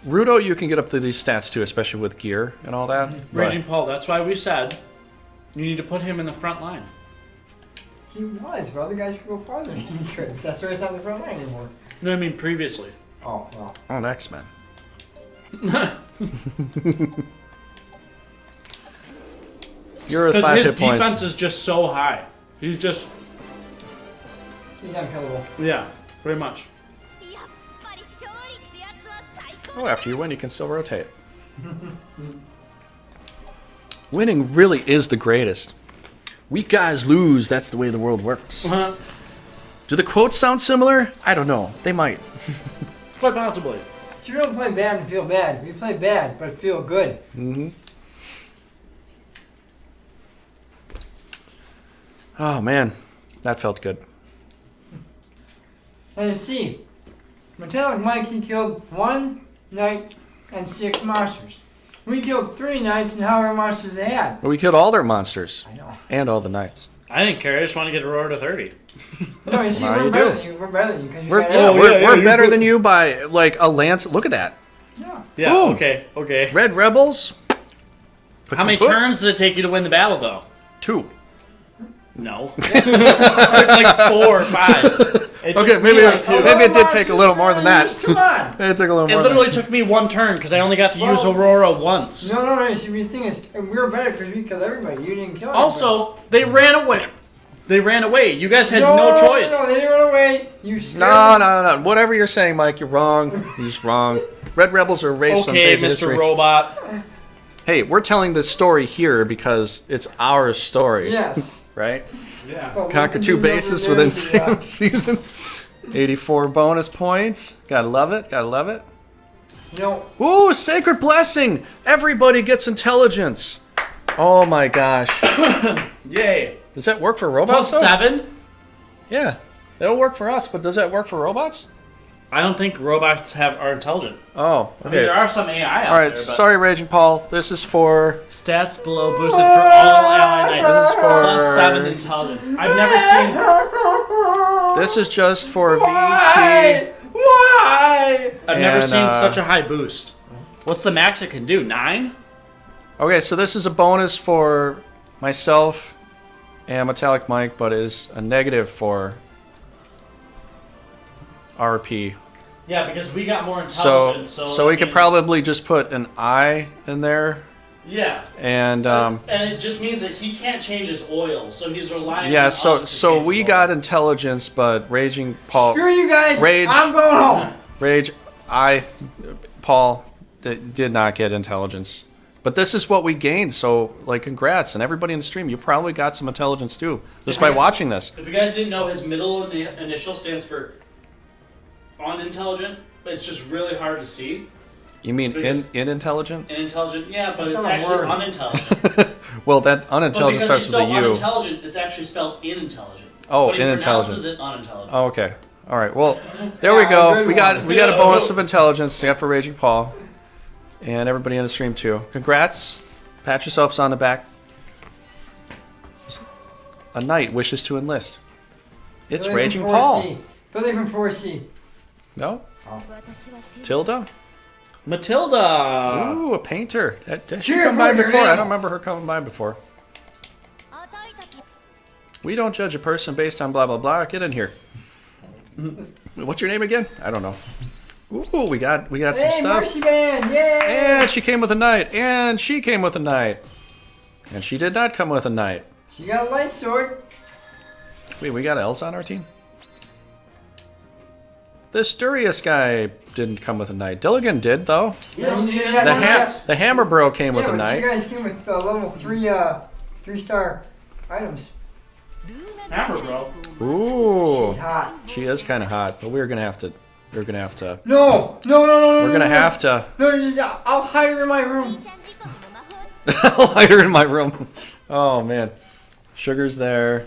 [SPEAKER 1] Rudo, you can get up to these stats too, especially with gear and all that.
[SPEAKER 2] Raging Paul, that's why we said you need to put him in the front line.
[SPEAKER 3] He was, but other guys could go farther than he could. So that's why he's not in the front line anymore.
[SPEAKER 2] No, I mean previously.
[SPEAKER 3] Oh, well.
[SPEAKER 1] On X-Men. You're at
[SPEAKER 2] Because
[SPEAKER 1] 5
[SPEAKER 2] his
[SPEAKER 1] hit points.
[SPEAKER 2] defense is just so high. He's just
[SPEAKER 3] He's unkillable.
[SPEAKER 2] Yeah, pretty much.
[SPEAKER 1] Oh, after you win, you can still rotate. Winning really is the greatest. Weak guys lose. That's the way the world works. Do the quotes sound similar? I don't know. They might.
[SPEAKER 2] Quite possibly.
[SPEAKER 3] So you don't play bad and feel bad. We play bad but feel good.
[SPEAKER 1] Mm-hmm. Oh, man. That felt good.
[SPEAKER 3] And you see, Metalic Mike, he killed 1 knight and 6 monsters. We killed 3 knights and however monsters they had.
[SPEAKER 1] Well, we killed all their monsters.
[SPEAKER 3] I know.
[SPEAKER 1] And all the knights.
[SPEAKER 2] I didn't care. I just want to get a roar to 30.
[SPEAKER 3] No, you see,
[SPEAKER 1] Well,
[SPEAKER 3] we're
[SPEAKER 1] you
[SPEAKER 3] better
[SPEAKER 1] do.
[SPEAKER 3] than you. We're better than you because you
[SPEAKER 1] We're,
[SPEAKER 3] got
[SPEAKER 1] yeah,
[SPEAKER 3] out.
[SPEAKER 1] we're
[SPEAKER 2] you
[SPEAKER 1] better
[SPEAKER 2] put-
[SPEAKER 1] than you by, like, a lance. Look at that.
[SPEAKER 3] Yeah.
[SPEAKER 2] Yeah,
[SPEAKER 1] Boom.
[SPEAKER 2] okay.
[SPEAKER 1] Red Rebels.
[SPEAKER 2] How many turns did it take you to win the battle, though?
[SPEAKER 1] 2.
[SPEAKER 2] No. It took like 4 or 5. It
[SPEAKER 1] Okay,
[SPEAKER 2] took me
[SPEAKER 1] maybe,
[SPEAKER 2] like 2.
[SPEAKER 1] maybe it did take a little more than that.
[SPEAKER 3] Come on.
[SPEAKER 1] It took a little
[SPEAKER 2] It
[SPEAKER 1] more
[SPEAKER 2] literally
[SPEAKER 1] than
[SPEAKER 2] took me 1 turn because I only got to use
[SPEAKER 3] Well-
[SPEAKER 2] Aurora once.
[SPEAKER 3] No. See, the thing is, we were better because we killed everybody. You didn't kill everybody.
[SPEAKER 2] Also, they ran away. They ran away. You guys had no choice.
[SPEAKER 3] No, they didn't run away. You scared
[SPEAKER 1] No,
[SPEAKER 3] them.
[SPEAKER 1] no. Whatever you're saying, Mike, you're wrong. You're just wrong. Red Rebels are erased on
[SPEAKER 2] Okay,
[SPEAKER 1] page of
[SPEAKER 2] Mr.
[SPEAKER 1] history.
[SPEAKER 2] Robot.
[SPEAKER 1] Hey, we're telling this story here because it's our story.
[SPEAKER 3] Yes.
[SPEAKER 1] Right?
[SPEAKER 2] Yeah.
[SPEAKER 3] But
[SPEAKER 1] Conquer
[SPEAKER 3] welcome
[SPEAKER 1] 2
[SPEAKER 3] to
[SPEAKER 1] bases
[SPEAKER 3] Never
[SPEAKER 1] within
[SPEAKER 3] Never,
[SPEAKER 1] season. 84 bonus points. Gotta love it. Gotta love it.
[SPEAKER 3] No.
[SPEAKER 1] Ooh, Sacred Blessing! Everybody gets intelligence. Oh my gosh.
[SPEAKER 2] Yay.
[SPEAKER 1] Does that work for robots?
[SPEAKER 2] Plus
[SPEAKER 1] though?
[SPEAKER 2] 7?
[SPEAKER 1] Yeah. That'll work for us, but does that work for robots?
[SPEAKER 2] I don't think robots are intelligent.
[SPEAKER 1] Oh,
[SPEAKER 2] I mean,
[SPEAKER 1] okay.
[SPEAKER 2] there are some AI out
[SPEAKER 1] All right,
[SPEAKER 2] there, but
[SPEAKER 1] sorry, Raging Paul. This is for...
[SPEAKER 2] stats below boosted for all ally knights.
[SPEAKER 1] This is for-
[SPEAKER 2] Plus 7 intelligence. I've never seen.
[SPEAKER 1] This is just for VT.
[SPEAKER 3] Why?
[SPEAKER 2] I've never
[SPEAKER 1] And,
[SPEAKER 2] seen such a high boost. What's the max it can do? 9?
[SPEAKER 1] Okay, so this is a bonus for myself and Metalic Mike, but is a negative for RP.
[SPEAKER 2] Yeah, because we got more
[SPEAKER 1] So,
[SPEAKER 2] intelligence.
[SPEAKER 1] so we could probably just put an I in there,
[SPEAKER 2] Yeah.
[SPEAKER 1] and
[SPEAKER 2] And it just means that he can't change his oil, so he's relying
[SPEAKER 1] yeah.
[SPEAKER 2] on
[SPEAKER 1] So
[SPEAKER 2] us to
[SPEAKER 1] so
[SPEAKER 2] change
[SPEAKER 1] we
[SPEAKER 2] his
[SPEAKER 1] got
[SPEAKER 2] oil.
[SPEAKER 1] intelligence, but Raging Paul,
[SPEAKER 3] Screw you guys.
[SPEAKER 1] Rage.
[SPEAKER 3] I'm going home.
[SPEAKER 1] Paul did not get intelligence. But this is what we gained, so, like, congrats. And everybody in the stream, you probably got some intelligence, too, just by watching this.
[SPEAKER 2] If you guys didn't know, his middle initial stands for unintelligent. It's just really hard to see.
[SPEAKER 1] You mean
[SPEAKER 2] Because-
[SPEAKER 1] inintelligent?
[SPEAKER 2] Intelligent, yeah, but
[SPEAKER 3] That's
[SPEAKER 2] it's
[SPEAKER 3] not a
[SPEAKER 2] actually
[SPEAKER 3] word.
[SPEAKER 2] unintelligent.
[SPEAKER 1] Well, that
[SPEAKER 2] But
[SPEAKER 1] unintelligent
[SPEAKER 2] because
[SPEAKER 1] starts
[SPEAKER 2] he's
[SPEAKER 1] with
[SPEAKER 2] so
[SPEAKER 1] a U.
[SPEAKER 2] unintelligent, it's actually spelled inintelligent.
[SPEAKER 1] Oh,
[SPEAKER 2] but he
[SPEAKER 1] inintelligent.
[SPEAKER 2] pronounces it unintelligent.
[SPEAKER 1] Oh, okay. All right. Well, there we
[SPEAKER 3] Yeah,
[SPEAKER 1] go.
[SPEAKER 3] good
[SPEAKER 1] We got
[SPEAKER 3] one.
[SPEAKER 1] we got a bonus of intelligence. Yeah, for Raging Paul, and everybody in the stream too. Congrats. Pat yourselves on the back. A knight wishes to enlist. It's
[SPEAKER 3] Billy
[SPEAKER 1] Raging
[SPEAKER 3] from
[SPEAKER 1] Paul.
[SPEAKER 3] 4C. Billy from 4C.
[SPEAKER 1] No? Tilda?
[SPEAKER 2] Matilda!
[SPEAKER 1] Ooh, a painter. Did she
[SPEAKER 3] Cheer
[SPEAKER 1] come by
[SPEAKER 3] for your
[SPEAKER 1] before? I
[SPEAKER 3] name.
[SPEAKER 1] don't remember her coming by before. We don't judge a person based on blah blah blah. Get in here. What's your name again? I don't know. Ooh, we got some
[SPEAKER 3] Hey,
[SPEAKER 1] stuff.
[SPEAKER 3] Mercy Band. Yay.
[SPEAKER 1] And she came with a knight. And she came with a knight. And she did not come with a knight.
[SPEAKER 3] She got a light sword.
[SPEAKER 1] Wait, we got Elsa on our team? This Durius guy didn't come with a knight. Dilligan did, though.
[SPEAKER 2] We don't
[SPEAKER 3] You
[SPEAKER 2] need
[SPEAKER 3] did
[SPEAKER 2] that.
[SPEAKER 3] that.
[SPEAKER 1] The Hammer Bro came with
[SPEAKER 3] Yeah,
[SPEAKER 1] a
[SPEAKER 3] but
[SPEAKER 1] knight.
[SPEAKER 3] you guys came with level 3-star items.
[SPEAKER 2] Hammer, bro.
[SPEAKER 1] Ooh.
[SPEAKER 3] She's hot.
[SPEAKER 1] She is kind of hot, but we're gonna have to.
[SPEAKER 3] No.
[SPEAKER 1] We're gonna have to.
[SPEAKER 3] No, I'll hide her in my room.
[SPEAKER 1] I'll hide her in my room. Oh man, Sugar's there.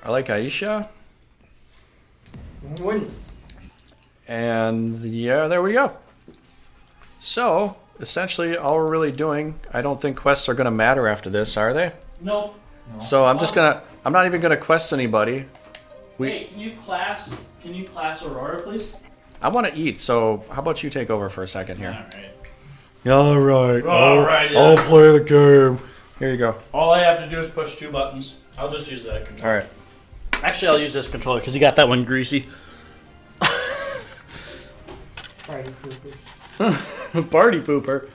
[SPEAKER 1] I like Aisha,
[SPEAKER 3] Wouldn't.
[SPEAKER 1] and yeah, there we go. So essentially, all we're really doing. I don't think quests are gonna matter after this, are they?
[SPEAKER 2] Nope.
[SPEAKER 1] So I'm just gonna. I'm not even gonna quest anybody.
[SPEAKER 2] Hey, can you class Aurora, please?
[SPEAKER 1] I want to eat. So how about you take over for a second here?
[SPEAKER 2] Alright.
[SPEAKER 1] All right.
[SPEAKER 2] Alright, yeah.
[SPEAKER 1] I'll play the game. Here you go.
[SPEAKER 2] All I have to do is push 2 buttons. I'll just use that controller.
[SPEAKER 1] All right.
[SPEAKER 2] Actually, I'll use this controller because you got that one greasy.
[SPEAKER 3] Party pooper.
[SPEAKER 2] Party pooper.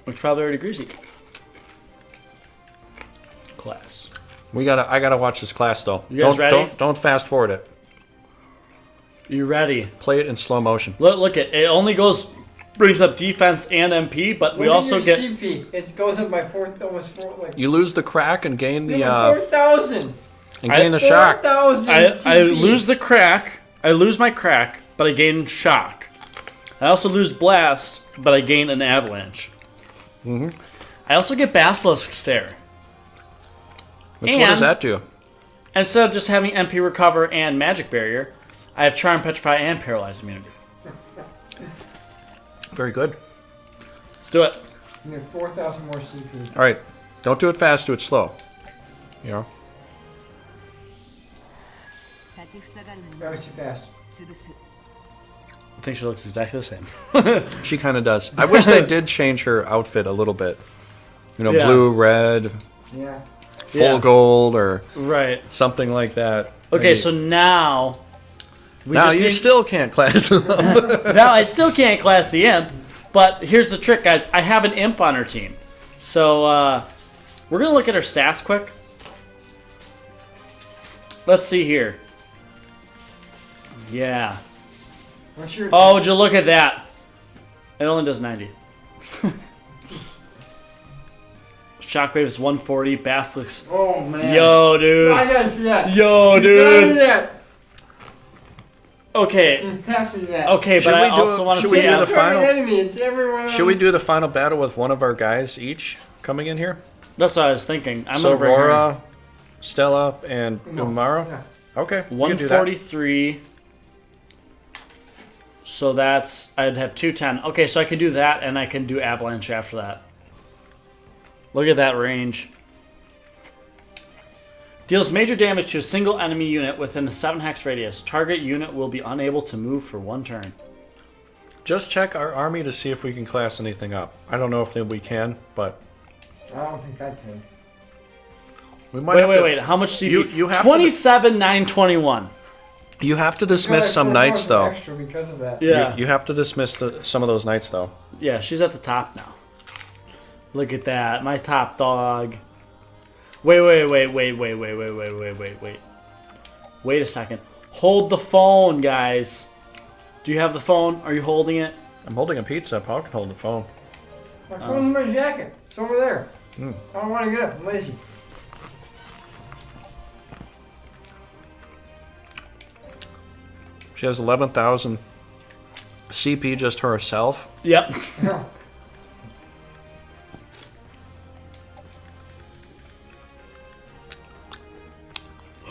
[SPEAKER 2] It's probably already greasy. Class.
[SPEAKER 1] I gotta watch this class though.
[SPEAKER 2] You guys ready?
[SPEAKER 1] Don't fast forward it.
[SPEAKER 2] You ready?
[SPEAKER 1] Play it in slow motion.
[SPEAKER 2] Look at it. Only brings up defense and MP, but we also get
[SPEAKER 3] CP. It goes up by almost 4. Like
[SPEAKER 1] You lose the crack and gain the
[SPEAKER 3] 4,000.
[SPEAKER 1] and gain the shock.
[SPEAKER 3] 4,000.
[SPEAKER 2] I lose the crack. I lose my crack, but I gain shock. I also lose blast, but I gain an avalanche. I also get basilisk stare.
[SPEAKER 1] What does that do?
[SPEAKER 2] Instead of just having MP recover and magic barrier, I have charm, petrify, and paralyzed immunity.
[SPEAKER 1] Very good.
[SPEAKER 2] Let's do it.
[SPEAKER 3] You have 4,000 more CP.
[SPEAKER 1] All right, don't do it fast. Do it slow. You know.
[SPEAKER 3] That was too fast.
[SPEAKER 2] I think she looks exactly the same.
[SPEAKER 1] She kind of does. I wish they did change her outfit a little bit. You know,
[SPEAKER 2] Yeah.
[SPEAKER 1] blue, red,
[SPEAKER 3] Yeah.
[SPEAKER 1] full gold, or
[SPEAKER 2] Right.
[SPEAKER 1] something like that.
[SPEAKER 2] Okay,
[SPEAKER 1] Maybe.
[SPEAKER 2] so now...
[SPEAKER 1] Now you still can't class them.
[SPEAKER 2] Now I still can't class the imp, but here's the trick, guys. I have an imp on her team. So, we're going to look at her stats quick. Let's see here. Yeah.
[SPEAKER 3] What's your
[SPEAKER 2] Oh, would you look at that? It only does 90. Shockwave is 140. Basilisk.
[SPEAKER 3] Oh, man.
[SPEAKER 2] Yo, dude.
[SPEAKER 3] I gotta do that.
[SPEAKER 2] Yo,
[SPEAKER 3] You gotta do
[SPEAKER 2] dude.
[SPEAKER 3] that.
[SPEAKER 2] Okay.
[SPEAKER 3] You have to do that.
[SPEAKER 2] Okay,
[SPEAKER 1] Should
[SPEAKER 2] but I
[SPEAKER 1] we do
[SPEAKER 2] also
[SPEAKER 1] it-
[SPEAKER 2] want to
[SPEAKER 1] should
[SPEAKER 2] see...
[SPEAKER 1] we do the
[SPEAKER 3] Target
[SPEAKER 1] final-
[SPEAKER 3] enemy. It's everyone else.
[SPEAKER 1] Should we do the final battle with one of our guys each coming in here?
[SPEAKER 2] That's what I was thinking. I'm
[SPEAKER 1] So
[SPEAKER 2] gonna bring her.
[SPEAKER 1] Aurora, Stella, and
[SPEAKER 3] No.
[SPEAKER 1] Umaro?
[SPEAKER 3] Yeah.
[SPEAKER 1] Okay, we can do that.
[SPEAKER 2] 143. So that's... I'd have 210. Okay, so I can do that, and I can do Avalanche after that. Look at that range. Deals major damage to a single enemy unit within a 7 hex radius. Target unit will be unable to move for 1 turn.
[SPEAKER 1] Just check our army to see if we can class anything up. I don't know if we can, but
[SPEAKER 3] I don't think I can.
[SPEAKER 1] we might have
[SPEAKER 2] Wait. How much CP?
[SPEAKER 1] You have to-
[SPEAKER 2] 27,921.
[SPEAKER 1] You have to dismiss some
[SPEAKER 3] Four
[SPEAKER 1] knights,
[SPEAKER 3] points
[SPEAKER 1] though.
[SPEAKER 3] Extra because of that.
[SPEAKER 2] Yeah.
[SPEAKER 1] You have to dismiss some of those knights, though.
[SPEAKER 2] Yeah, she's at the top now. Look at that. My top dog. Wait. Wait a second. Hold the phone, guys. Do you have the phone? Are you holding it?
[SPEAKER 1] I'm holding a pizza. Paul can hold the phone.
[SPEAKER 3] My phone's in my jacket. It's over there. I don't want to get up. I'm lazy.
[SPEAKER 1] She has 11,000 CP just herself.
[SPEAKER 2] Yep.
[SPEAKER 3] No.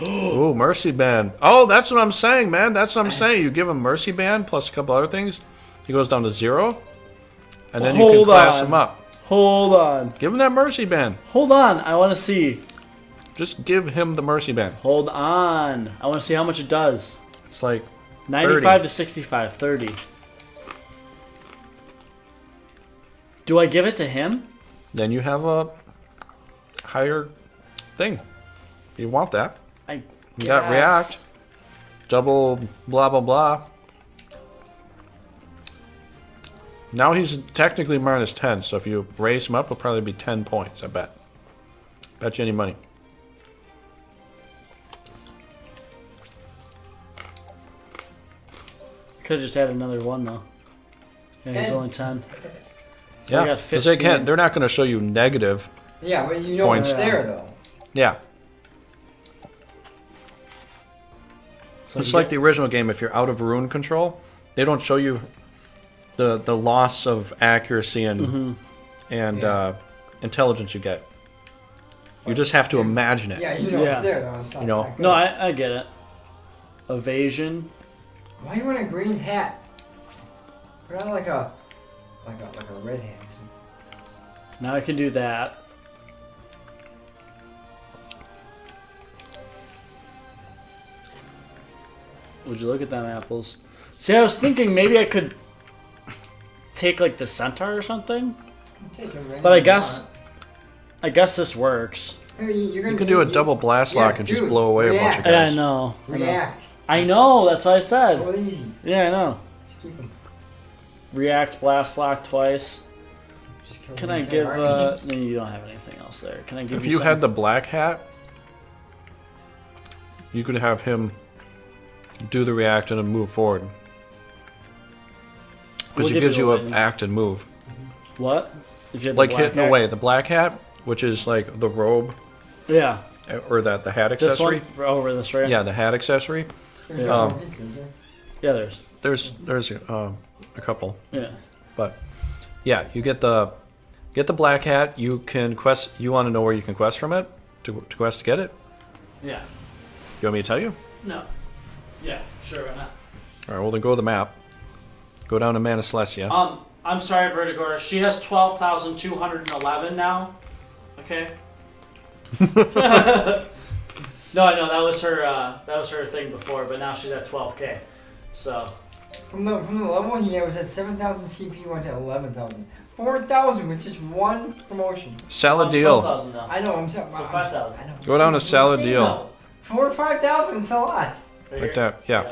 [SPEAKER 1] Ooh, Mercy Band. Oh, that's what I'm saying, man. That's what I'm saying. You give him Mercy Band plus a couple other things, he goes down to 0, and then you can
[SPEAKER 2] Hold
[SPEAKER 1] class
[SPEAKER 2] on.
[SPEAKER 1] him up.
[SPEAKER 2] Hold on.
[SPEAKER 1] Give him that Mercy Band.
[SPEAKER 2] Hold on. I want to see.
[SPEAKER 1] Just give him the Mercy Band.
[SPEAKER 2] Hold on. I want to see how much it does.
[SPEAKER 1] It's like
[SPEAKER 2] 95
[SPEAKER 1] 30.
[SPEAKER 2] to 65. 30. Do I give it to him?
[SPEAKER 1] Then you have a higher thing. You want that.
[SPEAKER 2] I
[SPEAKER 1] You got
[SPEAKER 2] guess.
[SPEAKER 1] React. Double blah blah blah. Now he's technically minus 10, so if you raise him up, it'll probably be 10 points, I bet. Bet you any money.
[SPEAKER 2] Could have just added another one though. Yeah, he's
[SPEAKER 3] 10.
[SPEAKER 2] only 10. So I
[SPEAKER 1] Yeah,
[SPEAKER 2] got
[SPEAKER 1] because they
[SPEAKER 2] 15.
[SPEAKER 1] they're not going to show you negative.
[SPEAKER 3] Yeah, but you know
[SPEAKER 1] Points.
[SPEAKER 3] it's there though.
[SPEAKER 1] Yeah.
[SPEAKER 2] So
[SPEAKER 1] It's
[SPEAKER 2] you
[SPEAKER 1] like
[SPEAKER 2] get-
[SPEAKER 1] the original game. If you're out of rune control, they don't show you the loss of accuracy and intelligence you get. You just have to imagine it.
[SPEAKER 3] Yeah, you know
[SPEAKER 2] Yeah.
[SPEAKER 3] it's there though. It's not,
[SPEAKER 1] You know.
[SPEAKER 3] it's not good.
[SPEAKER 2] No, I get it. Evasion.
[SPEAKER 3] Why you want a green hat? Put on like a red hat or something.
[SPEAKER 2] Now I can do that. Would you look at them apples? See, I was thinking maybe I could take like the centaur or something,
[SPEAKER 3] Take him right
[SPEAKER 2] but I
[SPEAKER 3] now.
[SPEAKER 2] guess this works.
[SPEAKER 3] Hey, you're gonna
[SPEAKER 1] You can do a
[SPEAKER 3] need-
[SPEAKER 1] double blast lock and just
[SPEAKER 3] dude,
[SPEAKER 1] blow away a bunch of
[SPEAKER 3] react.
[SPEAKER 2] Yeah,
[SPEAKER 1] guys.
[SPEAKER 2] I know.
[SPEAKER 3] React.
[SPEAKER 2] I know. That's what I said.
[SPEAKER 3] So easy.
[SPEAKER 2] Yeah, I know.
[SPEAKER 3] Just keep him.
[SPEAKER 2] React, blast lock twice.
[SPEAKER 3] Just kill
[SPEAKER 2] Can
[SPEAKER 3] the
[SPEAKER 2] I
[SPEAKER 3] entire
[SPEAKER 2] give?
[SPEAKER 3] army.
[SPEAKER 2] No, you don't have anything else there. Can I give
[SPEAKER 1] If
[SPEAKER 2] you?
[SPEAKER 1] you
[SPEAKER 2] some-
[SPEAKER 1] had the black hat, you could have him do the react and then move forward. Because it gives you an act and move.
[SPEAKER 2] What? If you had the
[SPEAKER 1] Like
[SPEAKER 2] black
[SPEAKER 1] hitting
[SPEAKER 2] hat?
[SPEAKER 1] away. The black hat, which is like the robe,
[SPEAKER 2] Yeah.
[SPEAKER 1] or the hat
[SPEAKER 2] This
[SPEAKER 1] accessory.
[SPEAKER 2] one? Over this, right?
[SPEAKER 1] Yeah, the hat accessory.
[SPEAKER 3] There's no more hits, is there?
[SPEAKER 2] Yeah, there's.
[SPEAKER 1] There's a couple.
[SPEAKER 2] Yeah.
[SPEAKER 1] But yeah, you get the black hat. You can quest. You want to know where you can quest from it to quest to get it?
[SPEAKER 2] Yeah.
[SPEAKER 1] You want me to tell you?
[SPEAKER 2] No. Yeah, sure, why not?
[SPEAKER 1] All right. Well, then go to the map. Go down to Mana Celestia.
[SPEAKER 2] I'm sorry, Vertigor. She has 12,211 now. Okay. No, I know that was her thing before, but now she's at 12K. So.
[SPEAKER 3] From the level he was at 7,000 CP, went to 11,000. 4,000 with just one promotion.
[SPEAKER 1] Salad deal.
[SPEAKER 2] 12,000 now.
[SPEAKER 3] I know, I'm so.
[SPEAKER 2] So 5,000.
[SPEAKER 3] I know.
[SPEAKER 1] Go down to
[SPEAKER 3] It's
[SPEAKER 1] salad
[SPEAKER 3] insane,
[SPEAKER 1] deal.
[SPEAKER 3] though. 4,000 or 5,000, it's a lot.
[SPEAKER 2] Right
[SPEAKER 1] Like
[SPEAKER 2] here.
[SPEAKER 1] that. Yeah.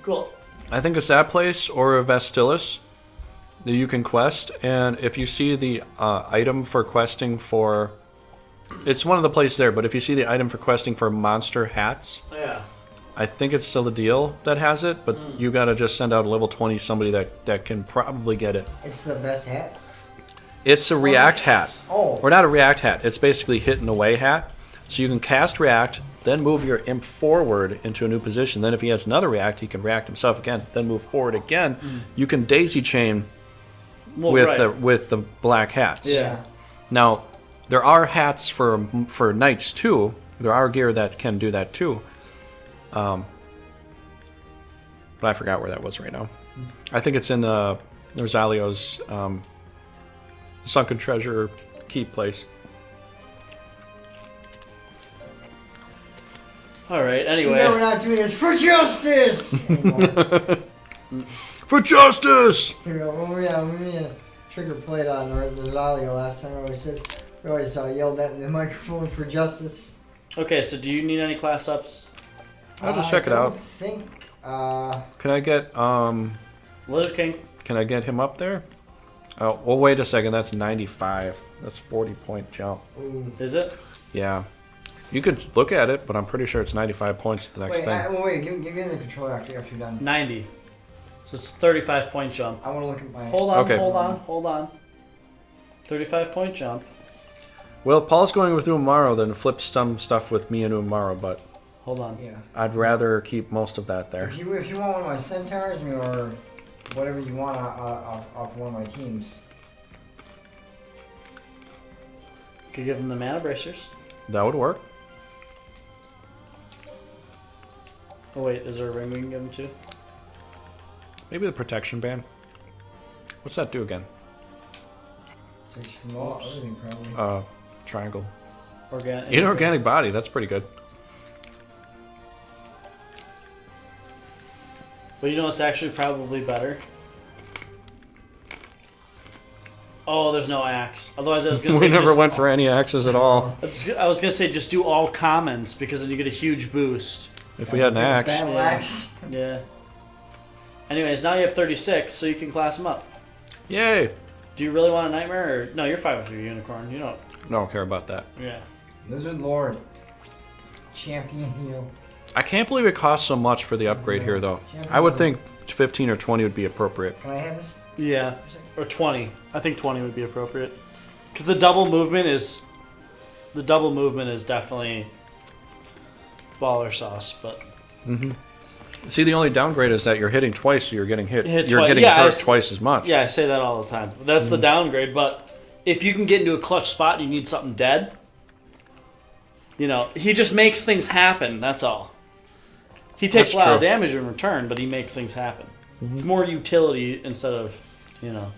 [SPEAKER 2] Cool.
[SPEAKER 1] I think it's that place or a Vestilis that you can quest, and if you see the item for questing for, it's one of the places there. But if you see the item for questing for monster hats,
[SPEAKER 2] Yeah.
[SPEAKER 1] I think it's still a deal that has it. But you gotta just send out a level 20 somebody that can probably get it.
[SPEAKER 3] It's the best hat.
[SPEAKER 1] It's a react hat,
[SPEAKER 3] Oh.
[SPEAKER 1] or not a react hat. It's basically hit and away hat. So you can cast react, then move your imp forward into a new position. Then if he has another react, he can react himself again. Then move forward again. You can daisy chain
[SPEAKER 2] Well,
[SPEAKER 1] with
[SPEAKER 2] right.
[SPEAKER 1] with the black hats.
[SPEAKER 2] Yeah.
[SPEAKER 1] Now, there are hats for knights too. There are gear that can do that too. But I forgot where that was right now. I think it's in Rosalio's Sunken Treasure Keep place.
[SPEAKER 2] All right.
[SPEAKER 3] Too bad we're
[SPEAKER 2] Anyway.
[SPEAKER 3] not doing this for justice anymore.
[SPEAKER 1] For justice!
[SPEAKER 3] Here we go. When me and Trigger played on the Lalio last time, we always yelled at in the microphone for justice.
[SPEAKER 2] Okay. So, do you need any class ups?
[SPEAKER 1] I'll just check it out.
[SPEAKER 3] I think.
[SPEAKER 1] Can I get
[SPEAKER 2] Lizard King.
[SPEAKER 1] Can I get him up there? Oh, well, wait a second. That's 95. That's 40-point jump.
[SPEAKER 3] Ooh.
[SPEAKER 2] Is it?
[SPEAKER 1] Yeah. You could look at it, but I'm pretty sure it's 95 points the next thing.
[SPEAKER 3] Wait. Give me the controller after you're done.
[SPEAKER 2] 90. So it's 35-point jump.
[SPEAKER 3] I want to look at my.
[SPEAKER 2] Hold on.
[SPEAKER 1] Okay.
[SPEAKER 2] Hold on. 35-point jump.
[SPEAKER 1] Well, Paul's going with Umaro, then flip some stuff with me and Umaro, but
[SPEAKER 2] Hold on.
[SPEAKER 3] Yeah.
[SPEAKER 1] I'd rather keep most of that there.
[SPEAKER 3] If you want one of my centaurs or whatever you want off one of my teams.
[SPEAKER 2] Could give him the mana bracers.
[SPEAKER 1] That would work.
[SPEAKER 2] Oh wait, is there a ring we can give him too?
[SPEAKER 1] Maybe the protection band. What's that do again?
[SPEAKER 3] Takes from everything probably.
[SPEAKER 1] Triangle.
[SPEAKER 2] Organic.
[SPEAKER 1] Inorganic body, that's pretty good.
[SPEAKER 2] But you know what's actually probably better? Oh, there's no axe. Otherwise, I was gonna say
[SPEAKER 1] We never
[SPEAKER 2] just,
[SPEAKER 1] went for any axes at all.
[SPEAKER 2] I was gonna say just do all commons because then you get a huge boost.
[SPEAKER 1] If we had an axe.
[SPEAKER 3] Battle axe.
[SPEAKER 2] Yeah. Anyways, now you have 36, so you can class them up.
[SPEAKER 1] Yay!
[SPEAKER 2] Do you really want a nightmare? Or no, you're fine with your unicorn. You don't.
[SPEAKER 1] No, I don't care about that.
[SPEAKER 2] Yeah.
[SPEAKER 3] Lizard Lord. Champion heal.
[SPEAKER 1] I can't believe it costs so much for the upgrade here, though. I would think 15 or 20 would be appropriate.
[SPEAKER 3] Can I have this?
[SPEAKER 2] Yeah. Or 20. I think 20 would be appropriate. Because the double movement is definitely baller sauce, but
[SPEAKER 1] See, the only downgrade is that you're hitting twice, so you're getting hit.
[SPEAKER 2] Hit
[SPEAKER 1] You're
[SPEAKER 2] twi-
[SPEAKER 1] getting
[SPEAKER 2] yeah,
[SPEAKER 1] hurt twice as much.
[SPEAKER 2] yeah, I say that all the time. That's the downgrade, but if you can get into a clutch spot and you need something dead, you know, he just makes things happen, that's all. He takes
[SPEAKER 1] That's
[SPEAKER 2] a lot of
[SPEAKER 1] true.
[SPEAKER 2] damage in return, but he makes things happen. It's more utility instead of, you know.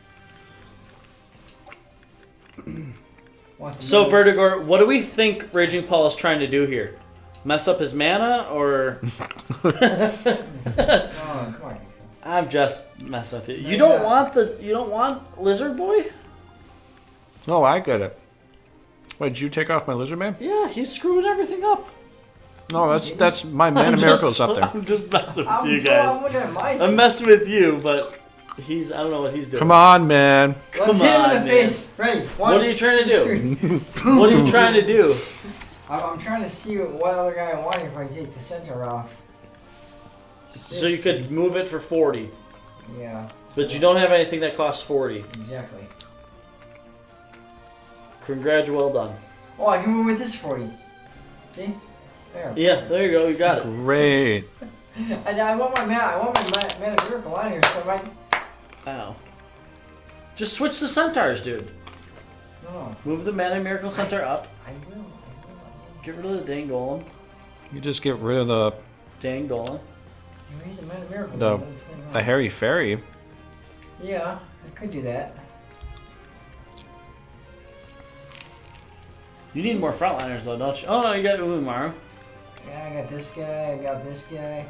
[SPEAKER 3] Want the
[SPEAKER 2] So,
[SPEAKER 3] middle?
[SPEAKER 2] Vertigor, what do we think Raging Paul is trying to do here? Mess up his mana, or...
[SPEAKER 3] Oh, come on.
[SPEAKER 2] I'm just messing with you. You don't want Lizard Boy?
[SPEAKER 1] No, I get it. Wait, did you take off my lizard man?
[SPEAKER 2] Yeah, he's screwing everything up.
[SPEAKER 1] No, that's my mana miracle's up there.
[SPEAKER 2] I'm just messing with
[SPEAKER 3] I'm
[SPEAKER 2] you guys.
[SPEAKER 3] looking at my
[SPEAKER 2] I'm messing with you, but I don't know what he's doing.
[SPEAKER 1] Come on, man.
[SPEAKER 3] Let's
[SPEAKER 2] come
[SPEAKER 3] hit him
[SPEAKER 2] on,
[SPEAKER 3] in the
[SPEAKER 2] man.
[SPEAKER 3] face. Ready? One,
[SPEAKER 2] What are you trying to do?
[SPEAKER 3] three.
[SPEAKER 2] What are you trying to do?
[SPEAKER 3] I'm trying to see what other guy I want if I take the center off.
[SPEAKER 2] So you could move it for 40.
[SPEAKER 3] Yeah.
[SPEAKER 2] But you don't have anything that costs 40.
[SPEAKER 3] Exactly.
[SPEAKER 2] Congrats, well done.
[SPEAKER 3] Oh, I can move with this 40. See? There.
[SPEAKER 2] Yeah, there you go. You got it.
[SPEAKER 1] Great.
[SPEAKER 3] And I want my mana miracle on here, so I might.
[SPEAKER 2] Ow. Just switch the centaurs, dude.
[SPEAKER 3] No.
[SPEAKER 2] Move the mana miracle centaur up.
[SPEAKER 3] I will.
[SPEAKER 2] Get rid of the dang golem.
[SPEAKER 1] You just get rid of the
[SPEAKER 2] Dang golem.
[SPEAKER 3] He's a mana miracle.
[SPEAKER 1] the hairy fairy.
[SPEAKER 3] Yeah, I could do that.
[SPEAKER 2] You need more frontliners though, don't you? Oh no, you got Umaru.
[SPEAKER 3] Yeah, I got this guy. I got this guy.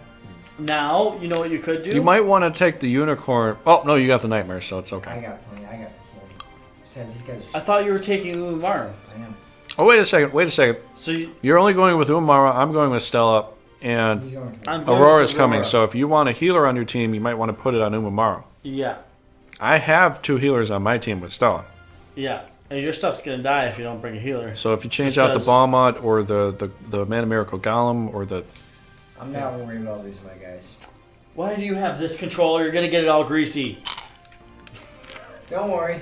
[SPEAKER 2] Now, you know what you could do?
[SPEAKER 1] You might want to take the unicorn. Oh no, you got the nightmare, so it's
[SPEAKER 3] I
[SPEAKER 1] okay.
[SPEAKER 3] got plenty. I got the plenty. Besides, these guys
[SPEAKER 2] I
[SPEAKER 3] are.
[SPEAKER 2] thought you were taking Umaru.
[SPEAKER 3] I am.
[SPEAKER 1] Oh wait a second. Wait a second.
[SPEAKER 2] So you,
[SPEAKER 1] You're only going with Umara. I'm going with Stella, and
[SPEAKER 3] He's going for
[SPEAKER 2] I'm going
[SPEAKER 1] Aurora's
[SPEAKER 2] with
[SPEAKER 1] coming.
[SPEAKER 2] Aurora.
[SPEAKER 1] So if you want a healer on your team, you might want to put it on Umamaru.
[SPEAKER 2] Yeah.
[SPEAKER 1] I have 2 healers on my team with Stella.
[SPEAKER 2] Yeah. And your stuff's gonna die if you don't bring a healer.
[SPEAKER 1] So if you change
[SPEAKER 2] Just
[SPEAKER 1] out the
[SPEAKER 2] does-
[SPEAKER 1] Balmut or the Mana Miracle Golem or the
[SPEAKER 3] I'm not worried about losing my guys.
[SPEAKER 2] Why do you have this controller? You're gonna get it all greasy.
[SPEAKER 3] Don't worry.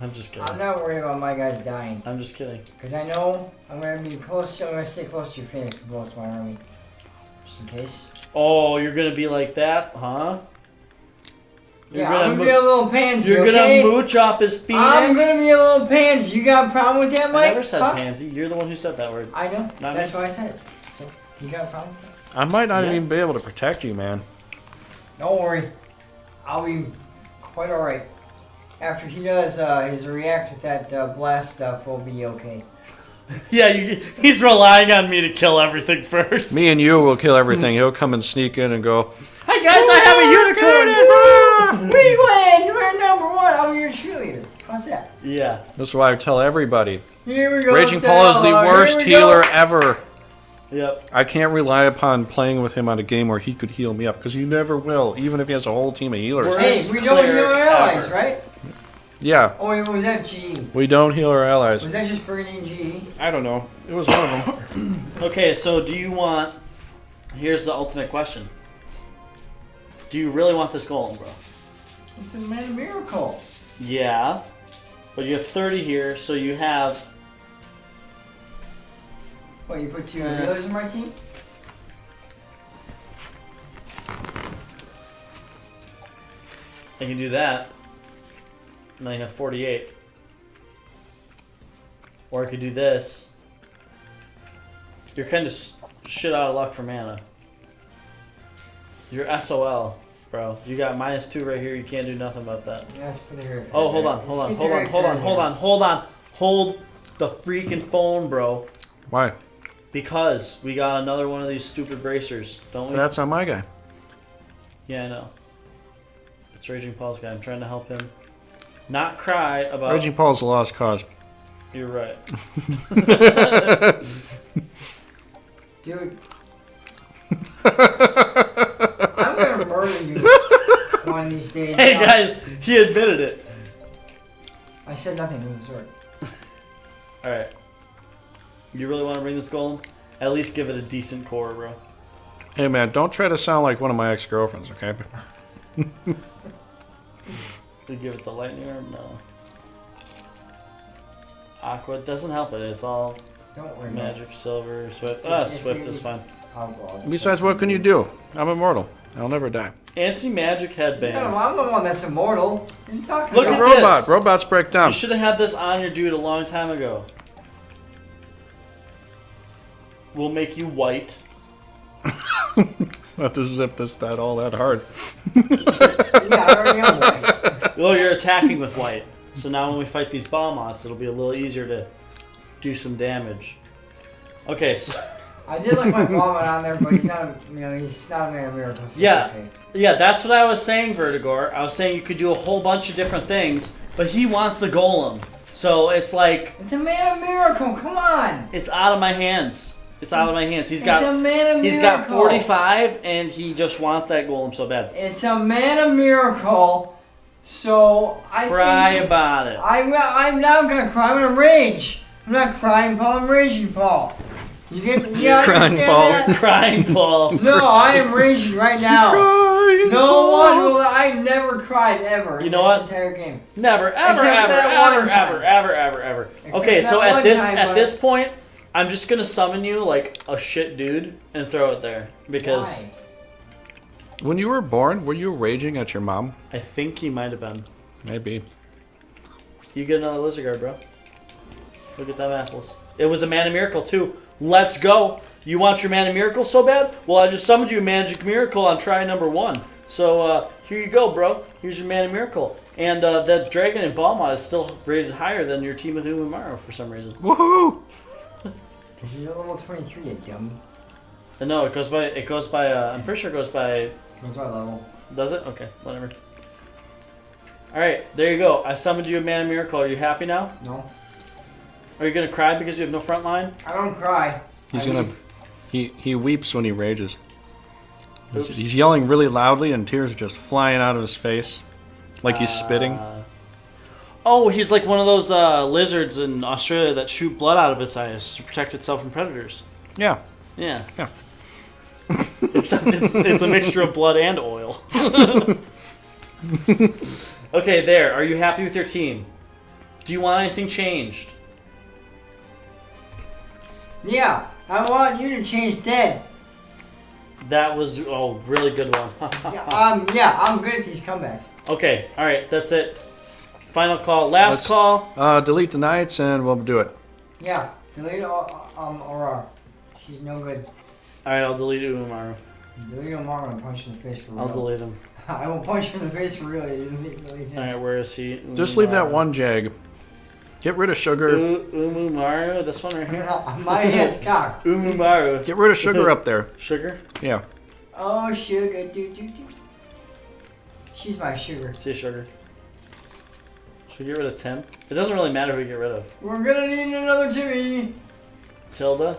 [SPEAKER 2] I'm just kidding.
[SPEAKER 3] I'm not worried about my guys dying.
[SPEAKER 2] I'm just kidding.
[SPEAKER 3] Because I know I'm going to be close to, I'm going to stay close to your Phoenix and close to my army. Just in case.
[SPEAKER 2] Oh, you're gonna be like that, huh? You're
[SPEAKER 3] Yeah,
[SPEAKER 2] gonna
[SPEAKER 3] I'm going to be a little pansy,
[SPEAKER 2] You're
[SPEAKER 3] okay?
[SPEAKER 2] gonna mooch off his Phoenix.
[SPEAKER 3] I'm going to be a little pansy. You got a problem with that,
[SPEAKER 2] I
[SPEAKER 3] Mike?
[SPEAKER 2] never said
[SPEAKER 3] Huh?
[SPEAKER 2] pansy. You're the one who said that word.
[SPEAKER 3] I know.
[SPEAKER 2] Not
[SPEAKER 3] That's
[SPEAKER 2] me.
[SPEAKER 3] why I said it. So, you got a problem with that?
[SPEAKER 1] I might not
[SPEAKER 2] Yeah.
[SPEAKER 1] even be able to protect you, man.
[SPEAKER 3] Don't worry. I'll be quite alright. After he does his react with that blast stuff, we'll be okay.
[SPEAKER 2] Yeah, he's relying on me to kill everything first.
[SPEAKER 1] Me and you will kill everything. He'll come and sneak in and go,
[SPEAKER 2] Hey guys, I have a unicorn.
[SPEAKER 3] We win! We're number 1! I'm your cheerleader. How's that?
[SPEAKER 2] Yeah.
[SPEAKER 1] this is why I tell everybody.
[SPEAKER 3] Here we go.
[SPEAKER 1] Raging Paul is the
[SPEAKER 3] Stella.
[SPEAKER 1] worst
[SPEAKER 3] Here we go.
[SPEAKER 1] healer ever.
[SPEAKER 2] Yep.
[SPEAKER 1] I can't rely upon playing with him on a game where he could heal me up, because he never will, even if he has a whole team of healers.
[SPEAKER 2] We're-
[SPEAKER 3] Hey, we don't
[SPEAKER 2] Player
[SPEAKER 3] heal our allies,
[SPEAKER 2] ever.
[SPEAKER 3] right?
[SPEAKER 1] Yeah,
[SPEAKER 3] Oh, wait, was that GE?
[SPEAKER 1] we don't heal our allies.
[SPEAKER 3] Was that just Brigandine GE?
[SPEAKER 1] I don't know. It was one of them.
[SPEAKER 2] Okay, so do you want... Here's the ultimate question. Do you really want this golem, bro?
[SPEAKER 3] It's a man of miracle.
[SPEAKER 2] Yeah. But you have 30 here, so you have...
[SPEAKER 3] What, you put 2
[SPEAKER 2] Yeah.
[SPEAKER 3] healers in my team?
[SPEAKER 2] I can do that. Now you have 48. Or I could do this. You're kind of shit out of luck for mana. You're SOL, bro. You got -2 right here. You can't do nothing about that.
[SPEAKER 3] Yeah, let's put it here.
[SPEAKER 2] Oh, hold on. Hold the freaking phone, bro.
[SPEAKER 1] Why?
[SPEAKER 2] Because we got another one of these stupid bracers, don't we?
[SPEAKER 1] That's not my guy.
[SPEAKER 2] Yeah, I know. It's Raging Paul's guy. I'm trying to help him not cry about...
[SPEAKER 1] Raging Paul's a lost cause.
[SPEAKER 2] You're right.
[SPEAKER 3] Dude. I'm gonna murder you one of these days.
[SPEAKER 2] Hey,
[SPEAKER 3] Now,
[SPEAKER 2] guys, he admitted it.
[SPEAKER 3] I said nothing of the sort.
[SPEAKER 2] Alright. You really want to bring this golem? At least give it a decent core, bro.
[SPEAKER 1] Hey man, don't try to sound like one of my ex-girlfriends, okay?
[SPEAKER 2] You give it the lightning orb? No. Aqua doesn't help it. It's all
[SPEAKER 3] Don't worry
[SPEAKER 2] magic, silver, swift.
[SPEAKER 3] If
[SPEAKER 2] Swift
[SPEAKER 3] you-
[SPEAKER 2] is fine.
[SPEAKER 3] about it.
[SPEAKER 1] Besides, what can you do? I'm immortal. I'll never die.
[SPEAKER 2] Anti-magic
[SPEAKER 3] No,
[SPEAKER 2] headband.
[SPEAKER 3] I'm the one that's immortal. What are you talking
[SPEAKER 2] Look
[SPEAKER 1] A
[SPEAKER 2] at
[SPEAKER 3] about?
[SPEAKER 1] robot.
[SPEAKER 2] this.
[SPEAKER 1] Robots break
[SPEAKER 2] You
[SPEAKER 1] down.
[SPEAKER 2] should have had this on your dude a long time ago. We'll make you white.
[SPEAKER 1] Not to zip this that all that hard.
[SPEAKER 3] Yeah, I already am white.
[SPEAKER 2] Well, you're attacking with white. So now when we fight these Balmots, it'll be a little easier to do some damage. Okay, so...
[SPEAKER 3] I did like my vomit on there, but he's not, he's not a man of miracles. So
[SPEAKER 2] Yeah.
[SPEAKER 3] it's okay.
[SPEAKER 2] Yeah, that's what I was saying, Vertigor. I was saying you could do a whole bunch of different things, but he wants the golem. So it's like,
[SPEAKER 3] It's a man of miracle. Come on.
[SPEAKER 2] it's out of my hands. It's out of my hands.
[SPEAKER 3] It's a man of
[SPEAKER 2] He's
[SPEAKER 3] miracle.
[SPEAKER 2] got 45, and he just wants that golem so bad.
[SPEAKER 3] It's a man of miracle. So I
[SPEAKER 2] Cry
[SPEAKER 3] think
[SPEAKER 2] about it.
[SPEAKER 3] I'm now gonna cry. I'm gonna rage. I'm I'm not crying, Paul. I'm raging, Paul. You
[SPEAKER 1] Crying,
[SPEAKER 3] understand
[SPEAKER 1] Paul.
[SPEAKER 3] that?
[SPEAKER 2] Crying Paul.
[SPEAKER 3] No, I am raging right now.
[SPEAKER 1] Crying,
[SPEAKER 3] No
[SPEAKER 1] Paul.
[SPEAKER 3] one will. I never cried ever.
[SPEAKER 2] You know
[SPEAKER 3] in
[SPEAKER 2] what?
[SPEAKER 3] this entire game.
[SPEAKER 2] Never, ever,
[SPEAKER 3] Except
[SPEAKER 2] ever,
[SPEAKER 3] that
[SPEAKER 2] ever,
[SPEAKER 3] one time.
[SPEAKER 2] ever.
[SPEAKER 3] Except
[SPEAKER 2] Okay,
[SPEAKER 3] that
[SPEAKER 2] so
[SPEAKER 3] one
[SPEAKER 2] at
[SPEAKER 3] time, but-
[SPEAKER 2] this point, I'm just gonna summon you like a shit dude and throw it there because
[SPEAKER 3] Why?
[SPEAKER 1] When you were born, were you raging at your mom?
[SPEAKER 2] I think he might have been.
[SPEAKER 1] Maybe.
[SPEAKER 2] You get another lizard guard, bro. Look at them apples. It was a mana miracle too. Let's go. You want your mana miracle so bad? Well, I just summoned you a magic miracle on try number 1. So here you go, bro. Here's your mana miracle. And that dragon in Balmont is still rated higher than your team with Umamaru for some reason.
[SPEAKER 1] Woohoo!
[SPEAKER 3] This is a level 23, you dummy.
[SPEAKER 2] No, it goes by. I'm pretty sure it goes by.
[SPEAKER 3] What's my level?
[SPEAKER 2] Does it? Okay, whatever. All right, there you go. I summoned you a mana miracle. Are you happy now?
[SPEAKER 3] No.
[SPEAKER 2] Are you gonna cry because you have no front line?
[SPEAKER 3] I don't cry.
[SPEAKER 1] He's
[SPEAKER 3] I
[SPEAKER 1] gonna.
[SPEAKER 3] weep.
[SPEAKER 1] He weeps when he rages.
[SPEAKER 2] Oops.
[SPEAKER 1] He's yelling really loudly, and tears are just flying out of his face, like he's spitting.
[SPEAKER 2] Oh, he's like one of those lizards in Australia that shoot blood out of its eyes to protect itself from predators.
[SPEAKER 1] Yeah.
[SPEAKER 2] Yeah.
[SPEAKER 1] Yeah.
[SPEAKER 2] Except it's a mixture of blood and oil. Okay, there. Are you happy with your team? Do you want anything changed?
[SPEAKER 3] Yeah, I want you to change dead.
[SPEAKER 2] That was really good one.
[SPEAKER 3] Yeah, I'm good at these comebacks.
[SPEAKER 2] Okay, all right, that's it. Final call, last call.
[SPEAKER 1] Delete the knights, and we'll do it.
[SPEAKER 3] Yeah, delete Aurora. She's no good.
[SPEAKER 2] All right, I'll delete Umamaru.
[SPEAKER 3] Delete Aurora and punch in the face for real.
[SPEAKER 2] I'll delete him.
[SPEAKER 3] I will punch him in the face for real.
[SPEAKER 2] All right, where is he?
[SPEAKER 1] Just leave that
[SPEAKER 2] Umamaru.
[SPEAKER 1] one jag. Get rid of sugar.
[SPEAKER 2] Umamaru, this one right here.
[SPEAKER 3] My head's cocked.
[SPEAKER 2] Umamaru.
[SPEAKER 1] Get rid of sugar up there.
[SPEAKER 2] Sugar?
[SPEAKER 1] Yeah.
[SPEAKER 3] Oh, sugar, do. She's my sugar.
[SPEAKER 2] See sugar. Should we get rid of Tim? It doesn't really matter who we get rid of.
[SPEAKER 3] We're gonna need another Timmy.
[SPEAKER 2] Tilda?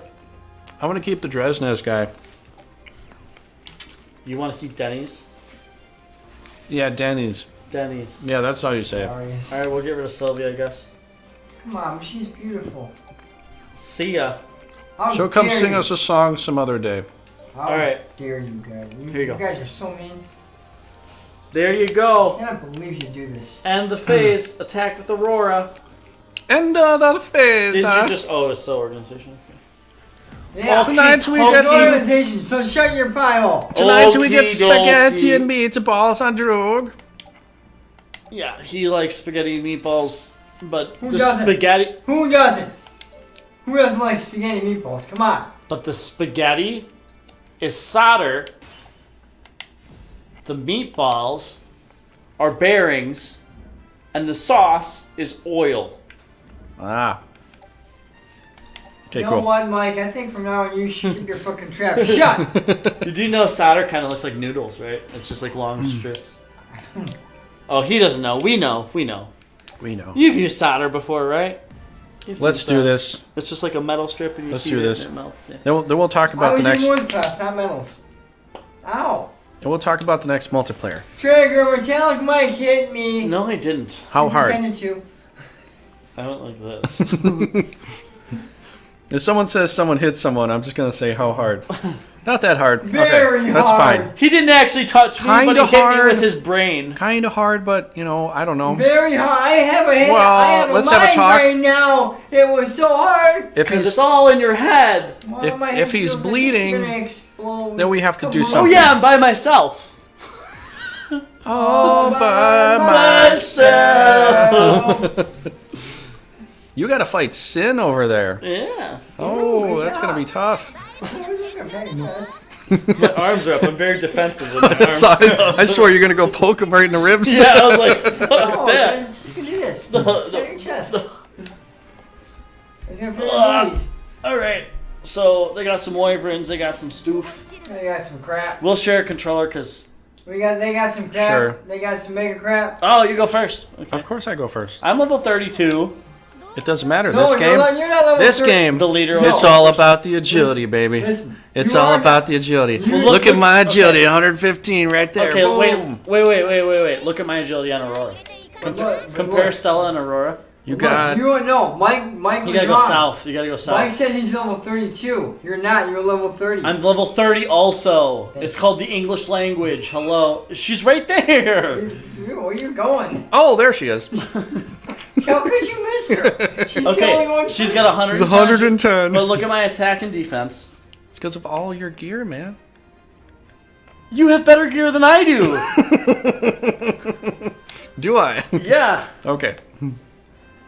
[SPEAKER 1] I want to keep the Dresnes guy.
[SPEAKER 2] You want to keep Denny's?
[SPEAKER 1] Yeah, Denny's.
[SPEAKER 2] Denny's.
[SPEAKER 1] Yeah, that's how you say it.
[SPEAKER 3] Glorious.
[SPEAKER 2] Alright, we'll get rid of Sylvia, I guess.
[SPEAKER 3] Come on, she's beautiful.
[SPEAKER 2] See ya.
[SPEAKER 3] How
[SPEAKER 1] She'll come
[SPEAKER 3] dare
[SPEAKER 1] sing
[SPEAKER 3] you.
[SPEAKER 1] us a song some other day.
[SPEAKER 3] How
[SPEAKER 2] Alright.
[SPEAKER 3] dare you guys?
[SPEAKER 2] Here you go.
[SPEAKER 3] You guys are so mean.
[SPEAKER 2] There you
[SPEAKER 3] I
[SPEAKER 2] go.
[SPEAKER 3] cannot believe you do this.
[SPEAKER 2] End the phase. Attack with Aurora.
[SPEAKER 1] End of the phase,
[SPEAKER 2] Didn't
[SPEAKER 1] huh?
[SPEAKER 2] you just... Oh, it's so organization.
[SPEAKER 3] Yeah.
[SPEAKER 1] Tonight we
[SPEAKER 2] Oh,
[SPEAKER 1] get
[SPEAKER 3] It's
[SPEAKER 1] to,
[SPEAKER 3] organization, so shut your pie hole.
[SPEAKER 1] tonight we get
[SPEAKER 2] Okey
[SPEAKER 1] spaghetti
[SPEAKER 2] dokey.
[SPEAKER 1] and meatballs on drug.
[SPEAKER 2] Yeah, he likes spaghetti and meatballs, but
[SPEAKER 3] Who
[SPEAKER 2] the
[SPEAKER 3] doesn't?
[SPEAKER 2] spaghetti...
[SPEAKER 3] Who doesn't? Who doesn't like spaghetti meatballs? Come on.
[SPEAKER 2] But the spaghetti is solder. The meatballs are bearings, and the sauce is oil.
[SPEAKER 1] Ah. Okay,
[SPEAKER 3] You know
[SPEAKER 1] cool.
[SPEAKER 3] what, Mike? I think from now on you should keep your fucking trap shut.
[SPEAKER 2] Did you know solder kind of looks like noodles, right? It's just like long strips. Oh, he doesn't know. We know. We know.
[SPEAKER 1] We know.
[SPEAKER 2] You've used solder before, right? You've
[SPEAKER 1] Let's
[SPEAKER 2] seen
[SPEAKER 1] do
[SPEAKER 2] solder.
[SPEAKER 1] this.
[SPEAKER 2] It's just like a metal strip, and you
[SPEAKER 1] Let's
[SPEAKER 2] heat
[SPEAKER 1] do
[SPEAKER 2] it
[SPEAKER 1] this.
[SPEAKER 2] and it melts. Yeah.
[SPEAKER 1] Then we'll talk
[SPEAKER 3] I
[SPEAKER 1] about the
[SPEAKER 3] was
[SPEAKER 1] next.
[SPEAKER 3] in women's class, not metals. Ow.
[SPEAKER 1] And we'll talk about the next multiplayer.
[SPEAKER 3] Trigger, Metallic Mike hit me.
[SPEAKER 2] No, I didn't.
[SPEAKER 1] How
[SPEAKER 3] You
[SPEAKER 1] hard?
[SPEAKER 3] Pretended to.
[SPEAKER 2] I don't like this.
[SPEAKER 1] If someone says someone hit someone, I'm just gonna say how hard. Not that hard.
[SPEAKER 3] Very
[SPEAKER 1] okay, that's
[SPEAKER 3] hard.
[SPEAKER 1] fine.
[SPEAKER 2] He didn't actually touch me, but he
[SPEAKER 1] Kinda
[SPEAKER 2] hit me
[SPEAKER 1] hard.
[SPEAKER 2] with his brain.
[SPEAKER 1] Kind of hard, but you know, I don't know.
[SPEAKER 3] Very hard. I have a head.
[SPEAKER 1] Well,
[SPEAKER 3] I have a
[SPEAKER 1] let's have a talk.
[SPEAKER 3] migraine now. It was so hard.
[SPEAKER 1] If
[SPEAKER 2] Because
[SPEAKER 1] he's,
[SPEAKER 2] it's all in your head.
[SPEAKER 3] Well,
[SPEAKER 1] If-
[SPEAKER 3] my
[SPEAKER 1] if
[SPEAKER 3] head
[SPEAKER 1] he's
[SPEAKER 3] feels like
[SPEAKER 1] bleeding,
[SPEAKER 3] it's gonna explode.
[SPEAKER 1] then we have to do
[SPEAKER 3] Come on.
[SPEAKER 2] Oh
[SPEAKER 1] something.
[SPEAKER 2] yeah, I'm by myself.
[SPEAKER 1] all by myself. You got to fight Sin over there.
[SPEAKER 2] Yeah.
[SPEAKER 1] Oh, that's gonna be tough.
[SPEAKER 3] I was just gonna panic us.
[SPEAKER 2] My arms are up. I'm very defensive with my arms.
[SPEAKER 1] Sorry, I swear you're gonna go poke him right in the ribs.
[SPEAKER 2] Yeah, I was like, fuck
[SPEAKER 3] Oh,
[SPEAKER 2] that.
[SPEAKER 3] just gonna do this.
[SPEAKER 2] No,
[SPEAKER 3] Put
[SPEAKER 2] no.
[SPEAKER 3] it in your chest. It's gonna feel
[SPEAKER 2] Ah.
[SPEAKER 3] like
[SPEAKER 2] All right. So they got some wyverns. They got some stoof.
[SPEAKER 3] They got some crap.
[SPEAKER 2] We'll share a controller because.
[SPEAKER 3] They got some crap.
[SPEAKER 1] Sure.
[SPEAKER 3] They got some mega crap.
[SPEAKER 2] Oh, you go first. Okay.
[SPEAKER 1] Of course I go first.
[SPEAKER 2] I'm level 32.
[SPEAKER 1] It doesn't matter.
[SPEAKER 3] No,
[SPEAKER 1] This game.
[SPEAKER 3] you're not level
[SPEAKER 1] This
[SPEAKER 3] 30.
[SPEAKER 1] game.
[SPEAKER 2] The leader.
[SPEAKER 1] It's
[SPEAKER 2] of
[SPEAKER 1] all about the agility, baby.
[SPEAKER 3] Listen,
[SPEAKER 1] It's
[SPEAKER 3] you
[SPEAKER 1] all
[SPEAKER 3] are-
[SPEAKER 1] about the agility.
[SPEAKER 3] You-
[SPEAKER 1] Look at my
[SPEAKER 2] okay.
[SPEAKER 1] agility, 115 right there.
[SPEAKER 2] Okay,
[SPEAKER 1] Boom.
[SPEAKER 2] wait. Look at my agility on Aurora.
[SPEAKER 3] But look,
[SPEAKER 2] Compare Stella and Aurora.
[SPEAKER 1] You got.
[SPEAKER 3] You don't know. Mike
[SPEAKER 2] You
[SPEAKER 3] was
[SPEAKER 2] gotta go
[SPEAKER 3] wrong.
[SPEAKER 2] south. You gotta go south.
[SPEAKER 3] Mike said he's level 32. You're not. You're level 30.
[SPEAKER 2] I'm level 30 also.
[SPEAKER 3] Thank
[SPEAKER 2] It's
[SPEAKER 3] you.
[SPEAKER 2] called the English language. Hello. She's right there.
[SPEAKER 3] Where are you going?
[SPEAKER 1] Oh, there she is.
[SPEAKER 3] How could you miss her? She's the only
[SPEAKER 2] Okay,
[SPEAKER 3] one.
[SPEAKER 2] she's got 110.
[SPEAKER 1] 110.
[SPEAKER 2] But look at my attack and defense.
[SPEAKER 1] It's because of all your gear, man.
[SPEAKER 2] You have better gear than I do.
[SPEAKER 1] Do I?
[SPEAKER 2] Yeah.
[SPEAKER 1] Okay.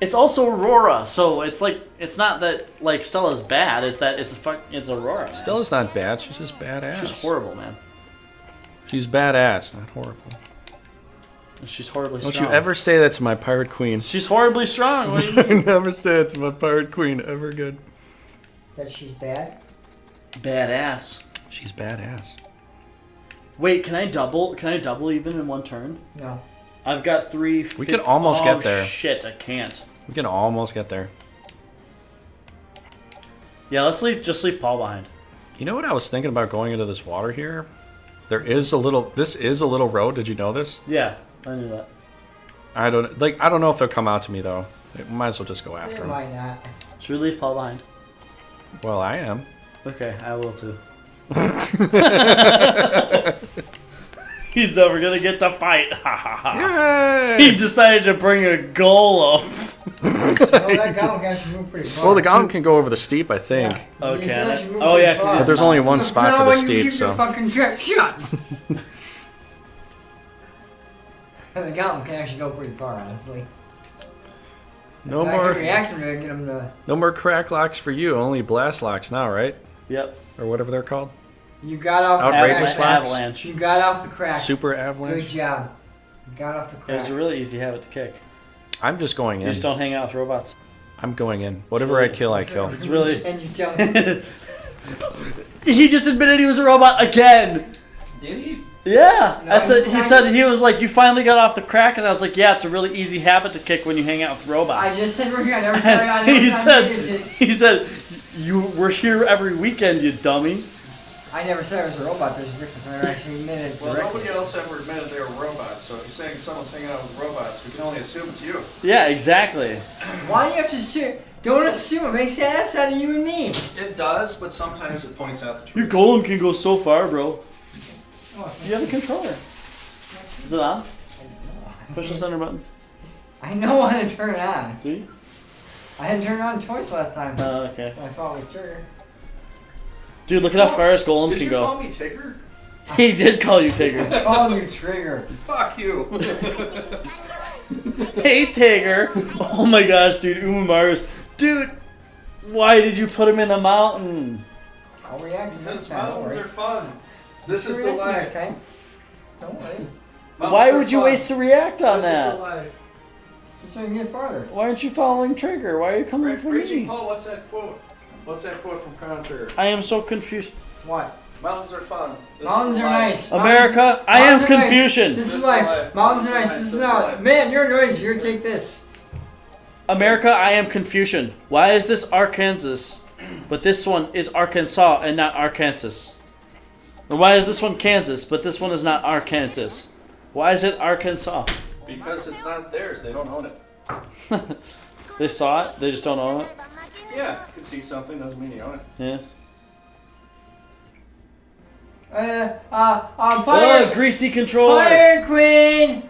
[SPEAKER 2] It's also Aurora, so it's like it's not that like Stella's bad. It's that it's Aurora. Man.
[SPEAKER 1] Stella's not bad. She's just badass.
[SPEAKER 2] She's horrible, man.
[SPEAKER 1] She's badass, not horrible.
[SPEAKER 2] She's horribly
[SPEAKER 1] Don't
[SPEAKER 2] strong.
[SPEAKER 1] you ever say that to my pirate queen.
[SPEAKER 2] She's horribly strong. What do you mean?
[SPEAKER 1] Never say it to my pirate queen ever again.
[SPEAKER 3] That she's bad.
[SPEAKER 2] Badass.
[SPEAKER 1] She's badass.
[SPEAKER 2] Wait, can I double? Can I double even in one turn?
[SPEAKER 3] No.
[SPEAKER 2] I've got 3.
[SPEAKER 1] We could almost get there.
[SPEAKER 2] Shit, I can't.
[SPEAKER 1] We can almost get there.
[SPEAKER 2] Yeah, just leave Paul behind.
[SPEAKER 1] You know what I was thinking about going into this water here? This is a little road. Did you know this?
[SPEAKER 2] Yeah, I knew that.
[SPEAKER 1] I don't know if they'll come out to me though. Might as well just go after
[SPEAKER 3] They
[SPEAKER 1] them.
[SPEAKER 3] might not.
[SPEAKER 2] Should we leave Paul behind?
[SPEAKER 1] Well, I am.
[SPEAKER 2] Okay, I will too. He's never gonna get to fight. Ha ha ha. He decided to bring a goal up.
[SPEAKER 3] No, that golem can actually move pretty far.
[SPEAKER 1] Well, the golem can go over the steep, I think.
[SPEAKER 3] Yeah.
[SPEAKER 2] Oh,
[SPEAKER 3] You
[SPEAKER 2] can
[SPEAKER 3] actually
[SPEAKER 2] it?
[SPEAKER 3] move
[SPEAKER 2] Oh,
[SPEAKER 3] pretty
[SPEAKER 2] yeah, 'cause
[SPEAKER 3] far.
[SPEAKER 2] he's
[SPEAKER 1] But there's only one spot
[SPEAKER 3] No,
[SPEAKER 1] for the
[SPEAKER 3] you
[SPEAKER 1] steep,
[SPEAKER 3] keep your
[SPEAKER 1] so.
[SPEAKER 3] fucking trip shut. The golem can actually go pretty far, honestly.
[SPEAKER 1] No
[SPEAKER 3] If I see
[SPEAKER 1] more,
[SPEAKER 3] a reactor to get him to.
[SPEAKER 1] no more crack locks for you. Only blast locks now, right?
[SPEAKER 2] Yep.
[SPEAKER 1] Or whatever they're called.
[SPEAKER 3] You got off the
[SPEAKER 1] Outrageous
[SPEAKER 3] crack.
[SPEAKER 1] locks.
[SPEAKER 2] Avalanche.
[SPEAKER 3] You got off the crack.
[SPEAKER 1] Super
[SPEAKER 3] Good
[SPEAKER 1] avalanche.
[SPEAKER 3] job. You got off the
[SPEAKER 2] It
[SPEAKER 3] crack.
[SPEAKER 2] was a really easy habit to kick.
[SPEAKER 1] I'm just going
[SPEAKER 2] You
[SPEAKER 1] in.
[SPEAKER 2] just don't hang out with robots.
[SPEAKER 1] I'm going in. Whatever I kill, I kill.
[SPEAKER 2] It's really.
[SPEAKER 3] And you tell me.
[SPEAKER 2] He just admitted he was a robot again.
[SPEAKER 5] Did he?
[SPEAKER 2] Yeah,
[SPEAKER 3] No,
[SPEAKER 2] he said he was like, you finally got off the crack, and I was like, yeah, it's a really easy habit to kick when you hang out with robots.
[SPEAKER 3] I just said we're here. I never said I never
[SPEAKER 2] he
[SPEAKER 3] said
[SPEAKER 2] said, he said, you were here every weekend, you dummy.
[SPEAKER 3] I never said I was a robot. There's a difference. I never actually admitted
[SPEAKER 5] Well,
[SPEAKER 3] directly.
[SPEAKER 5] nobody else ever admitted they were robots, so if you're saying someone's hanging out with robots, we can only assume it's you.
[SPEAKER 2] Yeah, exactly.
[SPEAKER 3] Why do you have to assume? Don't assume. It makes an ass out of you and me.
[SPEAKER 5] It does, but sometimes it points out the
[SPEAKER 2] Your
[SPEAKER 5] truth.
[SPEAKER 2] golem can go so far, bro.
[SPEAKER 3] Oh,
[SPEAKER 2] You have a controller. Is it on? Push the center button.
[SPEAKER 3] I know how to turn it on.
[SPEAKER 2] Do you?
[SPEAKER 3] I had to turn it on twice last time.
[SPEAKER 2] Oh, okay.
[SPEAKER 3] I fought with Trigger.
[SPEAKER 2] Dude, look at how far his golem
[SPEAKER 5] Did
[SPEAKER 2] can
[SPEAKER 5] you
[SPEAKER 2] go.
[SPEAKER 5] call me Tigger?
[SPEAKER 2] He did call you Tigger.
[SPEAKER 3] I called you Trigger.
[SPEAKER 5] Fuck you.
[SPEAKER 2] Hey, Tigger. Oh my gosh, dude. Umamar's. Dude, why did you put him in the mountain?
[SPEAKER 3] I'll react
[SPEAKER 5] Because
[SPEAKER 3] next time. Don't
[SPEAKER 5] mountains
[SPEAKER 3] worry.
[SPEAKER 5] are fun. This is the
[SPEAKER 3] React next
[SPEAKER 5] life.
[SPEAKER 3] time. Don't worry.
[SPEAKER 2] Why would you wait to react on
[SPEAKER 5] This is the
[SPEAKER 2] that?
[SPEAKER 5] life.
[SPEAKER 3] Just so we can get farther.
[SPEAKER 2] Why aren't you following Trigger? Why are you coming for
[SPEAKER 5] Raging
[SPEAKER 2] me?
[SPEAKER 5] Paul, what's that quote? What's that quote from Chrono Trigger?
[SPEAKER 2] I am so confused.
[SPEAKER 3] What?
[SPEAKER 5] Mountains are fun. This
[SPEAKER 3] Mountains
[SPEAKER 5] is the
[SPEAKER 3] are
[SPEAKER 5] life.
[SPEAKER 3] nice.
[SPEAKER 2] America, I am
[SPEAKER 3] Mountains are nice.
[SPEAKER 2] Confucian.
[SPEAKER 3] This is
[SPEAKER 5] This is
[SPEAKER 3] life.
[SPEAKER 5] life.
[SPEAKER 3] Mountains are nice. This is not.
[SPEAKER 5] life.
[SPEAKER 3] Man, you're noisy. Here, take this.
[SPEAKER 2] America, I am Confucian. Why is this Arkansas, but this one is Arkansas and not Arkansas? Or why is this one Kansas, but this one is not Arkansas? Why is it Arkansas?
[SPEAKER 5] Because it's not theirs. They don't own it.
[SPEAKER 2] They saw it, they just don't own it.
[SPEAKER 5] Yeah, you can see something, doesn't mean you own it.
[SPEAKER 2] Yeah.
[SPEAKER 3] Oh,
[SPEAKER 2] Oh, greasy controller.
[SPEAKER 3] Fire Queen!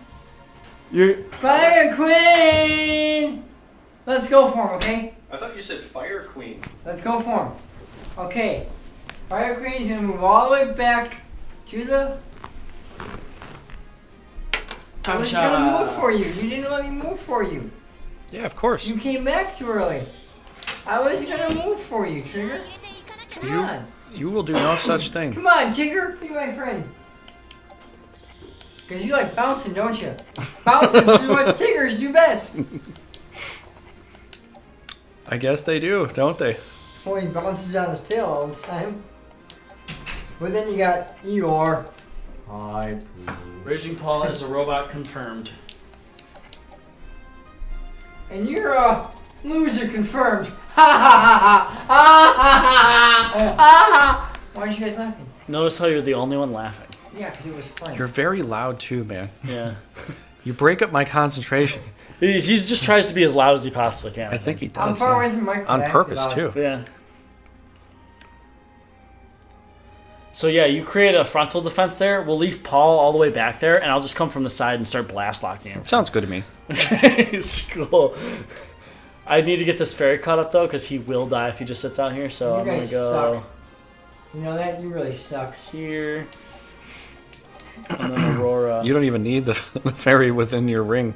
[SPEAKER 2] You're
[SPEAKER 3] Fire Queen! Let's go for him, okay?
[SPEAKER 5] I thought you said Fire Queen.
[SPEAKER 3] Let's go for him. Okay. Fire Queen is gonna move all the way back to the. I was gonna move for you. You didn't let me move for you.
[SPEAKER 1] Yeah, of course.
[SPEAKER 3] You came back too early. I was gonna move for you, Trigger. Come on.
[SPEAKER 1] You will do no such thing.
[SPEAKER 3] Come on, Tigger. Be my friend. Because you like bouncing, don't you? Bounces is what Tiggers do best.
[SPEAKER 1] I guess they do, don't they?
[SPEAKER 3] Well, he bounces on his tail all the time. But then you got Eeyore. Hi,
[SPEAKER 2] Raging Paul is a robot confirmed.
[SPEAKER 3] and you're a loser confirmed. Ha ha ha ha ha ha ha. Why aren't you guys laughing?
[SPEAKER 2] Notice how you're the only one laughing.
[SPEAKER 3] Yeah, because it was funny.
[SPEAKER 1] You're very loud too, man.
[SPEAKER 2] Yeah.
[SPEAKER 1] You break up my concentration.
[SPEAKER 2] He just tries to be as loud as he possibly can.
[SPEAKER 1] I think he does.
[SPEAKER 3] I'm far
[SPEAKER 1] yeah.
[SPEAKER 3] away from the microphone.
[SPEAKER 1] On purpose, too.
[SPEAKER 2] Yeah. So yeah, you create a frontal defense there. We'll leave Paul all the way back there, and I'll just come from the side and start blast locking him.
[SPEAKER 1] Sounds good to me.
[SPEAKER 2] It's cool. I need to get this fairy caught up though, because he will die if he just sits out here. So I'm gonna go
[SPEAKER 3] suck. You know that? You really suck.
[SPEAKER 2] here, and then Aurora.
[SPEAKER 1] You don't even need the fairy within your ring.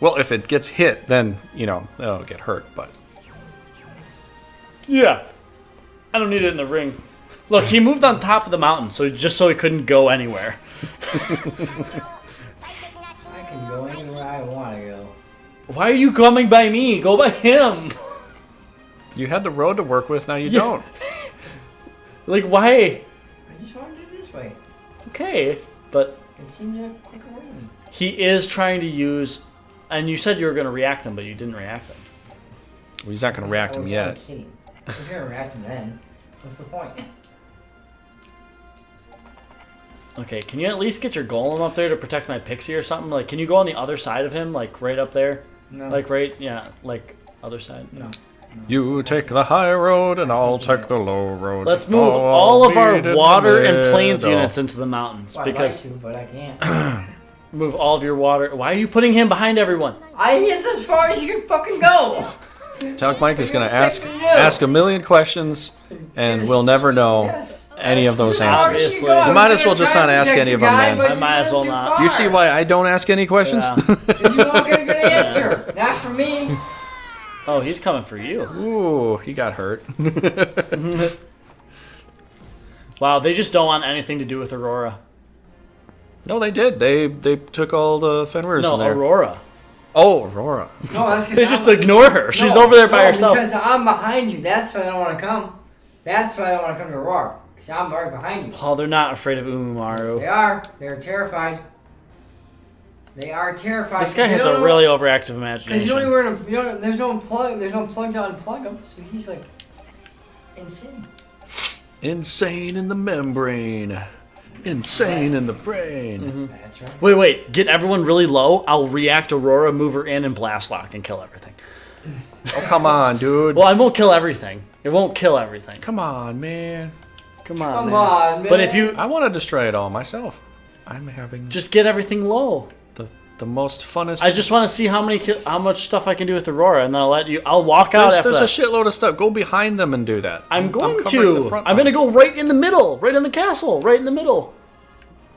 [SPEAKER 1] Well, if it gets hit, then, you know, it'll get hurt, but...
[SPEAKER 2] Yeah, I don't need it in the ring. Look, he moved on top of the mountain, so he couldn't go anywhere.
[SPEAKER 3] I can go anywhere I want to go.
[SPEAKER 2] Why are you coming by me? Go by him.
[SPEAKER 1] You had the road to work with, now you don't.
[SPEAKER 2] Like, why?
[SPEAKER 3] I just want to do it this way.
[SPEAKER 2] Okay, but
[SPEAKER 3] It seems like a quicker way.
[SPEAKER 2] he is trying to use... And you said you were going to react him, but you didn't react him.
[SPEAKER 1] Well, he's not going to react him yet.
[SPEAKER 3] Kidding. He's going to react him then. What's the point?
[SPEAKER 2] Okay, can you at least get your golem up there to protect my pixie or something? Like, can you go on the other side of him? Like, right up there?
[SPEAKER 3] No.
[SPEAKER 2] Like, right... Yeah, like, other side?
[SPEAKER 3] No.
[SPEAKER 1] You take the high road, and I'll take the low road.
[SPEAKER 2] Let's move
[SPEAKER 1] Oh,
[SPEAKER 2] all of our
[SPEAKER 1] meet in the
[SPEAKER 2] water and plains
[SPEAKER 1] middle.
[SPEAKER 2] units into the mountains.
[SPEAKER 3] Well,
[SPEAKER 2] Because...
[SPEAKER 3] I'd like to, but I can't.
[SPEAKER 2] Move all of your water... Why are you putting him behind everyone?
[SPEAKER 3] It's as far as you can fucking go.
[SPEAKER 1] Metallic Mike is going to
[SPEAKER 3] What do you expect me to do?
[SPEAKER 1] ask a million questions, and we'll never know
[SPEAKER 3] Yes.
[SPEAKER 1] any of those
[SPEAKER 3] As far as
[SPEAKER 1] answers.
[SPEAKER 3] you go. I
[SPEAKER 2] You
[SPEAKER 3] was
[SPEAKER 1] might as
[SPEAKER 3] gonna
[SPEAKER 1] well just
[SPEAKER 3] try
[SPEAKER 1] not
[SPEAKER 3] to
[SPEAKER 1] ask
[SPEAKER 3] protect
[SPEAKER 1] any
[SPEAKER 3] you,
[SPEAKER 1] of them,
[SPEAKER 3] guy,
[SPEAKER 1] then.
[SPEAKER 3] but
[SPEAKER 2] I
[SPEAKER 3] you
[SPEAKER 2] might as
[SPEAKER 3] went
[SPEAKER 2] well
[SPEAKER 3] too
[SPEAKER 2] not.
[SPEAKER 3] far.
[SPEAKER 1] You see why I don't ask any questions?
[SPEAKER 2] Yeah.
[SPEAKER 3] 'Cause you won't get a good answer. Not from me.
[SPEAKER 2] Oh, he's coming for you.
[SPEAKER 1] Ooh, he got hurt.
[SPEAKER 2] Wow, they just don't want anything to do with Aurora.
[SPEAKER 1] No, they did. They took all the Fenrir's
[SPEAKER 2] No,
[SPEAKER 1] in there.
[SPEAKER 2] Aurora.
[SPEAKER 1] Oh, Aurora.
[SPEAKER 3] No, that's 'cause
[SPEAKER 2] They
[SPEAKER 3] I'm
[SPEAKER 2] just
[SPEAKER 3] behind-
[SPEAKER 2] ignore her. She's
[SPEAKER 3] No,
[SPEAKER 2] over there by
[SPEAKER 3] no,
[SPEAKER 2] herself.
[SPEAKER 3] Because I'm behind you. That's why I don't want to come. That's why I don't want to come to Aurora. Because I'm right behind you.
[SPEAKER 2] Oh, they're not afraid of
[SPEAKER 3] They
[SPEAKER 2] Umaru.
[SPEAKER 3] are. They're terrified. They are terrified.
[SPEAKER 2] This guy has a really overactive
[SPEAKER 3] Because you don't
[SPEAKER 2] imagination.
[SPEAKER 3] even wear there's no plug. There's no plug to unplug him. So he's like insane.
[SPEAKER 1] Insane in the membrane. Insane in the brain.
[SPEAKER 3] That's right.
[SPEAKER 2] Wait. Get everyone really low. I'll react Aurora, move her in, and blast lock and kill everything.
[SPEAKER 1] Oh, come on, dude.
[SPEAKER 2] Well, I won't kill everything. It won't kill everything.
[SPEAKER 1] Come on, man.
[SPEAKER 2] Come on,
[SPEAKER 3] Come
[SPEAKER 2] man.
[SPEAKER 3] on, man.
[SPEAKER 2] But if you
[SPEAKER 1] I want to destroy it all myself. I'm having
[SPEAKER 2] just get everything low.
[SPEAKER 1] the most funnest...
[SPEAKER 2] I just want to see how much stuff I can do with Aurora, and then I'll walk out after
[SPEAKER 1] There's
[SPEAKER 2] that.
[SPEAKER 1] a shitload of stuff. Go behind them and do that.
[SPEAKER 2] I'm going
[SPEAKER 1] covering the
[SPEAKER 2] to.
[SPEAKER 1] front
[SPEAKER 2] I'm going to
[SPEAKER 1] line.
[SPEAKER 2] go right in the middle, right in the castle, right in the middle.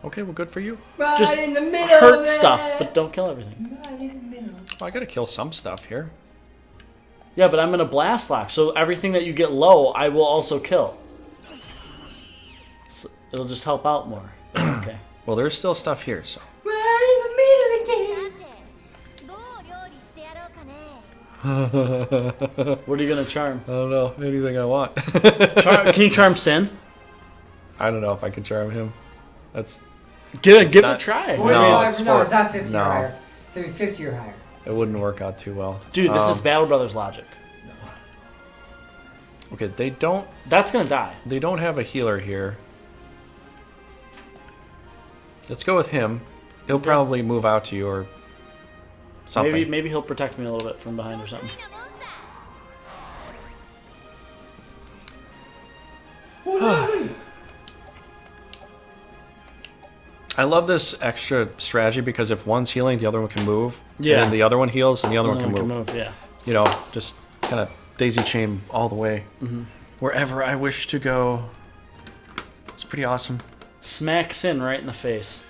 [SPEAKER 1] Okay, well, good for you.
[SPEAKER 3] right
[SPEAKER 2] just
[SPEAKER 3] in the middle
[SPEAKER 2] Hurt
[SPEAKER 3] of
[SPEAKER 2] stuff,
[SPEAKER 3] it.
[SPEAKER 2] but don't kill everything.
[SPEAKER 3] Right in the middle.
[SPEAKER 1] Well, I gotta kill some stuff here.
[SPEAKER 2] Yeah, but I'm going to blast lock, so everything that you get low, I will also kill. So it'll just help out more. Okay.
[SPEAKER 1] Well, there's still stuff here, so...
[SPEAKER 3] Right in the middle again.
[SPEAKER 6] どう料理してやろうかね。
[SPEAKER 2] What are you going to charm?
[SPEAKER 1] I don't know. Anything I want.
[SPEAKER 2] Can you charm Sin?
[SPEAKER 1] I don't know if I can charm him. That's...
[SPEAKER 2] Give it a
[SPEAKER 1] not-
[SPEAKER 2] try.
[SPEAKER 1] No,
[SPEAKER 3] 45
[SPEAKER 1] it's
[SPEAKER 3] no,
[SPEAKER 1] for-
[SPEAKER 3] it's not 50
[SPEAKER 1] no.
[SPEAKER 3] or higher. It's going to be 50 or higher.
[SPEAKER 1] It wouldn't work out too well.
[SPEAKER 2] Dude, this is Battle Brothers logic.
[SPEAKER 1] Okay, they don't
[SPEAKER 2] That's going to die.
[SPEAKER 1] have a healer here. Let's go with him. He'll
[SPEAKER 2] Okay.
[SPEAKER 1] probably move out to you or something.
[SPEAKER 2] Maybe he'll protect me a little bit from behind or something.
[SPEAKER 1] I love this extra strategy because if one's healing, the other one can move.
[SPEAKER 2] Yeah.
[SPEAKER 1] And then the other one heals, and the other one
[SPEAKER 2] Another
[SPEAKER 1] can
[SPEAKER 2] one
[SPEAKER 1] move.
[SPEAKER 2] Yeah.
[SPEAKER 1] You know, just kind of daisy chain all the way.
[SPEAKER 2] Mm-hmm.
[SPEAKER 1] Wherever I wish to go. It's pretty awesome.
[SPEAKER 2] Smack Sin right in the face.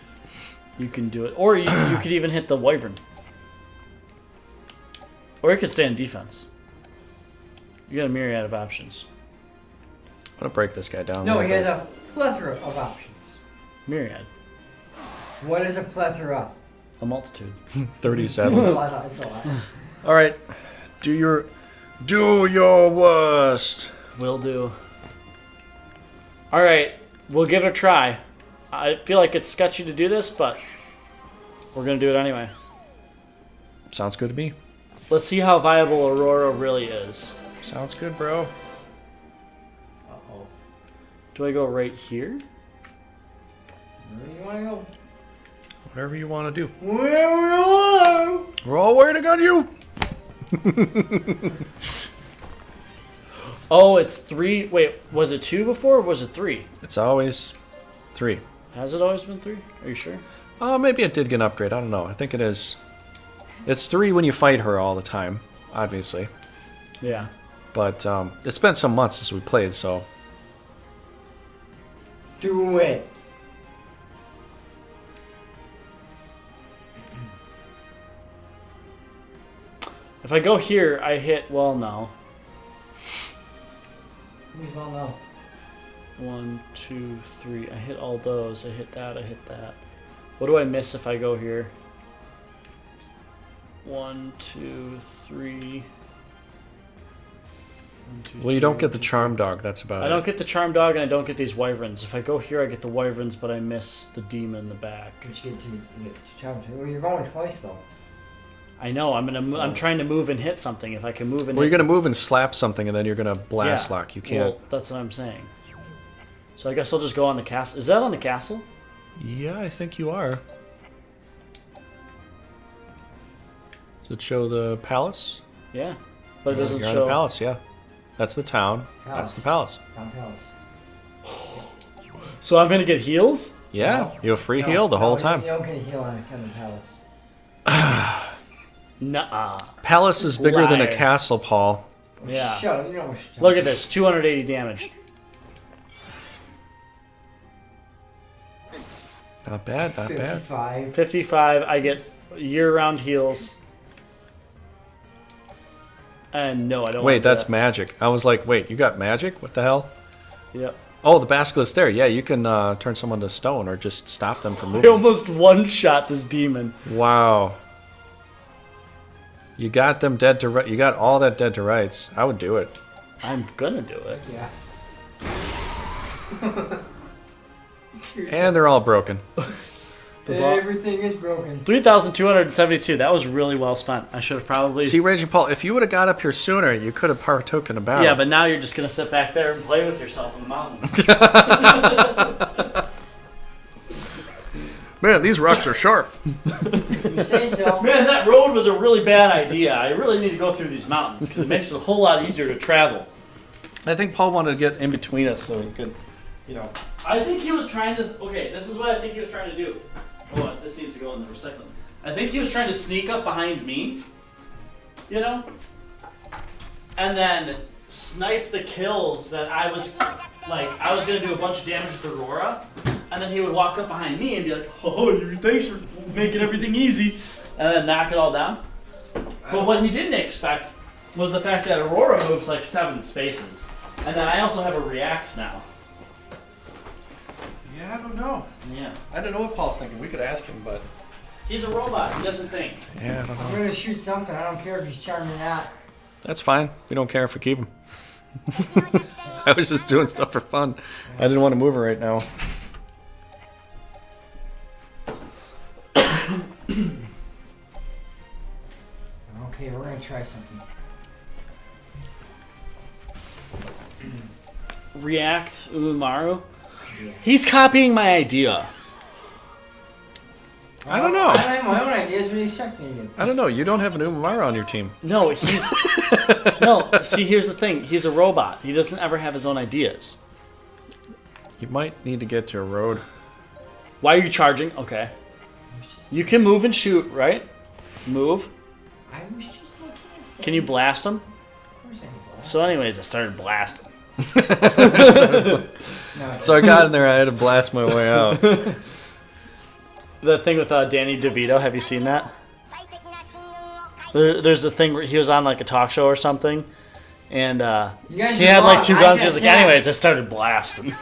[SPEAKER 2] You can do it. Or you could even hit the Wyvern. Or you could stay in defense. You got a myriad of options.
[SPEAKER 1] I'm going to break this guy down.
[SPEAKER 3] No,
[SPEAKER 1] a
[SPEAKER 3] he
[SPEAKER 1] little
[SPEAKER 3] has
[SPEAKER 1] bit.
[SPEAKER 3] a plethora of options.
[SPEAKER 2] Myriad.
[SPEAKER 3] What is a plethora?
[SPEAKER 2] A multitude.
[SPEAKER 1] 37.
[SPEAKER 3] It's a lot. It's a lot.
[SPEAKER 1] All right. Do your worst.
[SPEAKER 2] Will do. Alright, we'll give it a try. I feel like it's sketchy to do this, but we're going to do it anyway.
[SPEAKER 1] Sounds good to me.
[SPEAKER 2] Let's see how viable Aurora really is.
[SPEAKER 1] Sounds good, bro.
[SPEAKER 3] Uh-oh.
[SPEAKER 2] Do I go right here?
[SPEAKER 3] Where do you want to go?
[SPEAKER 1] Whatever you want to do.
[SPEAKER 3] Whatever you want.
[SPEAKER 1] We're all waiting on you.
[SPEAKER 2] Oh, it's 3. Wait, was it 2 before or was it 3?
[SPEAKER 1] It's always 3.
[SPEAKER 2] Has it always been 3? Are you sure?
[SPEAKER 1] Maybe it did get an upgrade. I don't know. I think it is. It's 3 when you fight her all the time, obviously.
[SPEAKER 2] Yeah.
[SPEAKER 1] But it's been some months since we played, so...
[SPEAKER 3] Do it.
[SPEAKER 2] If I go here, I hit... Well, no.
[SPEAKER 3] Who's well now?
[SPEAKER 2] 1, 2, 3. I hit all those. I hit that. I hit that. What do I miss if I go here? 1, 2, 3. 1, 2,
[SPEAKER 1] Well, you don't get the charm dog. That's about it.
[SPEAKER 2] I don't get the charm dog, and I don't get these wyverns. If I go here, I get the wyverns, but I miss the demon in the back.
[SPEAKER 3] But you get the charms. Well, you're going twice though.
[SPEAKER 2] I know. I'm trying to move and hit something. If I can move and
[SPEAKER 1] Well,
[SPEAKER 2] hit,
[SPEAKER 1] you're gonna move and slap something, and then you're gonna blast lock. You can't.
[SPEAKER 2] Well, that's what I'm saying. So I guess I'll just go on the castle. Is that on the castle?
[SPEAKER 1] Yeah, I think you are. Does it show the palace?
[SPEAKER 2] Yeah, but it doesn't
[SPEAKER 1] You're
[SPEAKER 2] show.
[SPEAKER 1] on the palace. Yeah, that's the town. That's the palace.
[SPEAKER 3] It's on palace.
[SPEAKER 2] So I'm gonna get heals.
[SPEAKER 1] Yeah,
[SPEAKER 3] No.
[SPEAKER 1] you have free heal the whole time.
[SPEAKER 3] You don't get a heal on the palace.
[SPEAKER 2] Nuh-uh.
[SPEAKER 1] Palace is bigger than a
[SPEAKER 2] Liar.
[SPEAKER 1] castle, Paul.
[SPEAKER 2] Yeah.
[SPEAKER 3] Shut up. You know what you're
[SPEAKER 2] Look at this. 280 damage.
[SPEAKER 1] Not bad, not bad.
[SPEAKER 3] 55.
[SPEAKER 2] 55. I get year-round heals. And no, I don't.
[SPEAKER 1] Wait,
[SPEAKER 2] want
[SPEAKER 1] that's
[SPEAKER 2] that.
[SPEAKER 1] magic. I was like, wait, you got magic? What the hell?
[SPEAKER 2] Yep.
[SPEAKER 1] Oh, the basilisk there. Yeah, you can turn someone to stone or just stop them from
[SPEAKER 2] I
[SPEAKER 1] moving.
[SPEAKER 2] almost one-shot this demon.
[SPEAKER 1] Wow. You got them dead to you got all that dead to rights. I would do it.
[SPEAKER 2] I'm gonna do it.
[SPEAKER 3] Yeah.
[SPEAKER 1] And they're all broken.
[SPEAKER 3] Everything is broken.
[SPEAKER 2] 3,272. That was really well spent. I should have probably.
[SPEAKER 1] See, Raging Paul, if you would have got up here sooner, you could have partook in a battle.
[SPEAKER 2] Yeah, but now you're just gonna sit back there and play with yourself in the mountains.
[SPEAKER 1] Man, these rocks are sharp.
[SPEAKER 3] You say so.
[SPEAKER 2] Man, that road was a really bad idea. I really need to go through these mountains because it makes it a whole lot easier to travel.
[SPEAKER 1] I think Paul wanted to get in between us so he could, you know.
[SPEAKER 2] I think he was trying to. Okay, this is what I think he was trying to do. Hold on, this needs to go in the recycling. I think he was trying to sneak up behind me, you know, and then snipe the kills that I was gonna do a bunch of damage to Aurora, and then he would walk up behind me and be like, "Oh, thanks for making everything easy," and then knock it all down. But what he didn't expect was the fact that Aurora moves like 7 spaces, and then I also have a react now.
[SPEAKER 1] Yeah, I don't know.
[SPEAKER 2] Yeah.
[SPEAKER 1] I don't know what Paul's thinking. We could ask him, but...
[SPEAKER 2] He's a robot. He doesn't think.
[SPEAKER 1] Yeah, I don't
[SPEAKER 3] I'm
[SPEAKER 1] know.
[SPEAKER 3] gonna shoot something. I don't care if he's charmed or not.
[SPEAKER 1] That's fine. We don't care if we keep him. I was just doing stuff for fun. I didn't want to move her right now.
[SPEAKER 3] Okay, we're gonna try something.
[SPEAKER 2] React Umaru.
[SPEAKER 3] Yeah.
[SPEAKER 2] He's copying my idea.
[SPEAKER 1] I don't know.
[SPEAKER 3] I have my own ideas. What do you expect me to do?
[SPEAKER 1] I don't know. You don't have an Umara on your team.
[SPEAKER 2] No, he's no. See, here's the thing. He's a robot. He doesn't ever have his own ideas.
[SPEAKER 1] You might need to get to a road.
[SPEAKER 2] Why are you charging? Okay. You can move and shoot, right? Move.
[SPEAKER 3] I was just looking at
[SPEAKER 2] Can you blast him?
[SPEAKER 3] Of course I can blast.
[SPEAKER 2] So, anyways, I started blasting.
[SPEAKER 3] No,
[SPEAKER 1] So I got in there. I had to blast my way out.
[SPEAKER 2] The thing with Danny DeVito. Have you seen that? There's a thing where he was on like a talk show or something, and
[SPEAKER 3] you guys
[SPEAKER 2] he
[SPEAKER 3] are
[SPEAKER 2] had like
[SPEAKER 3] wrong.
[SPEAKER 2] 2
[SPEAKER 3] I
[SPEAKER 2] guns.
[SPEAKER 3] can
[SPEAKER 2] He was like,
[SPEAKER 3] attack.
[SPEAKER 2] anyways, I started blasting.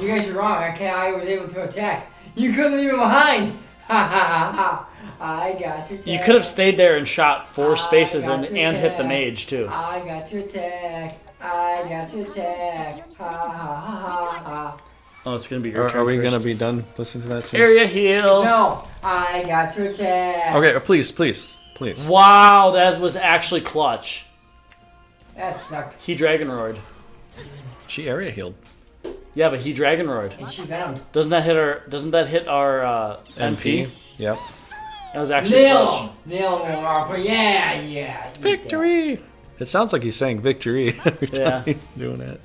[SPEAKER 3] You guys are wrong. I was able to attack. You couldn't leave him behind. Ha ha ha ha. I got to attack.
[SPEAKER 2] You could have stayed there and shot 4 spaces
[SPEAKER 3] got
[SPEAKER 2] and
[SPEAKER 3] to
[SPEAKER 2] hit the
[SPEAKER 3] attack.
[SPEAKER 2] mage too.
[SPEAKER 3] I got to attack. I got to attack. Ha ha ha ha.
[SPEAKER 2] Oh, it's gonna be your turn.
[SPEAKER 1] Are we
[SPEAKER 2] first.
[SPEAKER 1] going to be done listening to that soon?
[SPEAKER 2] Area heal?
[SPEAKER 3] No, I got to attack.
[SPEAKER 1] Okay, please.
[SPEAKER 2] Wow, that was actually clutch.
[SPEAKER 3] That sucked.
[SPEAKER 2] He Dragon Roared.
[SPEAKER 1] She area healed.
[SPEAKER 2] Yeah, but he Dragon Roared.
[SPEAKER 3] And she venomed.
[SPEAKER 2] Doesn't that hit our MP?
[SPEAKER 1] Yep.
[SPEAKER 2] That was actually
[SPEAKER 3] Nail
[SPEAKER 2] clutch.
[SPEAKER 3] him! Nail him, Marco. Yeah, yeah. eat
[SPEAKER 1] Victory! It sounds like he's saying victory every time
[SPEAKER 2] Yeah.
[SPEAKER 1] he's doing it.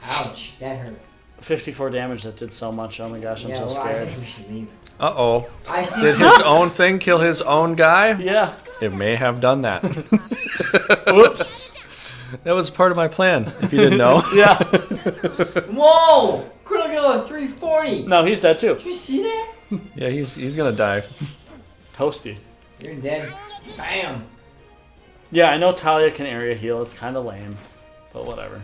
[SPEAKER 3] that. Ouch, that hurt.
[SPEAKER 2] 54 damage. That did so much. Oh my gosh, I'm
[SPEAKER 3] Yeah,
[SPEAKER 2] so
[SPEAKER 3] well, I
[SPEAKER 2] scared.
[SPEAKER 3] think we should leave.
[SPEAKER 1] Uh-oh.
[SPEAKER 3] I think
[SPEAKER 1] Did his own thing kill his own guy?
[SPEAKER 2] Yeah.
[SPEAKER 1] It may have done that.
[SPEAKER 2] Whoops.
[SPEAKER 1] That was part of my plan, if you didn't know.
[SPEAKER 2] Yeah.
[SPEAKER 3] Whoa! Critical at 340.
[SPEAKER 2] No, he's dead too.
[SPEAKER 3] Did you see that?
[SPEAKER 1] Yeah, he's gonna die.
[SPEAKER 2] Toasty.
[SPEAKER 3] You're dead. Bam.
[SPEAKER 2] Yeah, I know Talia can area heal. It's kind of lame, but whatever.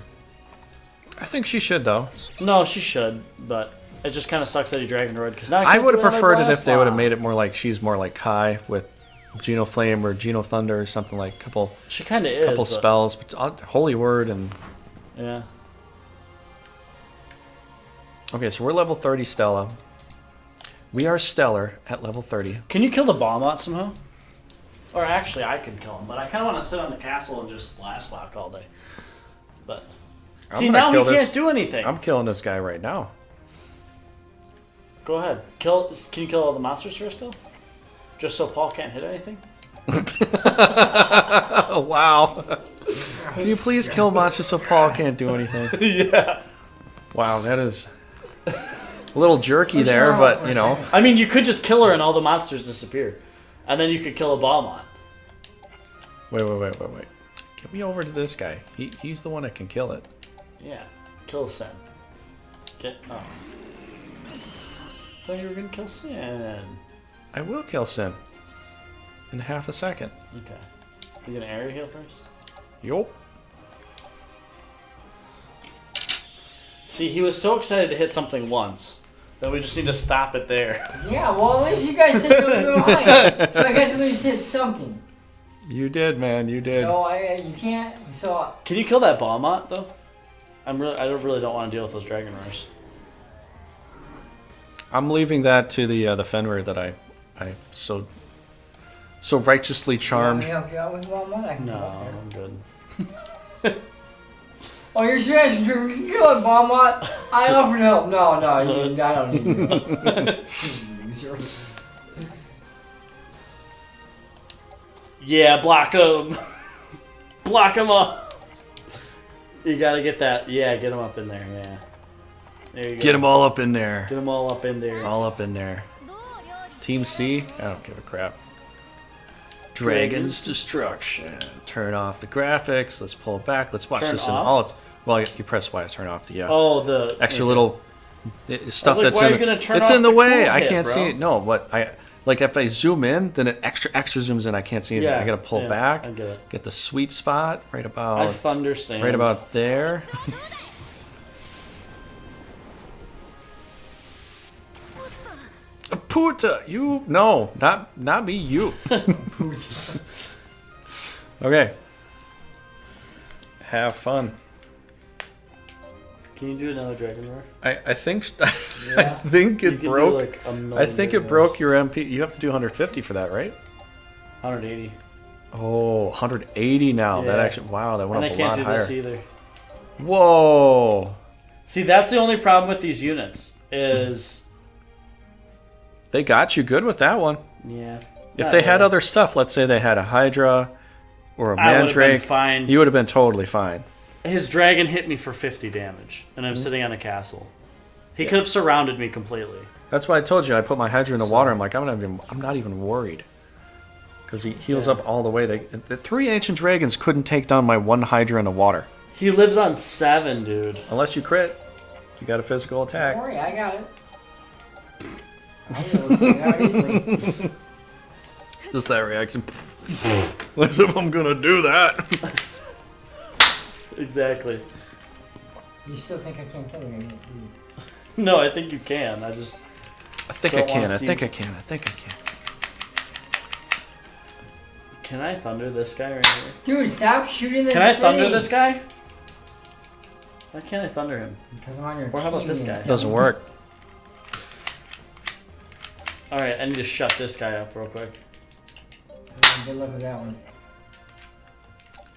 [SPEAKER 1] I think she should, though.
[SPEAKER 2] No, she should, but it just kind of sucks that he Dragon Roared, because now
[SPEAKER 1] I would have preferred it if they would have
[SPEAKER 2] it.
[SPEAKER 1] made it more like she's more like Kai with Geno Flame or Geno Thunder or something, like
[SPEAKER 2] She kind of is.
[SPEAKER 1] couple
[SPEAKER 2] but-
[SPEAKER 1] spells, but Holy Word and
[SPEAKER 2] Yeah.
[SPEAKER 1] okay, so we're level 30 Stella. We are stellar at level 30.
[SPEAKER 2] Can you kill the Bahamut somehow? Or actually, I can kill him, but I kind of want to sit on the castle and just blast lock all day. But
[SPEAKER 1] I'm
[SPEAKER 2] see,
[SPEAKER 1] gonna
[SPEAKER 2] now he
[SPEAKER 1] kill this-
[SPEAKER 2] can't do anything.
[SPEAKER 1] I'm killing this guy right now.
[SPEAKER 2] Go ahead. Can you kill all the monsters first, though? Just so Paul can't hit anything?
[SPEAKER 1] Oh, wow. Can you please kill monsters so Paul can't do anything?
[SPEAKER 2] Yeah.
[SPEAKER 1] Wow, that is a little jerky there, but you know.
[SPEAKER 2] I mean, you could just kill her and all the monsters disappear. And then you could kill a Bahamut.
[SPEAKER 1] Wait. Get me over to this guy. He's the one that can kill it.
[SPEAKER 2] Yeah. Kill Sin. Oh. I thought you were going to kill Sin.
[SPEAKER 1] I will kill Sin in half a second.
[SPEAKER 2] Okay. You going to area heal first?
[SPEAKER 1] Yup.
[SPEAKER 2] See, he was so excited to hit something once that we just need to stop it there.
[SPEAKER 3] Yeah, well, at least you guys said you were behind. So I got to at least hit something.
[SPEAKER 1] You did, man. You did.
[SPEAKER 3] So you can't. So
[SPEAKER 2] Can you kill that Bahamut though? I really don't want to deal with those Dragon Roars.
[SPEAKER 1] I'm leaving that to the Fenrir that I so righteously charmed.
[SPEAKER 3] You want me to help you out with one more? I can
[SPEAKER 2] No,
[SPEAKER 3] come up there.
[SPEAKER 2] I'm good.
[SPEAKER 3] Oh, you're serious? You can kill it, Bahamut. I offered help. No, I don't need your help.
[SPEAKER 2] Yeah, block him. Block him up. You gotta get that. Yeah, get him up in there. Yeah. There you go.
[SPEAKER 1] Get them all up in there.
[SPEAKER 2] Get them all up in there.
[SPEAKER 1] All up in there.
[SPEAKER 6] どう料理
[SPEAKER 1] Team C? I don't give a crap. Dragon's Destruction. Turn off the graphics. Let's pull it back. Let's watch
[SPEAKER 2] Turn
[SPEAKER 1] this in
[SPEAKER 2] off?
[SPEAKER 1] all its. Well, you press Y to turn off the
[SPEAKER 2] Oh, the
[SPEAKER 1] extra little stuff
[SPEAKER 2] like,
[SPEAKER 1] that's
[SPEAKER 2] why are
[SPEAKER 1] in
[SPEAKER 2] you gonna turn
[SPEAKER 1] it's
[SPEAKER 2] off
[SPEAKER 1] in the
[SPEAKER 2] the
[SPEAKER 1] way.
[SPEAKER 2] cool
[SPEAKER 1] I
[SPEAKER 2] hit,
[SPEAKER 1] can't
[SPEAKER 2] bro?
[SPEAKER 1] see it. No, but like if I zoom in, then it extra zooms in. I can't see anything.
[SPEAKER 2] Yeah,
[SPEAKER 1] I gotta pull
[SPEAKER 2] yeah,
[SPEAKER 1] back.
[SPEAKER 2] I get it.
[SPEAKER 1] Get the sweet spot right
[SPEAKER 2] I
[SPEAKER 1] about
[SPEAKER 2] understand.
[SPEAKER 1] right about there. Puta, you no, not me, you. Okay. Have fun.
[SPEAKER 2] Can you do another Dragon Roar?
[SPEAKER 1] I think
[SPEAKER 3] Yeah.
[SPEAKER 1] I think
[SPEAKER 2] You
[SPEAKER 1] it
[SPEAKER 2] can do,
[SPEAKER 1] broke.
[SPEAKER 2] like, a million
[SPEAKER 1] I think it
[SPEAKER 2] Dragon
[SPEAKER 1] broke
[SPEAKER 2] Roars.
[SPEAKER 1] your MP. You have to do 150 for that, right?
[SPEAKER 2] 180.
[SPEAKER 1] Oh, 180 now. That
[SPEAKER 2] Yeah.
[SPEAKER 1] actually wow, that went
[SPEAKER 2] And I
[SPEAKER 1] up a
[SPEAKER 2] can't
[SPEAKER 1] lot
[SPEAKER 2] do
[SPEAKER 1] higher.
[SPEAKER 2] this either.
[SPEAKER 1] Whoa.
[SPEAKER 2] See, that's the only problem with these units. Is
[SPEAKER 1] They got you good with that one.
[SPEAKER 2] yeah.
[SPEAKER 1] If
[SPEAKER 2] not
[SPEAKER 1] they had
[SPEAKER 2] really.
[SPEAKER 1] other stuff, let's say they had a Hydra or a
[SPEAKER 2] I would've been
[SPEAKER 1] Mandrake,
[SPEAKER 2] fine.
[SPEAKER 1] you would have been totally fine.
[SPEAKER 2] His dragon hit me for 50 damage, and I'm sitting on a castle. He could have surrounded me completely.
[SPEAKER 1] That's why I told you I put my Hydra in the water. I'm like, I'm not even worried. Because he heals
[SPEAKER 2] Yeah.
[SPEAKER 1] up all the way. The 3 ancient dragons couldn't take down my 1 Hydra in the water.
[SPEAKER 2] He lives on 7, dude.
[SPEAKER 1] Unless you crit. You got a physical
[SPEAKER 3] Don't
[SPEAKER 1] attack.
[SPEAKER 3] worry, I got it. I knew it was coming out easily.
[SPEAKER 1] Just that reaction. As if I'm gonna do that.
[SPEAKER 2] Exactly.
[SPEAKER 3] You still think I can't kill you?
[SPEAKER 2] No, I think you can. I just
[SPEAKER 1] I think
[SPEAKER 2] Don't
[SPEAKER 1] I can.
[SPEAKER 2] wanna
[SPEAKER 1] I
[SPEAKER 2] see-
[SPEAKER 1] think I can. I think I can.
[SPEAKER 2] can I thunder this guy right here?
[SPEAKER 3] Dude, stop shooting this
[SPEAKER 2] Can I thunder
[SPEAKER 3] thing.
[SPEAKER 2] this guy? Why can't I thunder him?
[SPEAKER 3] Because I'm on your
[SPEAKER 2] Or how about
[SPEAKER 3] team,
[SPEAKER 2] this
[SPEAKER 3] you
[SPEAKER 2] guy?
[SPEAKER 1] It doesn't work.
[SPEAKER 2] All right, I need to shut this guy up real quick.
[SPEAKER 3] Good luck with that one.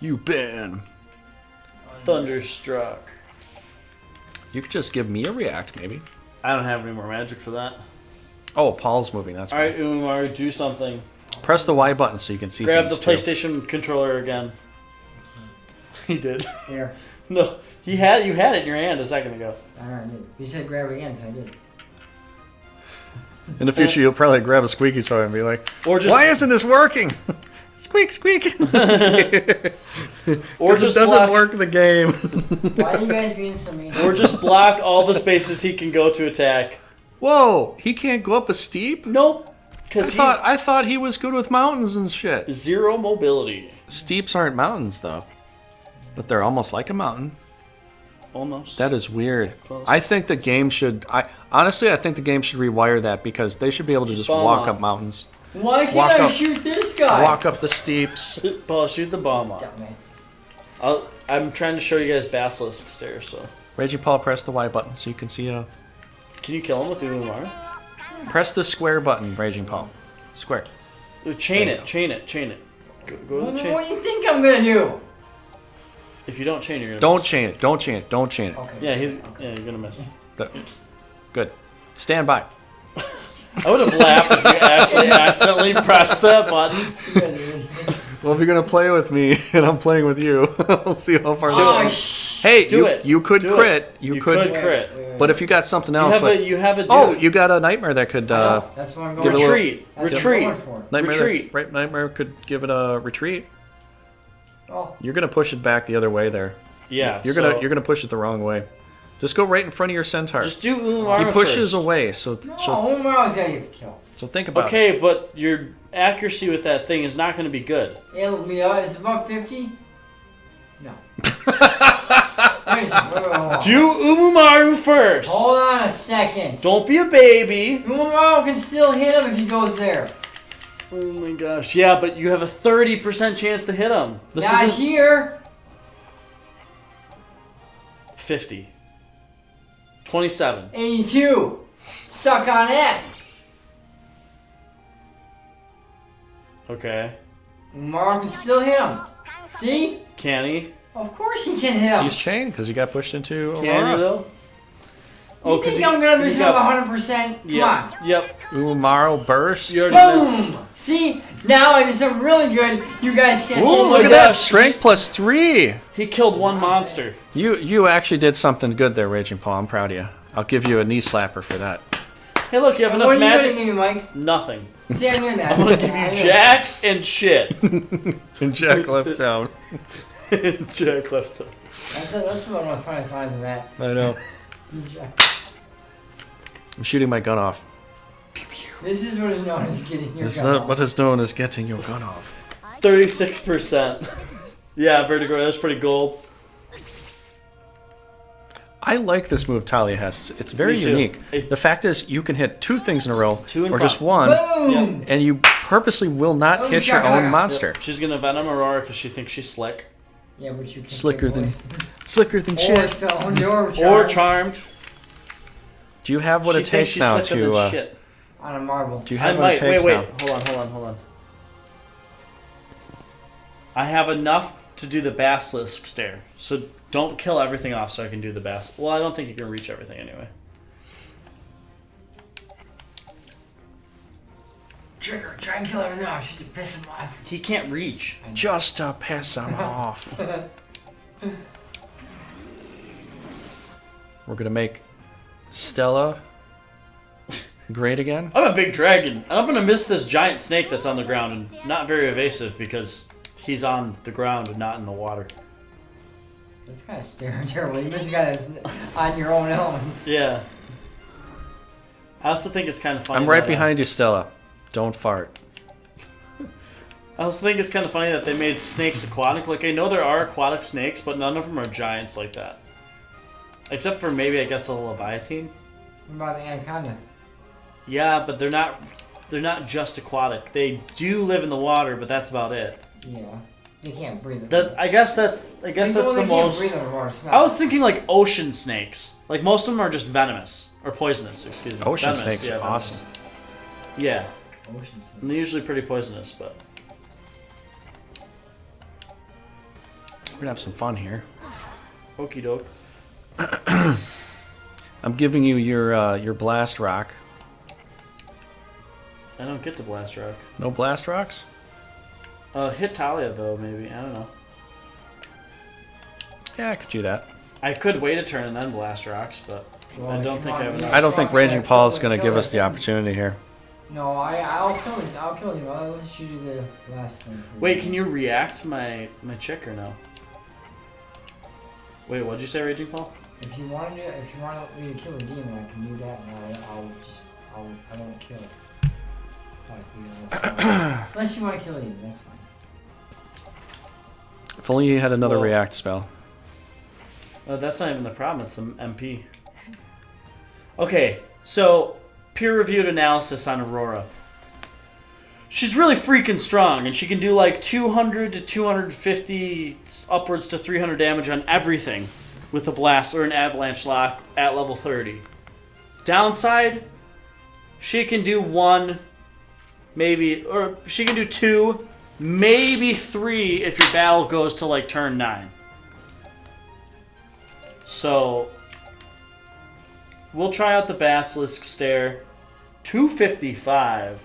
[SPEAKER 1] You've been.
[SPEAKER 2] Thunderstruck.
[SPEAKER 1] You could just give me a react, maybe.
[SPEAKER 2] I don't have any more magic for that.
[SPEAKER 1] Oh, Paul's moving. That's
[SPEAKER 2] All right, Umar, do something.
[SPEAKER 1] Press the Y button so you can see
[SPEAKER 2] Grab the
[SPEAKER 1] things too.
[SPEAKER 2] PlayStation controller again. He did.
[SPEAKER 3] Here.
[SPEAKER 2] No, you had it in your hand a second ago.
[SPEAKER 3] I already did. You said grab it again, so I did.
[SPEAKER 1] In the future, you'll probably grab a squeaky toy and be like,
[SPEAKER 2] Or just
[SPEAKER 1] "Why isn't this working?" Squeak, squeak.
[SPEAKER 2] or
[SPEAKER 1] It
[SPEAKER 2] just
[SPEAKER 1] doesn't
[SPEAKER 2] block,
[SPEAKER 1] work the game.
[SPEAKER 3] Why are you guys being so mean?
[SPEAKER 2] or just block all the spaces he can go to attack.
[SPEAKER 1] Whoa, he can't go up a steep?
[SPEAKER 2] Nope, because
[SPEAKER 1] I thought he was good with mountains and shit.
[SPEAKER 2] he's zero mobility.
[SPEAKER 1] Steeps aren't mountains though, but they're almost like a mountain.
[SPEAKER 2] Almost.
[SPEAKER 1] That is weird.
[SPEAKER 2] Close.
[SPEAKER 1] I think the game should. Honestly, I think the game should rewire that because they should be able to just
[SPEAKER 2] Bomb
[SPEAKER 1] walk
[SPEAKER 2] on.
[SPEAKER 1] up mountains,
[SPEAKER 3] Why can't
[SPEAKER 1] Walk
[SPEAKER 3] I
[SPEAKER 1] up.
[SPEAKER 3] shoot this guy?
[SPEAKER 1] walk up the steeps.
[SPEAKER 2] Paul, shoot the bomb off.
[SPEAKER 3] Dumbass.
[SPEAKER 2] I'm trying to show you guys basilisk stairs. So,
[SPEAKER 1] Reggie Paul, press the Y button so you can see.
[SPEAKER 2] can you kill him with Umar?
[SPEAKER 1] Press the square button, Raging Paul. Square.
[SPEAKER 2] Chain
[SPEAKER 1] There you
[SPEAKER 2] it, chain it, chain it. Go to
[SPEAKER 3] What
[SPEAKER 2] the chain.
[SPEAKER 3] do you think I'm gonna do?
[SPEAKER 2] If you don't chain, you're gonna
[SPEAKER 1] Don't
[SPEAKER 2] miss.
[SPEAKER 1] chain it. Don't chain it. Don't chain it.
[SPEAKER 3] Okay.
[SPEAKER 2] Yeah, you're gonna miss.
[SPEAKER 1] Good. Stand by.
[SPEAKER 2] I would have laughed if you actually accidentally pressed that button.
[SPEAKER 1] Well, if you're gonna play with me and I'm playing with you, we'll see how far.
[SPEAKER 3] Oh,
[SPEAKER 1] Hey,
[SPEAKER 2] Do it.
[SPEAKER 1] You could
[SPEAKER 2] Do
[SPEAKER 1] crit.
[SPEAKER 2] it.
[SPEAKER 1] You
[SPEAKER 2] You
[SPEAKER 1] could.
[SPEAKER 2] could crit.
[SPEAKER 1] But if you got something
[SPEAKER 2] You
[SPEAKER 1] else,
[SPEAKER 2] have
[SPEAKER 1] like,
[SPEAKER 2] a dude.
[SPEAKER 1] oh, you got a nightmare that could.
[SPEAKER 3] That's what I'm going
[SPEAKER 1] give it a little-
[SPEAKER 2] Retreat.
[SPEAKER 3] That's what I'm
[SPEAKER 2] Retreat.
[SPEAKER 3] going for.
[SPEAKER 1] Nightmare,
[SPEAKER 2] Retreat.
[SPEAKER 1] Right, nightmare could give it a retreat.
[SPEAKER 3] Oh,
[SPEAKER 1] You're gonna push it back the other way there.
[SPEAKER 2] Yeah.
[SPEAKER 1] You're gonna push it the wrong way. Just go right in front of your centaur.
[SPEAKER 2] just do Umar
[SPEAKER 1] He pushes
[SPEAKER 2] first.
[SPEAKER 1] away, so
[SPEAKER 3] no,
[SPEAKER 1] so
[SPEAKER 3] Omar's gotta get the kill.
[SPEAKER 1] so think about it.
[SPEAKER 2] Okay, but your accuracy with that thing is not going to be good.
[SPEAKER 3] It'll be, is it about 50? No. Wait a second, wait.
[SPEAKER 2] Do Umumaru first.
[SPEAKER 3] Hold on a second.
[SPEAKER 2] Don't be a baby.
[SPEAKER 3] Umaru can still hit him if he goes there.
[SPEAKER 2] Oh my gosh. Yeah, but you have a 30% chance to hit him. This
[SPEAKER 3] Not
[SPEAKER 2] isn't
[SPEAKER 3] here.
[SPEAKER 2] 50. 27.
[SPEAKER 3] 82. Suck on it.
[SPEAKER 2] Okay.
[SPEAKER 3] Umaru can still hit him. See?
[SPEAKER 2] Can he?
[SPEAKER 3] Of course he can hit him.
[SPEAKER 1] He's chained because he got pushed into
[SPEAKER 2] Can he
[SPEAKER 1] Aurora.
[SPEAKER 2] though?
[SPEAKER 3] You think I'm gonna miss him
[SPEAKER 2] got-
[SPEAKER 3] 100%? Come on.
[SPEAKER 2] Yep.
[SPEAKER 1] Umaru burst.
[SPEAKER 2] You already missed.
[SPEAKER 3] Boom! See? Now I did something really good. You guys can't
[SPEAKER 2] Ooh,
[SPEAKER 3] say
[SPEAKER 1] Look
[SPEAKER 2] my
[SPEAKER 1] at that
[SPEAKER 2] gosh.
[SPEAKER 1] strength plus 3.
[SPEAKER 2] He killed one monster.
[SPEAKER 1] You actually did something good there, Raging Paul. I'm proud of you. I'll give you a knee slapper for that.
[SPEAKER 2] Hey, look, you have
[SPEAKER 3] What
[SPEAKER 2] enough
[SPEAKER 3] are you gonna
[SPEAKER 2] magic.
[SPEAKER 3] give me, Mike?
[SPEAKER 2] Nothing.
[SPEAKER 3] See, I knew that.
[SPEAKER 2] I'm gonna give you Jack and shit.
[SPEAKER 1] And Jack left town.
[SPEAKER 2] Jack left him.
[SPEAKER 3] That's one of the funniest lines in that.
[SPEAKER 1] I know. I'm shooting my gun off.
[SPEAKER 3] This is what is known as getting your
[SPEAKER 1] This is
[SPEAKER 3] gun off.
[SPEAKER 1] what is known as getting your gun off.
[SPEAKER 2] 36%. Yeah, Vertigo, that's pretty gold.
[SPEAKER 1] I like this move Talia has. It's very
[SPEAKER 2] Me too.
[SPEAKER 1] unique.
[SPEAKER 2] It-
[SPEAKER 1] The fact is, you can hit 2 things in a row,
[SPEAKER 2] Two in
[SPEAKER 1] or
[SPEAKER 2] front.
[SPEAKER 1] just one,
[SPEAKER 3] Boom!
[SPEAKER 1] and you purposely will not
[SPEAKER 3] Oh,
[SPEAKER 1] hit your
[SPEAKER 3] shaka.
[SPEAKER 1] own monster.
[SPEAKER 2] She's gonna Venom Aurora because she thinks she's slick.
[SPEAKER 3] Yeah, but you can
[SPEAKER 1] Slicker than
[SPEAKER 3] Or still, or
[SPEAKER 2] Or
[SPEAKER 3] charm
[SPEAKER 2] Charmed.
[SPEAKER 1] Do you have what
[SPEAKER 2] She
[SPEAKER 1] it
[SPEAKER 2] thinks
[SPEAKER 1] takes
[SPEAKER 2] she's
[SPEAKER 1] now
[SPEAKER 2] slicker than
[SPEAKER 1] to?
[SPEAKER 2] shit.
[SPEAKER 3] on a marble.
[SPEAKER 1] Do you
[SPEAKER 2] I
[SPEAKER 1] have what
[SPEAKER 2] might.
[SPEAKER 1] it takes
[SPEAKER 2] Wait.
[SPEAKER 1] now?
[SPEAKER 2] Hold on. I have enough to do the basilisk stare. So don't kill everything off so I can do the basilisk. Well, I don't think you can reach everything anyway.
[SPEAKER 3] Trigger, try and kill everything off just to piss him off.
[SPEAKER 2] He can't reach.
[SPEAKER 1] Just to piss him off. We're gonna make Stella great again.
[SPEAKER 2] I'm a big dragon. I'm gonna miss this giant snake that's on the ground and not very evasive because he's on the ground and not in the water.
[SPEAKER 3] That's kind of terrible. You miss a guy that's on your own element.
[SPEAKER 2] Yeah. I also think it's kind of funny.
[SPEAKER 1] I'm right
[SPEAKER 2] that,
[SPEAKER 1] behind you, Stella. Don't fart.
[SPEAKER 2] I also think it's kind of funny that they made snakes aquatic. Like, I know there are aquatic snakes, but none of them are giants like that. Except for maybe, I guess, the Leviathan.
[SPEAKER 3] What about the anaconda?
[SPEAKER 2] Yeah, but they're not just aquatic. They do live in the water, but that's about it.
[SPEAKER 3] Yeah. They can't breathe.
[SPEAKER 2] I guess that's the most.
[SPEAKER 3] Breathe underwater. It's not-
[SPEAKER 2] I was thinking like ocean snakes. Like most of them are just venomous or poisonous. Excuse me.
[SPEAKER 1] Ocean
[SPEAKER 2] Venomous,
[SPEAKER 1] snakes
[SPEAKER 2] yeah,
[SPEAKER 1] are
[SPEAKER 2] venomous.
[SPEAKER 1] awesome.
[SPEAKER 2] Yeah,
[SPEAKER 3] Ocean snake.
[SPEAKER 2] and they're usually pretty poisonous, but
[SPEAKER 1] We're gonna have some fun here.
[SPEAKER 2] okie doke.
[SPEAKER 1] I'm giving you your blast rock.
[SPEAKER 2] I don't get the blast rock.
[SPEAKER 1] No blast rocks?
[SPEAKER 2] Hit Talia though, maybe. I don't know.
[SPEAKER 1] Yeah, I could do that.
[SPEAKER 2] I could wait a turn and then blast rocks, but
[SPEAKER 3] Well,
[SPEAKER 2] I
[SPEAKER 3] if
[SPEAKER 2] don't
[SPEAKER 3] you
[SPEAKER 2] think I
[SPEAKER 3] want
[SPEAKER 2] have
[SPEAKER 3] me
[SPEAKER 2] enough.
[SPEAKER 1] I don't think Raging Paul is going to give us the
[SPEAKER 3] Kill it.
[SPEAKER 1] opportunity here.
[SPEAKER 3] No, I'll kill him. I'll kill him. I'll let you do the last thing.
[SPEAKER 2] Wait, can you react my chick or no? Wait, what'd you say, Raging Paul?
[SPEAKER 3] If you want me to kill a demon, I can do that, and I won't kill it. Unless you want to kill a demon, that's fine.
[SPEAKER 1] If only you had another
[SPEAKER 2] Well-
[SPEAKER 1] react spell.
[SPEAKER 2] That's not even the problem. It's the MP. Okay, so peer-reviewed analysis on Aurora. She's really freaking strong, and she can do like 200 to 250, upwards to 300 damage on everything with a blast or an avalanche lock at level 30. Downside, she can do 1, maybe, or she can do 2, maybe 3 if your battle goes to like turn 9. So, we'll try out the Basilisk Stare. 255.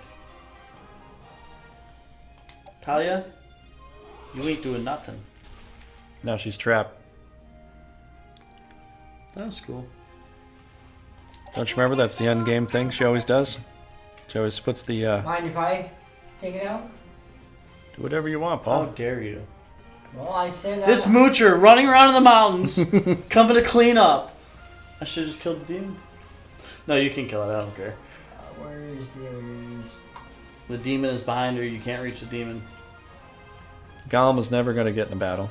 [SPEAKER 2] Talia, you ain't doing nothing.
[SPEAKER 1] Now she's trapped.
[SPEAKER 2] That was cool.
[SPEAKER 1] Don't you remember that's the end game thing she always does? She always puts the,
[SPEAKER 3] Mind if I take it out?
[SPEAKER 1] do whatever you want,
[SPEAKER 2] How
[SPEAKER 1] Paul.
[SPEAKER 2] dare you?
[SPEAKER 3] Well, I said
[SPEAKER 2] This moocher running around in the mountains, coming to clean up. I should have just killed the demon. No, you can kill it. I don't care.
[SPEAKER 3] Where's the others?
[SPEAKER 2] The demon is behind her. You can't reach the demon.
[SPEAKER 1] Gollum was never going to get in a battle.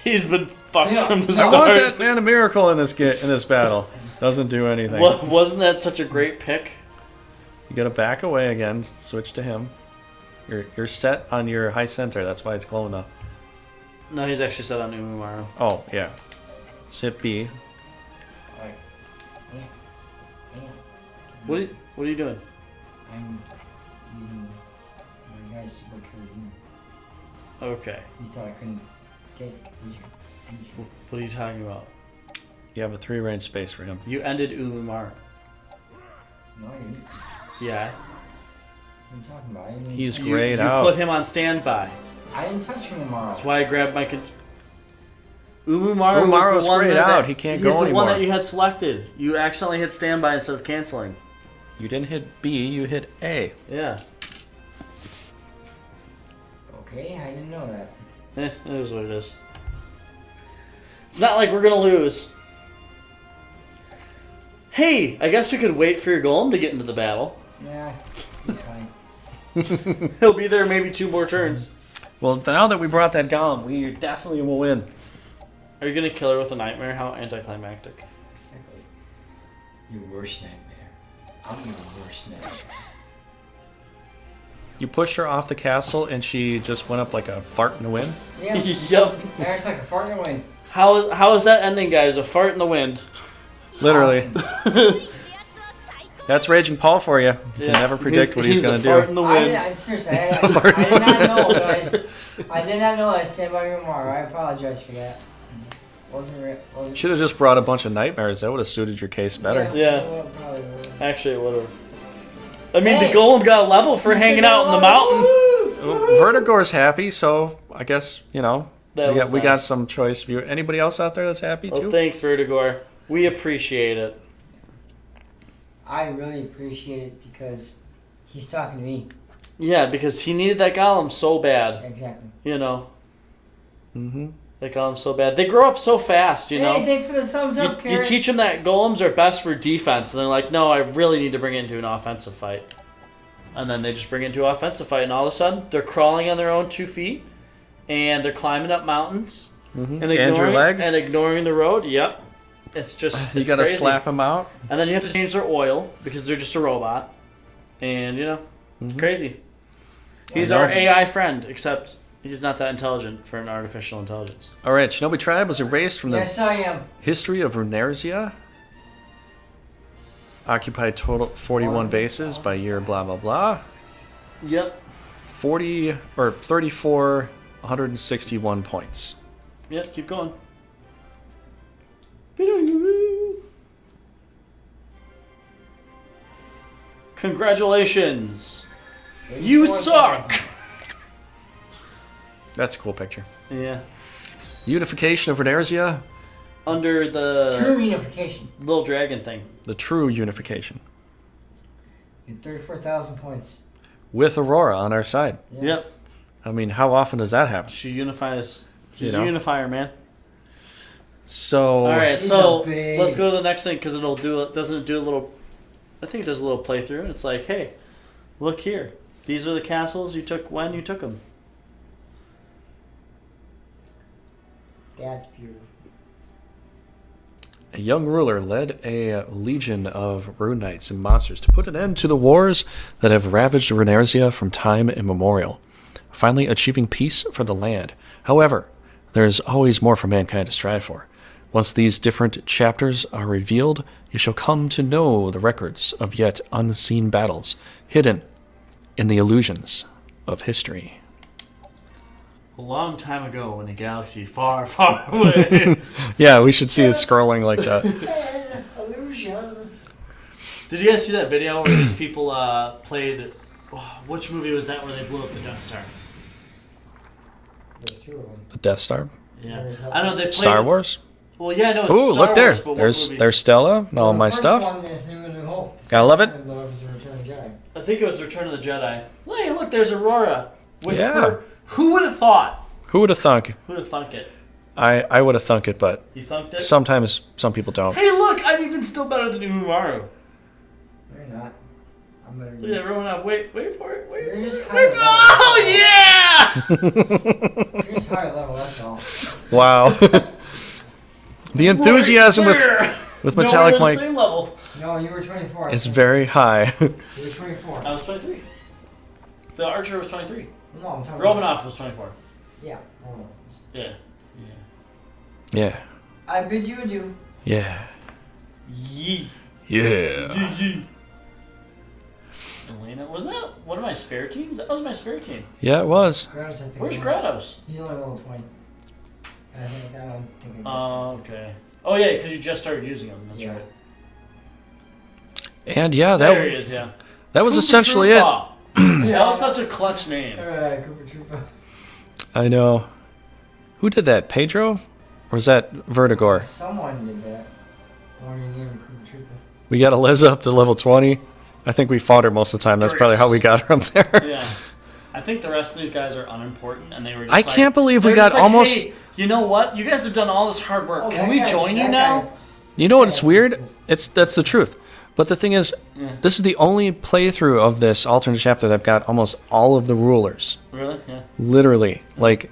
[SPEAKER 2] He's been fucked
[SPEAKER 3] Yeah.
[SPEAKER 2] from the
[SPEAKER 1] I
[SPEAKER 2] start.
[SPEAKER 1] want that man a miracle in this battle. Doesn't do anything.
[SPEAKER 2] Wasn't that such a great pick?
[SPEAKER 1] You got to back away again. Switch to him. You're set on your high center. That's why it's glowing up.
[SPEAKER 2] No, he's actually set on Umumaru.
[SPEAKER 1] Oh yeah. Hit B.
[SPEAKER 3] Alright. Yeah.
[SPEAKER 2] What are you doing?
[SPEAKER 3] I'm using my guys to go kill the demon.
[SPEAKER 2] Okay.
[SPEAKER 3] You thought I couldn't get it, did you?
[SPEAKER 2] What are you talking about?
[SPEAKER 1] You have a 3-range space for him.
[SPEAKER 2] You ended Umumaru.
[SPEAKER 3] No, I didn't.
[SPEAKER 2] Yeah.
[SPEAKER 3] What are you talking about? I didn't,
[SPEAKER 1] He's
[SPEAKER 2] You
[SPEAKER 1] grayed out.
[SPEAKER 2] put him on standby.
[SPEAKER 3] I didn't touch him tomorrow.
[SPEAKER 2] That's why I grabbed my... Umumaru was
[SPEAKER 1] Umumaru's
[SPEAKER 2] the one
[SPEAKER 1] grayed
[SPEAKER 2] that...
[SPEAKER 1] out. He can't go
[SPEAKER 2] He's the
[SPEAKER 1] anymore.
[SPEAKER 2] one that you had selected. You accidentally hit standby instead of canceling.
[SPEAKER 1] You didn't hit B. You hit A.
[SPEAKER 2] Yeah.
[SPEAKER 3] Okay, I didn't know that.
[SPEAKER 2] It is what it is. It's not like we're gonna lose. Hey, I guess we could wait for your golem to get into the battle.
[SPEAKER 3] Yeah, it's fine.
[SPEAKER 2] He'll be there maybe 2 more turns.
[SPEAKER 1] Well, now that we brought that Gollum, we definitely will win.
[SPEAKER 2] Are you gonna kill her with a nightmare? How anticlimactic.
[SPEAKER 3] Exactly. Your worst nightmare. I'm your worst nightmare.
[SPEAKER 1] You pushed her off the castle, and she just went up like a fart in the wind.
[SPEAKER 3] Yeah,
[SPEAKER 2] Yep.
[SPEAKER 3] that's like a fart in the wind.
[SPEAKER 2] How is that ending, guys? A fart in the wind.
[SPEAKER 1] Literally.
[SPEAKER 3] Awesome.
[SPEAKER 1] That's Raging Paul for you. You
[SPEAKER 2] Yeah.
[SPEAKER 1] can never predict what he's going to
[SPEAKER 2] a fart
[SPEAKER 1] do.
[SPEAKER 2] in the
[SPEAKER 3] I
[SPEAKER 2] wind.
[SPEAKER 3] seriously,
[SPEAKER 1] It's a fart in
[SPEAKER 3] I
[SPEAKER 1] the
[SPEAKER 3] did not
[SPEAKER 1] wind.
[SPEAKER 3] know. I did not know I stand by your tomorrow. I apologize for that. Wasn't
[SPEAKER 1] Should have just brought a bunch of nightmares. That would have suited your case better.
[SPEAKER 2] Yeah.
[SPEAKER 3] well, probably would.
[SPEAKER 2] Actually, it would've. I mean,
[SPEAKER 3] Hey.
[SPEAKER 2] the golem got a level for hanging out in the mountain.
[SPEAKER 1] Vertigor's happy, so I guess, you know,
[SPEAKER 2] That was
[SPEAKER 1] we got
[SPEAKER 2] nice.
[SPEAKER 1] some choice view. Anybody else out there that's happy
[SPEAKER 2] Oh,
[SPEAKER 1] too?
[SPEAKER 2] thanks, Vertigor. We appreciate it.
[SPEAKER 3] I really appreciate it because he's talking to me.
[SPEAKER 2] Yeah, because he needed that golem so bad.
[SPEAKER 3] Exactly.
[SPEAKER 2] You know,
[SPEAKER 1] Mm-hmm.
[SPEAKER 2] that golem's so bad. They grow up so fast, you know.
[SPEAKER 3] Hey, thanks for the thumbs up,
[SPEAKER 2] You
[SPEAKER 3] Carrot.
[SPEAKER 2] teach them that golems are best for defense, and they're like, no, I really need to bring it into an offensive fight. And then they just bring it into an offensive fight, and all of a sudden, they're crawling on their own 2 feet, and they're climbing up mountains,
[SPEAKER 1] Mm-hmm.
[SPEAKER 2] and
[SPEAKER 1] Andrew leg.
[SPEAKER 2] ignoring the road. Yep. It's just,
[SPEAKER 1] You
[SPEAKER 2] it's
[SPEAKER 1] got to
[SPEAKER 2] crazy.
[SPEAKER 1] slap him out.
[SPEAKER 2] And then you have to change their oil, because they're just a robot. And, you know, crazy. He's our AI friend, except he's not that intelligent for an artificial intelligence.
[SPEAKER 1] All right, Shinobi Tribe was erased from the
[SPEAKER 3] Yes, I am.
[SPEAKER 1] history of Runersia. Occupied total 41 bases by year blah blah blah.
[SPEAKER 2] Yep.
[SPEAKER 1] 161 points.
[SPEAKER 2] Yep, keep going. Congratulations. You suck.
[SPEAKER 1] That's a cool picture.
[SPEAKER 2] Yeah.
[SPEAKER 1] Unification of Runersia.
[SPEAKER 2] Under the
[SPEAKER 3] True unification.
[SPEAKER 2] little dragon thing.
[SPEAKER 1] The true unification.
[SPEAKER 3] You had 34,000 points.
[SPEAKER 1] With Aurora on our side.
[SPEAKER 3] Yes.
[SPEAKER 2] Yep.
[SPEAKER 1] I mean, how often does that happen?
[SPEAKER 2] She unifies. She's
[SPEAKER 1] You know?
[SPEAKER 2] a unifier, man.
[SPEAKER 1] So...
[SPEAKER 2] All right,
[SPEAKER 3] She's
[SPEAKER 2] so
[SPEAKER 3] a babe.
[SPEAKER 2] let's go to the next thing because doesn't it do a little. I think it does a little playthrough, and it's like, hey, look here. These are the castles you took when you took them.
[SPEAKER 3] That's beautiful.
[SPEAKER 1] A young ruler led a legion of rune knights and monsters to put an end to the wars that have ravaged Runersia from time immemorial, finally achieving peace for the land. However, there is always more for mankind to strive for. Once these different chapters are revealed, you shall come to know the records of yet unseen battles hidden in the illusions of history.
[SPEAKER 2] A long time ago in a galaxy far, far away.
[SPEAKER 1] Yeah, we should see it scrolling like that.
[SPEAKER 3] An illusion.
[SPEAKER 2] Did you guys see that video where these people played? Oh, which movie was that where they blew up the Death Star?
[SPEAKER 3] There's two of them.
[SPEAKER 1] The Death Star?
[SPEAKER 2] Yeah,
[SPEAKER 3] There's that
[SPEAKER 2] I know they played.
[SPEAKER 1] Star Wars?
[SPEAKER 2] Well, yeah, no. It's
[SPEAKER 1] Ooh,
[SPEAKER 2] Star
[SPEAKER 1] look there.
[SPEAKER 2] Wars, but what movie?
[SPEAKER 1] There's Stella and all
[SPEAKER 3] The
[SPEAKER 1] my
[SPEAKER 3] first
[SPEAKER 1] stuff.
[SPEAKER 3] One is New Hope. The
[SPEAKER 1] Gotta love
[SPEAKER 3] second
[SPEAKER 1] it.
[SPEAKER 3] one was Return of the Jedi.
[SPEAKER 2] I think it was Return of the Jedi. Hey, look, there's Aurora. With
[SPEAKER 1] Yeah.
[SPEAKER 2] her. Who would have thought?
[SPEAKER 1] Who would have thunk?
[SPEAKER 2] Who would have thunk it?
[SPEAKER 1] I would have thunk it, but
[SPEAKER 2] You thunked it?
[SPEAKER 1] sometimes some people don't.
[SPEAKER 2] Hey, look, I'm even still better than Umaru.
[SPEAKER 3] No, you're not. I'm better than
[SPEAKER 2] Look at that, Romanov. Wait for it. Wait
[SPEAKER 3] You're
[SPEAKER 2] for
[SPEAKER 3] just
[SPEAKER 2] it.
[SPEAKER 3] higher
[SPEAKER 2] Wait for
[SPEAKER 3] level.
[SPEAKER 2] Oh, yeah!
[SPEAKER 3] You're just higher level, that's all.
[SPEAKER 1] Wow. The enthusiasm
[SPEAKER 2] Right
[SPEAKER 1] with
[SPEAKER 2] there. No, we're
[SPEAKER 1] Metallic
[SPEAKER 2] on the
[SPEAKER 1] Mike
[SPEAKER 2] same level.
[SPEAKER 3] No, you were 24.
[SPEAKER 1] is very high.
[SPEAKER 3] You were 24.
[SPEAKER 2] I was 23. The Archer was 23.
[SPEAKER 3] No, I'm talking
[SPEAKER 2] Romanov was 24.
[SPEAKER 3] Yeah. Romanov.
[SPEAKER 2] Yeah.
[SPEAKER 1] Yeah.
[SPEAKER 3] I bid you adieu.
[SPEAKER 1] Yeah.
[SPEAKER 2] Yee.
[SPEAKER 1] Yeah.
[SPEAKER 2] Yee. Elena, wasn't that one of my spare teams? That was my spare team.
[SPEAKER 1] Yeah, it was.
[SPEAKER 3] Grados, I think.
[SPEAKER 2] Where's Grados?
[SPEAKER 3] He's only level 20. And I think that one.
[SPEAKER 2] Oh, okay. Oh, yeah, because you just started using them. That's
[SPEAKER 3] Yeah.
[SPEAKER 2] right.
[SPEAKER 1] And yeah,
[SPEAKER 2] There he
[SPEAKER 1] that
[SPEAKER 2] is, yeah.
[SPEAKER 1] that was
[SPEAKER 2] Koopa
[SPEAKER 1] essentially it.
[SPEAKER 2] Troopa. That was such a clutch name.
[SPEAKER 3] Alright, Cooper Trooper.
[SPEAKER 1] I know. Who did that? Pedro? Or was that Vertigor?
[SPEAKER 3] Someone did that. Or you named Cooper Trooper.
[SPEAKER 1] We got Eliza up to level 20. I think we fought her most of the time. That's probably how we got her up there.
[SPEAKER 2] Yeah. I think the rest of these guys are unimportant, and they were just
[SPEAKER 1] I
[SPEAKER 2] like,
[SPEAKER 1] can't believe we
[SPEAKER 2] they're
[SPEAKER 1] got
[SPEAKER 2] just like,
[SPEAKER 1] almost...
[SPEAKER 2] Hey, you know what? You guys have done all this hard work.
[SPEAKER 3] Oh,
[SPEAKER 2] Can
[SPEAKER 3] that
[SPEAKER 2] we
[SPEAKER 3] guy-
[SPEAKER 2] join you
[SPEAKER 3] that
[SPEAKER 2] now?
[SPEAKER 3] guy-
[SPEAKER 1] You know what's
[SPEAKER 3] Yeah,
[SPEAKER 1] weird?
[SPEAKER 3] it's-
[SPEAKER 1] That's the truth. But the thing is,
[SPEAKER 2] Yeah.
[SPEAKER 1] this is the only playthrough of this alternate chapter that I've got almost all of the rulers.
[SPEAKER 2] Really? Yeah.
[SPEAKER 1] Literally. Like,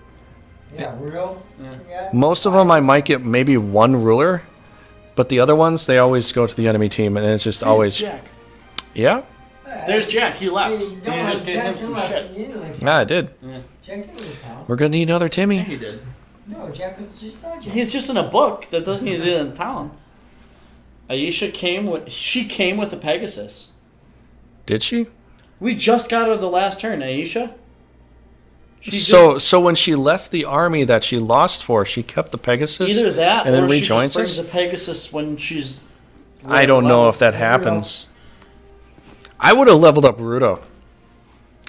[SPEAKER 3] Yeah, Rudo. Yeah.
[SPEAKER 1] most of them I might get maybe one ruler, but the other ones, they always go to the enemy team, and it's just always...
[SPEAKER 2] There's Jack.
[SPEAKER 1] Yeah?
[SPEAKER 2] There's Jack. He left.
[SPEAKER 3] You
[SPEAKER 2] You
[SPEAKER 3] don't have
[SPEAKER 2] just gave him
[SPEAKER 3] Jack
[SPEAKER 2] some
[SPEAKER 3] left.
[SPEAKER 2] shit.
[SPEAKER 3] You didn't leave
[SPEAKER 1] Yeah, I did.
[SPEAKER 2] Yeah.
[SPEAKER 3] Jack didn't leave town.
[SPEAKER 1] We're gonna need another
[SPEAKER 2] Yeah,
[SPEAKER 1] Timmy.
[SPEAKER 2] he did.
[SPEAKER 3] No, Jack was just saw Jack.
[SPEAKER 2] He's just in a book. That doesn't mean he's in town. Aisha came with. She came with the Pegasus.
[SPEAKER 1] Did she?
[SPEAKER 2] We just got her the last turn, Aisha. She
[SPEAKER 1] So when she left the army that she lost for, she kept the Pegasus?
[SPEAKER 2] either that
[SPEAKER 1] and then
[SPEAKER 2] or she
[SPEAKER 1] rejoins
[SPEAKER 2] just brings
[SPEAKER 1] us?
[SPEAKER 2] the Pegasus when she's.
[SPEAKER 1] I don't know if that happens. I would have leveled up Rudo.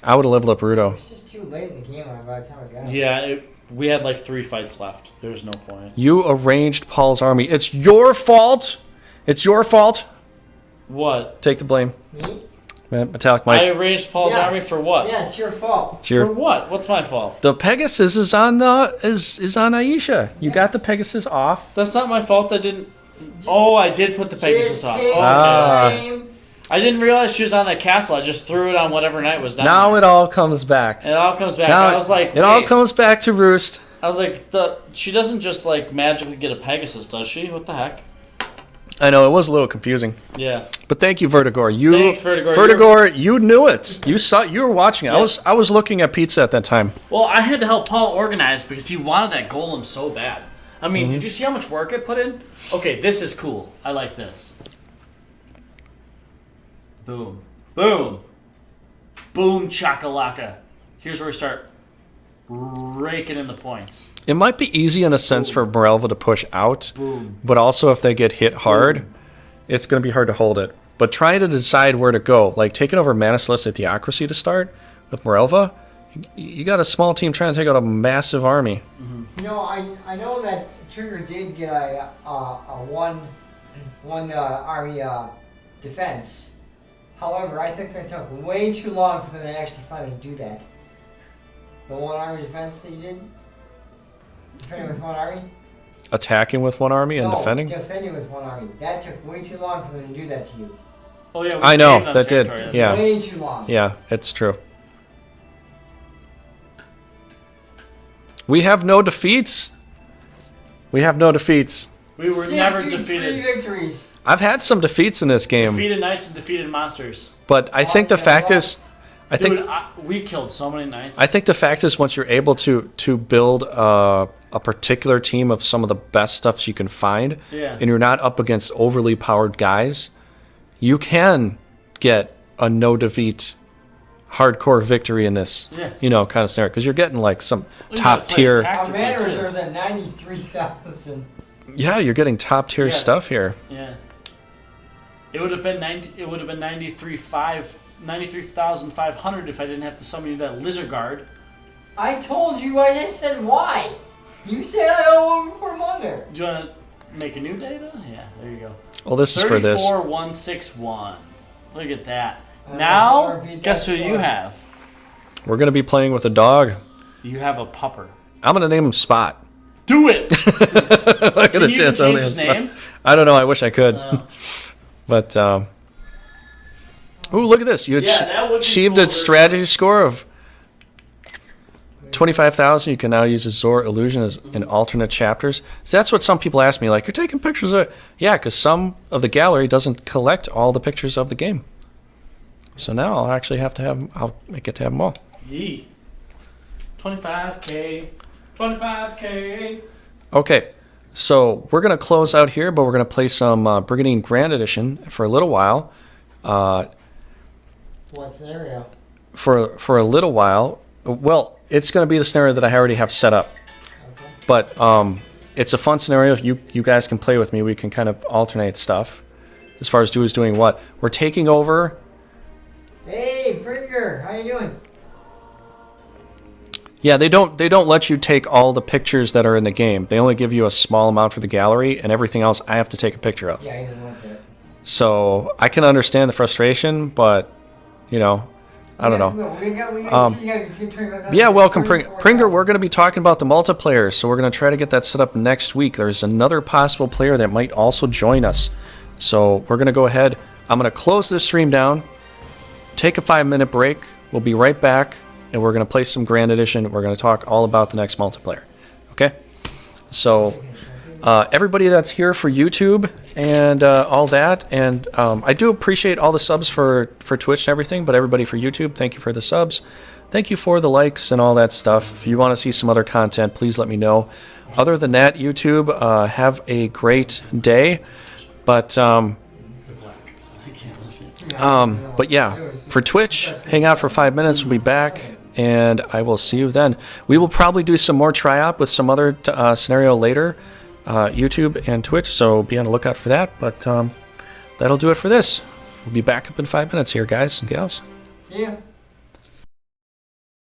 [SPEAKER 3] It's just too late in the game by the time I got it.
[SPEAKER 2] Yeah, we had like 3 fights left. There's no point.
[SPEAKER 1] You arranged Paul's army. It's your fault. It's your fault.
[SPEAKER 2] What?
[SPEAKER 1] Take the blame.
[SPEAKER 3] Me?
[SPEAKER 1] Metallic
[SPEAKER 2] I
[SPEAKER 1] Mike.
[SPEAKER 2] arranged Paul's
[SPEAKER 3] Yeah.
[SPEAKER 2] army for what?
[SPEAKER 3] Yeah, it's your fault.
[SPEAKER 1] It's
[SPEAKER 2] For
[SPEAKER 1] your.
[SPEAKER 2] what? What's my fault?
[SPEAKER 1] The Pegasus is on the is on Aisha. You got the Pegasus off.
[SPEAKER 2] That's not my fault. I didn't. Oh, I did put the Pegasus
[SPEAKER 3] Just
[SPEAKER 2] on.
[SPEAKER 3] take
[SPEAKER 2] Okay.
[SPEAKER 1] Ah.
[SPEAKER 3] blame.
[SPEAKER 2] I didn't realize she was on that castle. I just threw it on whatever night was down.
[SPEAKER 1] Now
[SPEAKER 2] there.
[SPEAKER 1] it all comes back.
[SPEAKER 2] And it all comes back.
[SPEAKER 1] Now
[SPEAKER 2] I was like,
[SPEAKER 1] it all
[SPEAKER 2] wait.
[SPEAKER 1] comes back to roost.
[SPEAKER 2] I was like, she doesn't just like magically get a Pegasus, does she? What the heck?
[SPEAKER 1] I know it was a little confusing,
[SPEAKER 2] Yeah.
[SPEAKER 1] but thank you, Vertigor.
[SPEAKER 2] Thanks, Vertigor.
[SPEAKER 1] Vertigor, you knew it. You saw. You were watching it.
[SPEAKER 2] Yeah.
[SPEAKER 1] I was looking at pizza at that time.
[SPEAKER 2] Well, I had to help Paul organize because he wanted that golem so bad. I mean,
[SPEAKER 1] Mm-hmm.
[SPEAKER 2] did you see how much work I put in? Okay, this is cool. I like this. Boom. Boom. Boom chakalaka. Here's where we start raking in the points.
[SPEAKER 1] It might be easy in a sense for Morelva to push out,
[SPEAKER 2] Boom.
[SPEAKER 1] but also if they get hit hard, it's going to be hard to hold it. but try to decide where to go. Like taking over Manaslis at Theocracy to start with Morelva, you got a small team trying to take out a massive army.
[SPEAKER 3] You know, I know that Trigger did get a one army defense. However, I think that took way too long for them to actually finally do that. The one army defense that you did? Defending with one army?
[SPEAKER 1] Attacking with one army and
[SPEAKER 3] No,
[SPEAKER 1] defending?
[SPEAKER 3] defending with one army. That took way too long for them to do that to you.
[SPEAKER 2] Oh yeah, we
[SPEAKER 1] I know,
[SPEAKER 2] gave them
[SPEAKER 1] that did,
[SPEAKER 2] territory, that's
[SPEAKER 1] yeah.
[SPEAKER 2] right.
[SPEAKER 3] Way too long.
[SPEAKER 1] Yeah, it's true. We have no defeats. We have no defeats.
[SPEAKER 2] We were never
[SPEAKER 3] 63
[SPEAKER 2] defeated.
[SPEAKER 3] victories.
[SPEAKER 1] I've had some defeats in this game,
[SPEAKER 2] Defeated knights and defeated monsters.
[SPEAKER 1] but I think the fact is, I think
[SPEAKER 2] Dude, we killed so many knights.
[SPEAKER 1] I think the fact is once you're able to build a particular team of some of the best stuffs you can find,
[SPEAKER 2] Yeah.
[SPEAKER 1] and you're not up against overly powered guys, you can get a no defeat hardcore victory in this,
[SPEAKER 2] Yeah.
[SPEAKER 1] kind of scenario, because you're getting like some
[SPEAKER 2] You
[SPEAKER 1] top
[SPEAKER 2] gotta play
[SPEAKER 1] tier.
[SPEAKER 3] Our
[SPEAKER 2] tactically,
[SPEAKER 3] mana
[SPEAKER 2] too.
[SPEAKER 3] reserves at 93,000.
[SPEAKER 1] Yeah, you're getting top tier
[SPEAKER 2] Yeah.
[SPEAKER 1] stuff here.
[SPEAKER 2] Yeah. It would have been 93,500 if I didn't have to summon you that lizard guard.
[SPEAKER 3] I told you, I said why. You said I will put them on there.
[SPEAKER 2] Do you want to make a new data? Yeah, there you go.
[SPEAKER 1] Well, this is for this.
[SPEAKER 2] 34161. Look at that.
[SPEAKER 3] I'll
[SPEAKER 2] Now,
[SPEAKER 3] beat
[SPEAKER 2] guess
[SPEAKER 3] that
[SPEAKER 2] who you
[SPEAKER 3] score.
[SPEAKER 2] have?
[SPEAKER 1] We're gonna be playing with a dog.
[SPEAKER 2] You have a pupper.
[SPEAKER 1] I'm gonna name him Spot.
[SPEAKER 2] Do it!
[SPEAKER 1] I
[SPEAKER 2] Can you even change his name?
[SPEAKER 1] I don't know. I wish I could.
[SPEAKER 2] Oh.
[SPEAKER 1] But ooh, look at this! You
[SPEAKER 2] Yeah, that would be
[SPEAKER 1] achieved
[SPEAKER 2] cool.
[SPEAKER 1] a strategy score of 25,000. You can now use Azor Illusion as in alternate chapters. So that's what some people ask me. Like, you're taking pictures of it? Yeah, because some of the gallery doesn't collect all the pictures of the game. So now I'll actually have to have. I'll get to have them all.
[SPEAKER 2] Yee. 25K. 25K.
[SPEAKER 1] Okay, so we're gonna close out here, but we're gonna play some Brigandine Grand Edition for a little while.
[SPEAKER 3] What scenario?
[SPEAKER 1] For a little while. Well, it's gonna be the scenario that I already have set up,
[SPEAKER 3] Okay.
[SPEAKER 1] but it's a fun scenario. If you guys can play with me, we can kind of alternate stuff as far as who's doing what. We're taking over.
[SPEAKER 3] Hey, Bringer, how you doing?
[SPEAKER 1] Yeah, they don't let you take all the pictures that are in the game. They only give you a small amount for the gallery, and everything else I have to take a picture of.
[SPEAKER 3] Yeah, he doesn't like that.
[SPEAKER 1] So I can understand the frustration, but I don't know.
[SPEAKER 3] We got see, you got 25,000.
[SPEAKER 1] Yeah, welcome,
[SPEAKER 3] 24,000.
[SPEAKER 1] Pringer. We're going to be talking about the multiplayer, so we're going to try to get that set up next week. There's another possible player that might also join us. So we're going to go ahead. I'm going to close this stream down, take a 5-minute break. We'll be right back, and we're going to play some Grand Edition. We're going to talk all about the next multiplayer. Okay? So everybody that's here for YouTube and all that, and I do appreciate all the subs for Twitch and everything, but everybody for YouTube, thank you for the subs. Thank you for the likes and all that stuff. If you want to see some other content, please let me know. Other than that, YouTube, have a great day. But but yeah, for Twitch, hang out for 5 minutes. We'll be back, and I will see you then. We will probably do some more try-out with some other scenario later, YouTube and Twitch, so be on the lookout for that. But that'll do it for this. We'll be back up in 5 minutes here, guys and gals.
[SPEAKER 3] See ya.